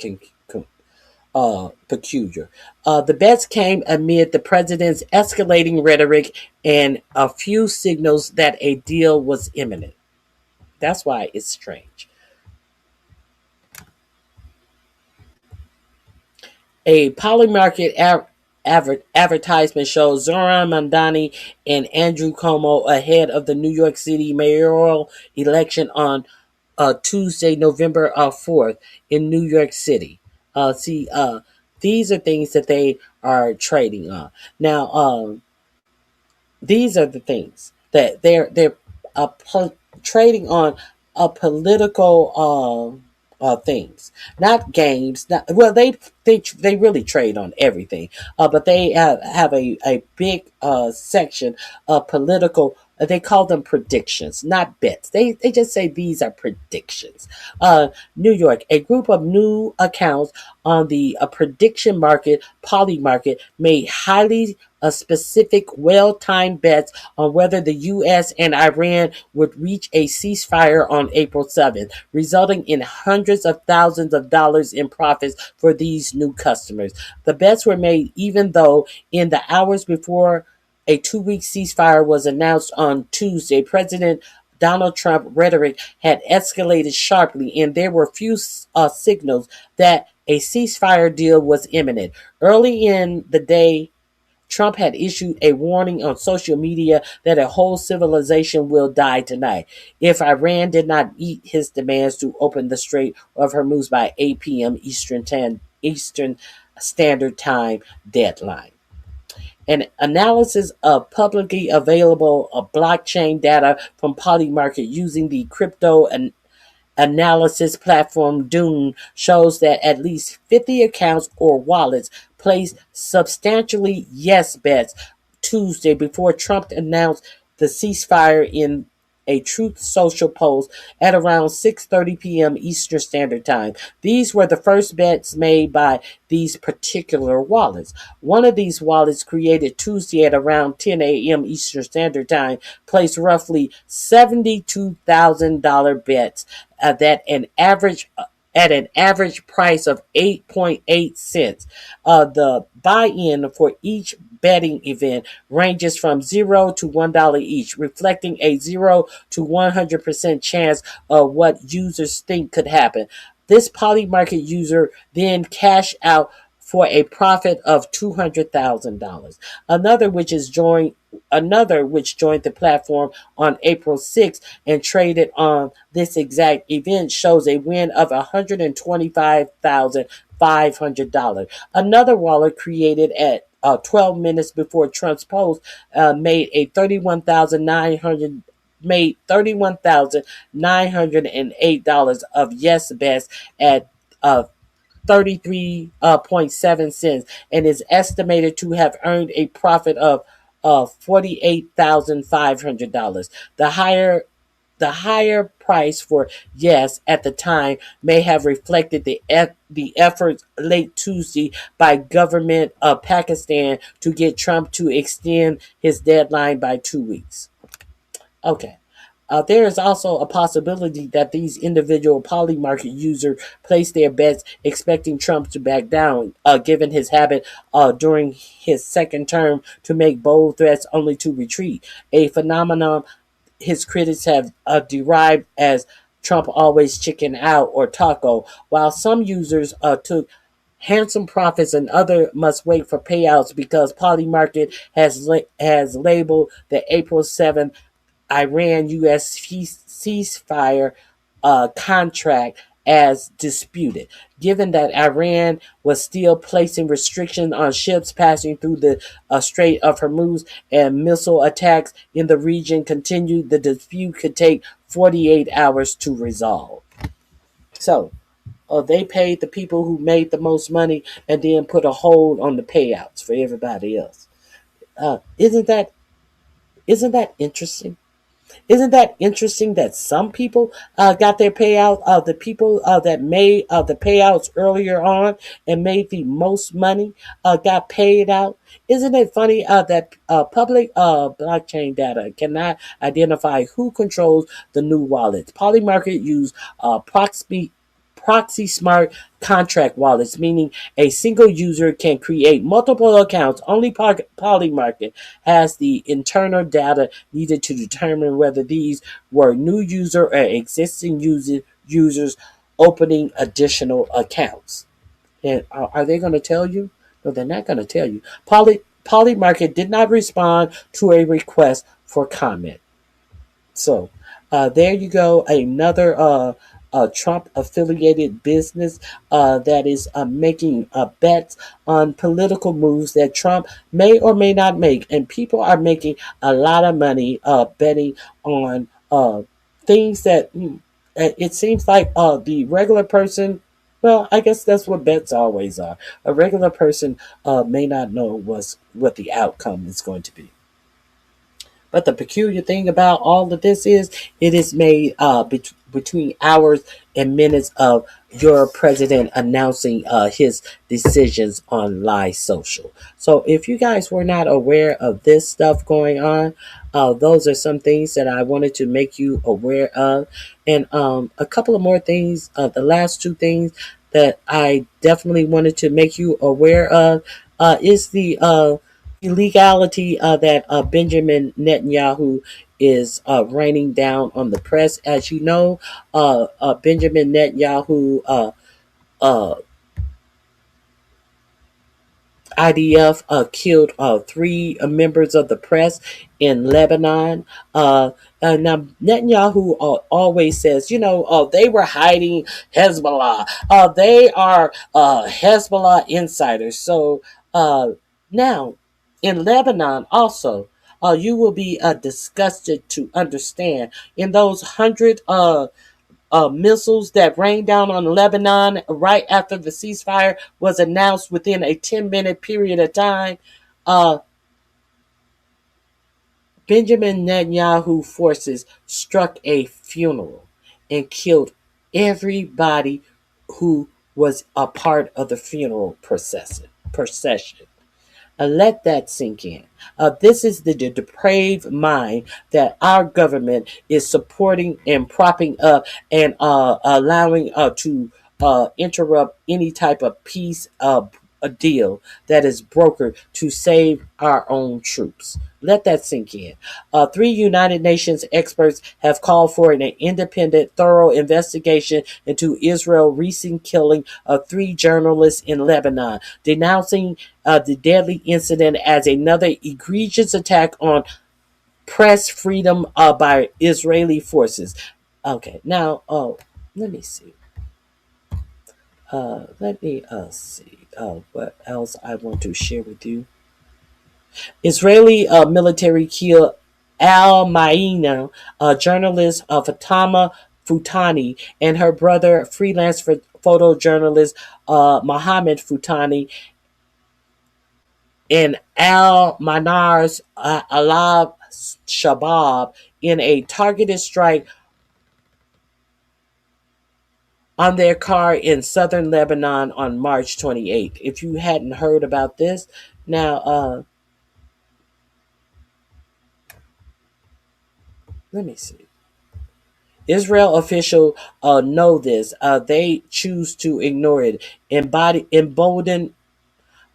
peculiar. The bets came amid the president's escalating rhetoric and a few signals that a deal was imminent. That's why it's strange. A Polymarket advertisement shows Zoran Mandani and Andrew Cuomo ahead of the New York City mayoral election on Tuesday, November 4th in New York City. These are things that they are trading on. Now, these are the things that they're trading on political things, not games. Well, they really trade on everything, but they have a big section of political. They call them predictions, not bets. They just say these are predictions. New York, a group of new accounts on the prediction market, Poly Market, made highly specific, well-timed bets on whether the U.S. and Iran would reach a ceasefire on April 7th, resulting in hundreds of thousands of dollars in profits for these new customers. The bets were made even though in the hours before a 2-week ceasefire was announced on Tuesday, President Donald Trump rhetoric had escalated sharply, and there were few signals that a ceasefire deal was imminent. Early in the day, Trump had issued a warning on social media that a whole civilization will die tonight if Iran did not meet his demands to open the Strait of Hormuz by 8 p.m. Eastern Standard Time deadline. An analysis of publicly available blockchain data from Polymarket using the crypto analysis platform Dune shows that at least 50 accounts or wallets placed substantially yes bets Tuesday before Trump announced the ceasefire in a Truth Social post at around 6:30 p.m. Eastern Standard Time. These were the first bets made by these particular wallets. One of these wallets, created Tuesday at around 10 a.m. Eastern Standard Time, placed roughly $72,000 bets at an average price of 8.8 cents. The buy-in for each betting event ranges from $0 to $1 each, reflecting a 0 to 100% chance of what users think could happen. This Polymarket user then cashed out for a profit of $200,000. Another which joined the platform on April 6th and traded on this exact event shows a win of $125,500. Another wallet created at 12 minutes before Trump's post made $31,908 of yes bets at 33.7 cents and is estimated to have earned a profit of $48,500. The higher price for yes at the time may have reflected the efforts late Tuesday by government of Pakistan to get Trump to extend his deadline by 2 weeks. Okay. There is also a possibility that these individual Polymarket users placed their bets expecting Trump to back down, given his habit during his second term to make bold threats only to retreat, a phenomenon his critics have derived as Trump always chicken out or taco, while some users took handsome profits and others must wait for payouts because Polymarket has labeled the April 7th Iran-U.S. ceasefire contract as disputed, given that Iran was still placing restrictions on ships passing through the Strait of Hormuz and missile attacks in the region continued. The dispute could take 48 hours to resolve. So, they paid the people who made the most money and then put a hold on the payouts for everybody else. Isn't that interesting? Isn't that interesting that some people got their payout? The people that made the payouts earlier on and made the most money got paid out. Isn't it funny that public blockchain data cannot identify who controls the new wallets? Polymarket used proxy smart contract wallets, meaning a single user can create multiple accounts. Only Polymarket has the internal data needed to determine whether these were new user or existing users opening additional accounts. And are they going to tell you? No, they're not going to tell you. Polymarket did not respond to a request for comment. So there you go. Another Trump affiliated business that is making bets on political moves that Trump may or may not make. And people are making a lot of money betting on things that it seems like the regular person. Well, I guess that's what bets always are. A regular person may not know what the outcome is going to be. But the peculiar thing about all of this is it is made between hours and minutes of your president announcing his decisions on live social. So if you guys were not aware of this stuff going on, those are some things that I wanted to make you aware of. And a couple of more things, the last two things that I definitely wanted to make you aware of is the illegality that Benjamin Netanyahu is raining down on the press. As you know, Benjamin Netanyahu IDF killed 3 members of the press in Lebanon. Now Netanyahu always says, they were hiding Hezbollah. They are Hezbollah insiders. So now in Lebanon also, you will be disgusted to understand in those 100 missiles that rained down on Lebanon right after the ceasefire was announced within a 10-minute period of time. Benjamin Netanyahu forces struck a funeral and killed everybody who was a part of the funeral procession. Let that sink in. This is the depraved mind that our government is supporting and propping up and allowing to interrupt any type of peace a deal that is brokered to save our own troops. Let that sink in. 3 United Nations experts have called for an independent, thorough investigation into Israel's recent killing of 3 journalists in Lebanon, denouncing the deadly incident as another egregious attack on press freedom by Israeli forces. Okay, now, let me see. Let me see what else I want to share with you. Israeli military killed Al Maina, journalist Fatama Futani, and her brother, freelance photojournalist Mohammed Futani, and Al Manar's Alab Shabab in a targeted strike on their car in southern Lebanon on March 28th. If you hadn't heard about this, now let me see. Israel officials know this. They choose to ignore it, emboldened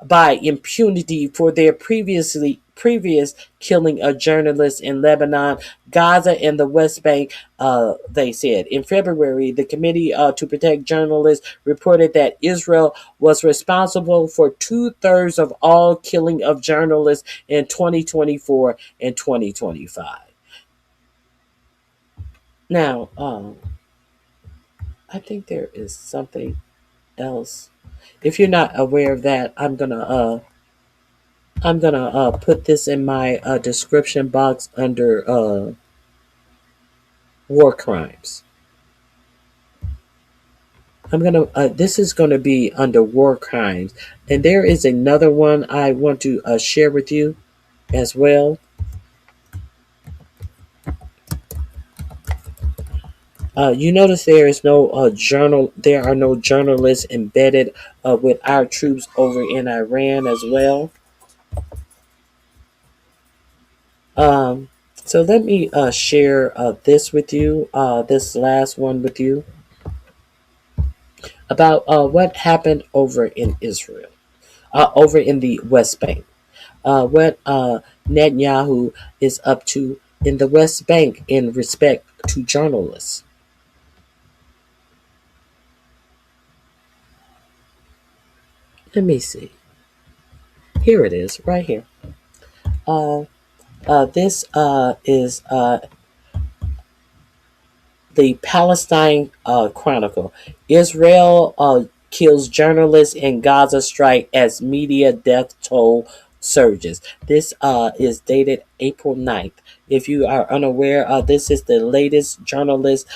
by impunity for their previous killing of journalists in Lebanon, Gaza, and the West Bank. They said in February, the Committee to Protect Journalists reported that Israel was responsible for 2/3 of all killing of journalists in 2024 and 2025. Now, I think there is something else. If you're not aware of that, I'm gonna put this in my description box under war crimes. This is gonna be under war crimes, and there is another one I want to share with you as well. You notice there is no there are no journalists embedded with our troops over in Iran as well. So let me share this with you, this last one with you. about what happened over in Israel, over in the West Bank. What Netanyahu is up to in the West Bank in respect to journalists. Let me see. Here it is, right here. This is the Palestine Chronicle. Israel kills journalists in Gaza strike as media death toll surges. This is dated April 9th. If you are unaware, this is the latest journalist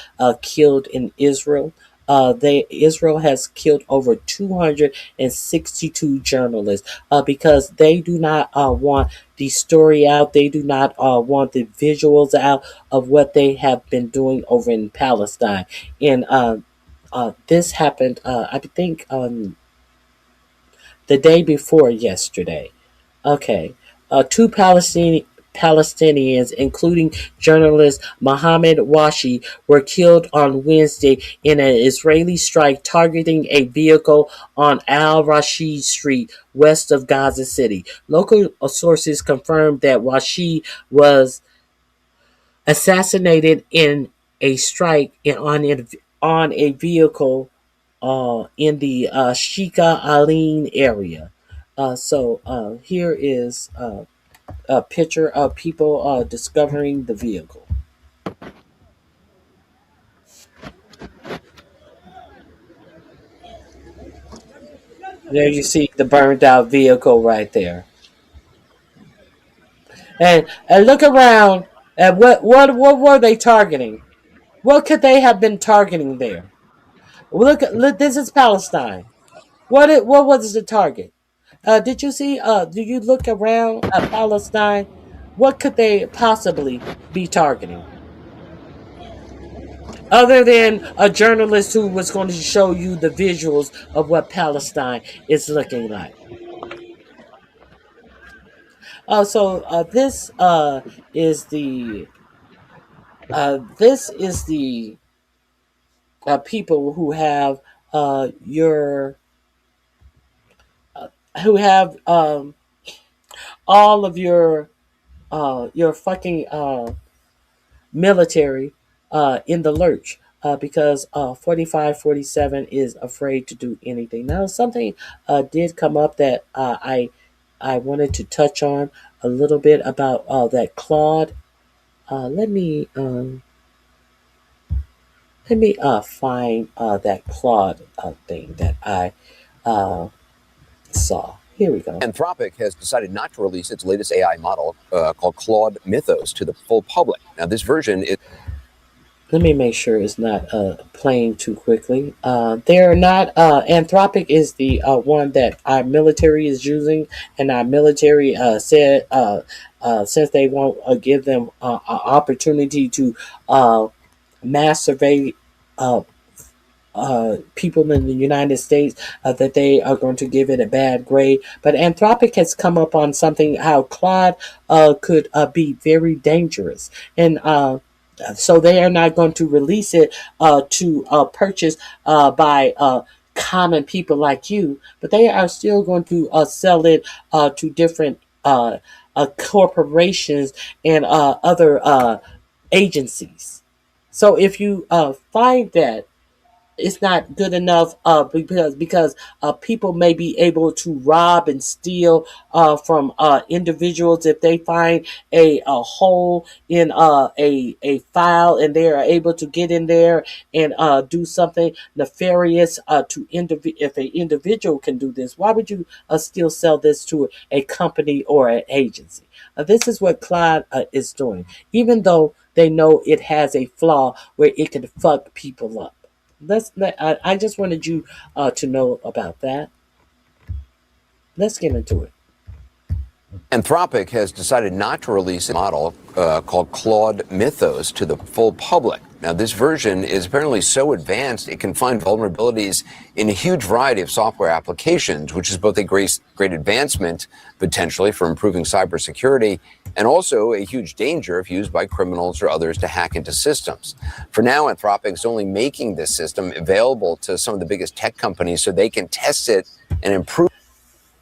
killed in Israel. Israel has killed over 262 journalists because they do not want the story out. They do not want the visuals out of what they have been doing over in Palestine. And this happened, I think, the day before yesterday. Okay. Two Palestinians, including journalist Mohammed Washi, were killed on Wednesday in an Israeli strike targeting a vehicle on Al Rashid Street, west of Gaza City. Local sources confirmed that Washi was assassinated in a strike on a vehicle in the Shika Aline area. So here is a picture of people discovering the vehicle. There you see the burned out vehicle right there. And look around at what were they targeting? What could they have been targeting there? Look, this is Palestine. What was the target? Did you see? Do you look around at Palestine? What could they possibly be targeting? Other than a journalist who was going to show you the visuals of what Palestine is looking like. So is the this is the people who have your who have all of your fucking military in the lurch because 4547 is afraid to do anything. Now, something did come up that I wanted to touch on a little bit about that Claude. Let me find that Claude thing that I saw. Here we go. Anthropic has decided not to release its latest AI model called Claude Mythos to the full public. Now, this version is... Let me make sure it's not playing too quickly. They're not. Anthropic is the one that our military is using, and our military said since they won't give them an opportunity to mass survey people in the United States, that they are going to give it a bad grade. But Anthropic has come up on something how Claude could be very dangerous, and so they are not going to release it to purchase by common people like you, but they are still going to sell it to different corporations and other agencies. So if you find that it's not good enough because people may be able to rob and steal from individuals if they find a hole in a file and they are able to get in there and do something nefarious to if an individual can do this, why would you still sell this to a company or an agency? This is what Claude is doing, even though they know it has a flaw where it can fuck people up. I just wanted you to know about that. Let's get into it. Anthropic has decided not to release a model called Claude Mythos to the full public. Now, this version is apparently so advanced it can find vulnerabilities in a huge variety of software applications, which is both a great advancement potentially for improving cybersecurity and also a huge danger if used by criminals or others to hack into systems. For now, Anthropic is only making this system available to some of the biggest tech companies so they can test it and improve.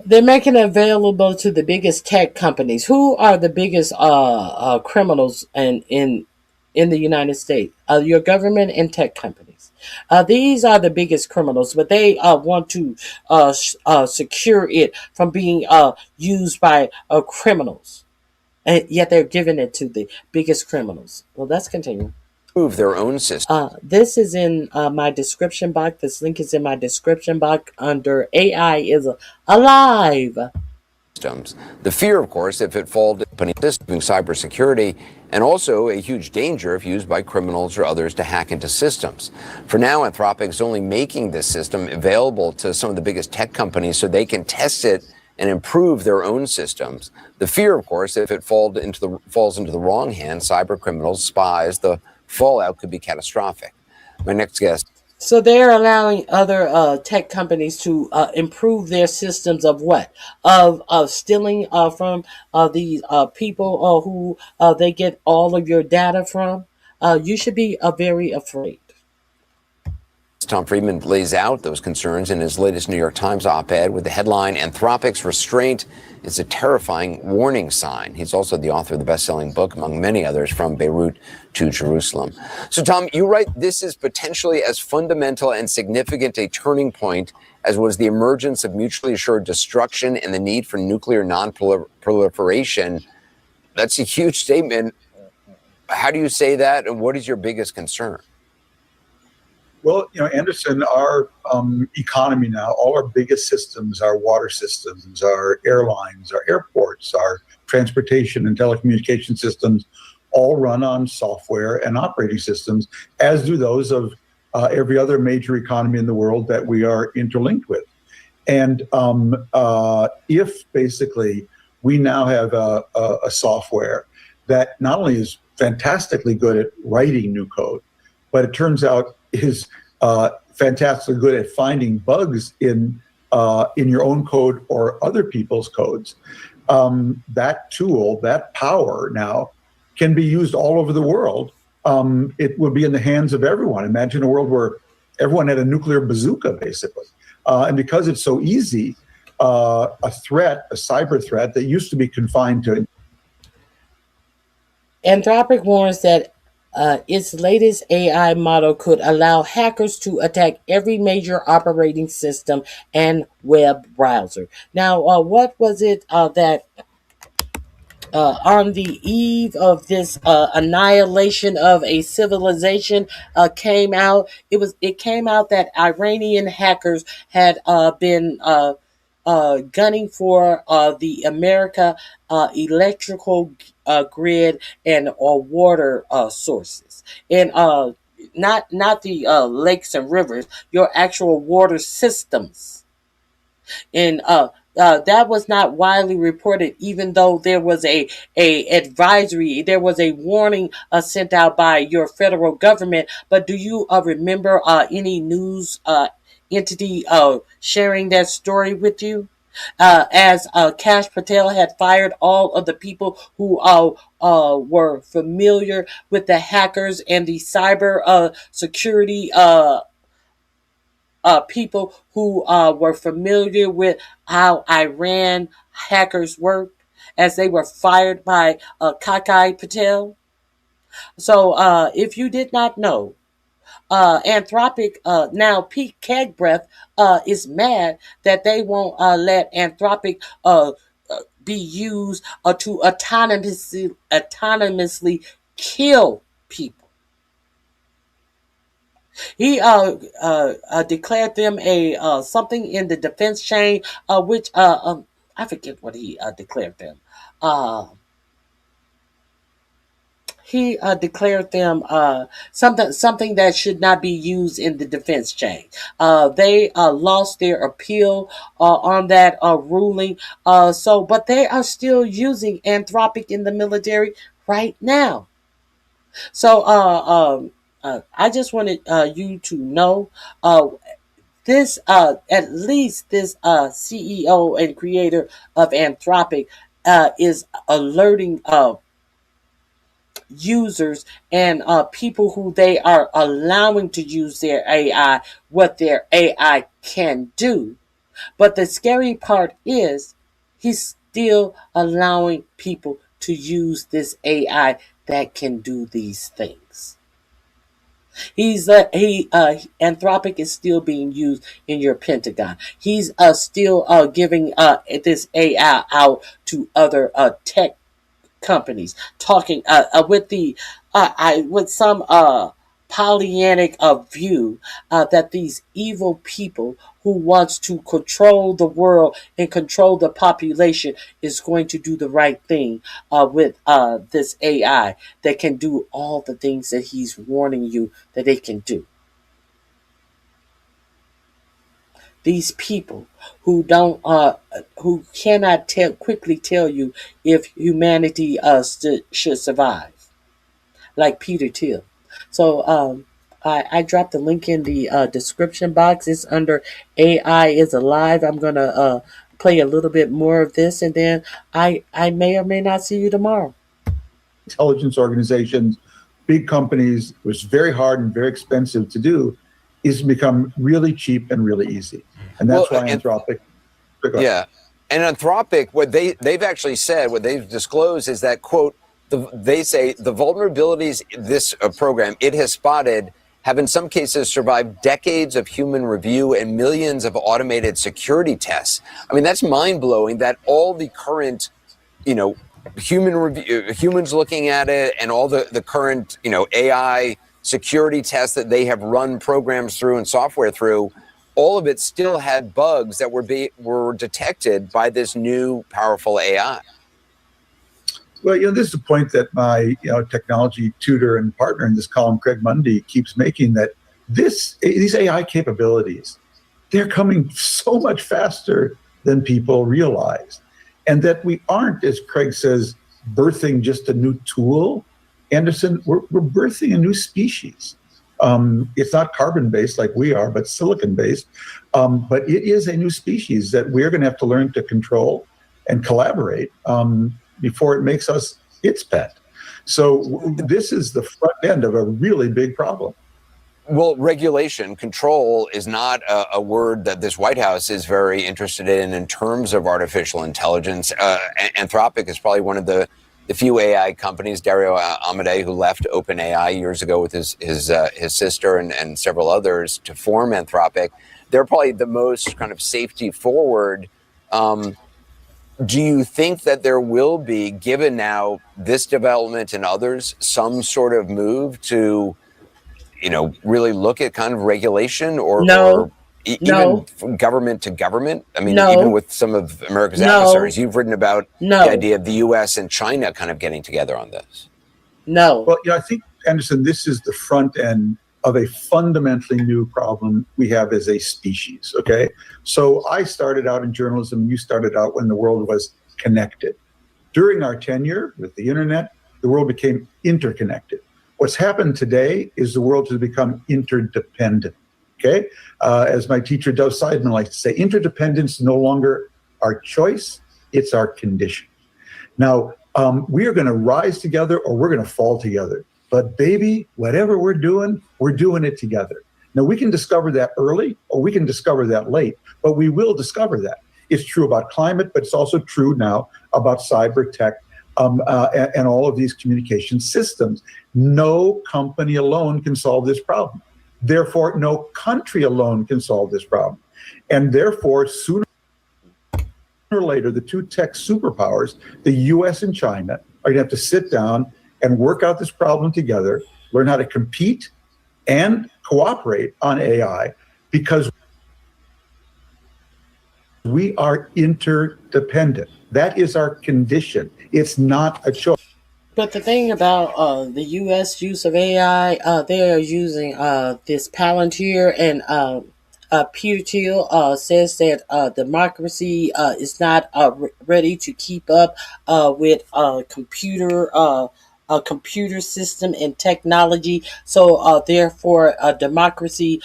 They're making it available to the biggest tech companies. Who are the biggest criminals in the United States? Your government and tech companies. These are the biggest criminals, but they want to secure it from being used by criminals, and yet they're giving it to the biggest criminals. Well, let's continue. Improve their own system. This is in my description box. This link is in my description box under AI is alive. The fear, of course, if it falls into cybersecurity, and also a huge danger if used by criminals or others to hack into systems. For now, Anthropic is only making this system available to some of the biggest tech companies so they can test it and improve their own systems. The fear, of course, if it falls into the wrong hands, cyber criminals, spies, the fallout could be catastrophic. My next guest. So they're allowing other tech companies to improve their systems of what? Of stealing from these people who they get all of your data from. You should be very afraid. Tom Friedman lays out those concerns in his latest New York Times op-ed with the headline, "Anthropic's Restraint is a Terrifying Warning Sign." He's also the author of the best-selling book, among many others, From Beirut to Jerusalem. So, Tom, you write this is potentially as fundamental and significant a turning point as was the emergence of mutually assured destruction and the need for nuclear non-proliferation. That's a huge statement. How do you say that, and what is your biggest concern? Well, Anderson, our economy now, all our biggest systems, our water systems, our airlines, our airports, our transportation and telecommunication systems, all run on software and operating systems, as do those of every other major economy in the world that we are interlinked with. And if basically we now have a software that not only is fantastically good at writing new code, but it turns out is fantastically good at finding bugs in your own code or other people's codes. That tool, that power now can be used all over the world. It will be in the hands of everyone. Imagine a world where everyone had a nuclear bazooka, basically. And because it's so easy, a cyber threat that used to be confined to. Anthropic warns that its latest AI model could allow hackers to attack every major operating system and web browser. Now, what was it that on the eve of this annihilation of a civilization came out? It came out that Iranian hackers had been gunning for the America electrical grid and water sources, and not the lakes and rivers, your actual water systems. And that was not widely reported, even though there was a advisory, there was a warning sent out by your federal government. But do you remember any news entity sharing that story with you? As Kash Patel had fired all of the people who were familiar with the hackers and the cyber security people who were familiar with how Iran hackers worked, as they were fired by Kash Patel. So if you did not know, Anthropic, now Pete Kegbreath, is mad that they won't let Anthropic be used to autonomously kill people. He declared them a something in the defense chain, which I forget what he declared them. He declared them something that should not be used in the defense chain. They lost their appeal on that ruling. But they are still using Anthropic in the military right now. So I just wanted you to know this, at least this CEO and creator of Anthropic is alerting users and people who they are allowing to use their AI, what their AI can do. But the scary part is he's still allowing people to use this AI that can do these things. Anthropic is still being used in your Pentagon. He's still giving this AI out to other tech companies, talking with some Pollyannic view that these evil people who wants to control the world and control the population is going to do the right thing with this AI that can do all the things that he's warning you that they can do. These people who don't, who cannot quickly tell you if humanity should survive, like Peter Thiel. So I dropped the link in the description box. It's under AI is Alive. I'm gonna play a little bit more of this, and then I may or may not see you tomorrow. Intelligence organizations, big companies, was very hard and very expensive to do, is become really cheap and really easy. And that's why Anthropic. Yeah. And Anthropic, what they've actually said, what they've disclosed is that, quote, they say the vulnerabilities this program it has spotted have in some cases survived decades of human review and millions of automated security tests. I mean, that's mind-blowing that all the current, humans looking at it and all the current, AI security tests that they have run programs through and software through, all of it still had bugs that were detected by this new powerful AI. Well, this is a point that my technology tutor and partner in this column, Craig Mundy, keeps making, that these AI capabilities, they're coming so much faster than people realize. And that we aren't, as Craig says, birthing just a new tool. Anderson, we're birthing a new species. It's not carbon-based like we are, but silicon-based. But it is a new species that we're going to have to learn to control and collaborate before it makes us its pet. So this is the front end of a really big problem. Well, regulation, control is not a word that this White House is very interested in terms of artificial intelligence. Anthropic is probably one of the few AI companies, Dario Amodei, who left OpenAI years ago with his sister and several others to form Anthropic. They're probably the most kind of safety forward. Do you think that there will be, given now this development and others, some sort of move to, really look at kind of regulation or even from government to government? I mean, even with some of America's adversaries, you've written about the idea of the U.S. and China kind of getting together on this. Well, I think, Anderson, this is the front end of a fundamentally new problem we have as a species, okay? So I started out in journalism, you started out when the world was connected. During our tenure with the internet, the world became interconnected. What's happened today is the world has become interdependent, okay? As my teacher, Dov Seidman, likes to say, interdependence is no longer our choice, it's our condition. Now, we are going to rise together or we're going to fall together. But baby, whatever we're doing it together. Now, we can discover that early or we can discover that late, but we will discover that. It's true about climate, but it's also true now about cyber tech and all of these communication systems. No company alone can solve this problem. Therefore, no country alone can solve this problem. And therefore, sooner or later, the two tech superpowers, the US and China, are going to have to sit down and work out this problem together, learn how to compete and cooperate on AI, because we are interdependent. That is our condition. It's not a choice. But the thing about the U.S. use of AI, they are using this Palantir, and Peter Thiel says that democracy is not ready to keep up with computer computer system and technology. So therefore, democracy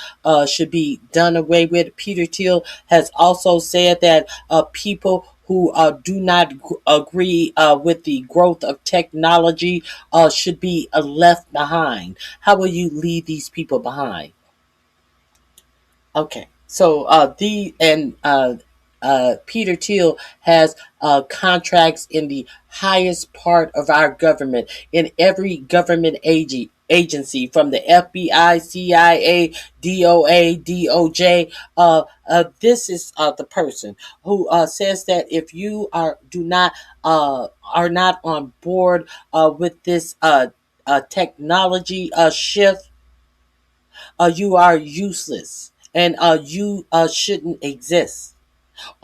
should be done away with. Peter Thiel has also said that people who do not agree with the growth of technology should be left behind. How will you leave these people behind? Okay, so Peter Thiel has contracts in the highest part of our government, in every government agency, from the FBI, CIA, DOA, DOJ. This is the person who says that if you are not on board with this technology shift, you are useless, and you shouldn't exist.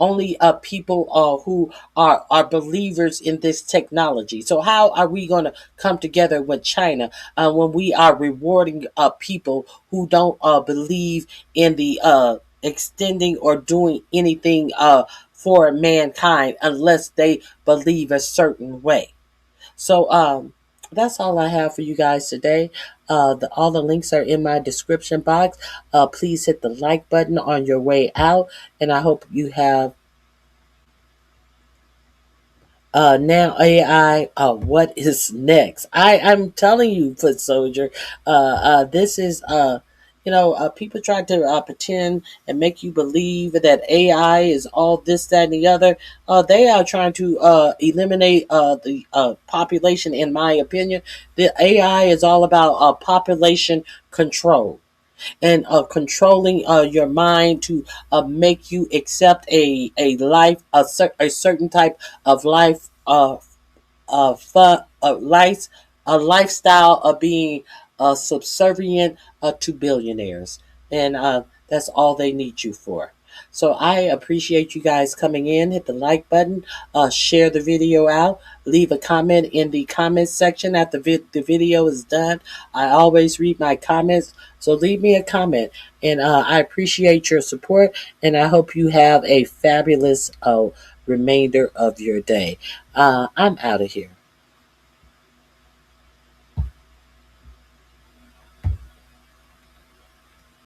Only people who are believers in this technology. So how are we going to come together with China when we are rewarding people who don't believe in the extending or doing anything for mankind unless they believe a certain way? So that's all I have for you guys today. All the links are in my description box. Please hit the like button on your way out, and I hope you have now AI. What is next? I'm telling you, foot soldier. This is people try to pretend and make you believe that AI is all this, that, and the other. They are trying to eliminate the population. In my opinion, the AI is all about population control and controlling your mind to make you accept a certain type of life, a lifestyle of being subservient to billionaires, and that's all they need you for. So I appreciate you guys coming in. Hit the like button, share the video out, leave a comment in the comments section after the video is done. I always read my comments, so leave me a comment, and I appreciate your support, and I hope you have a fabulous remainder of your day. I'm out of here.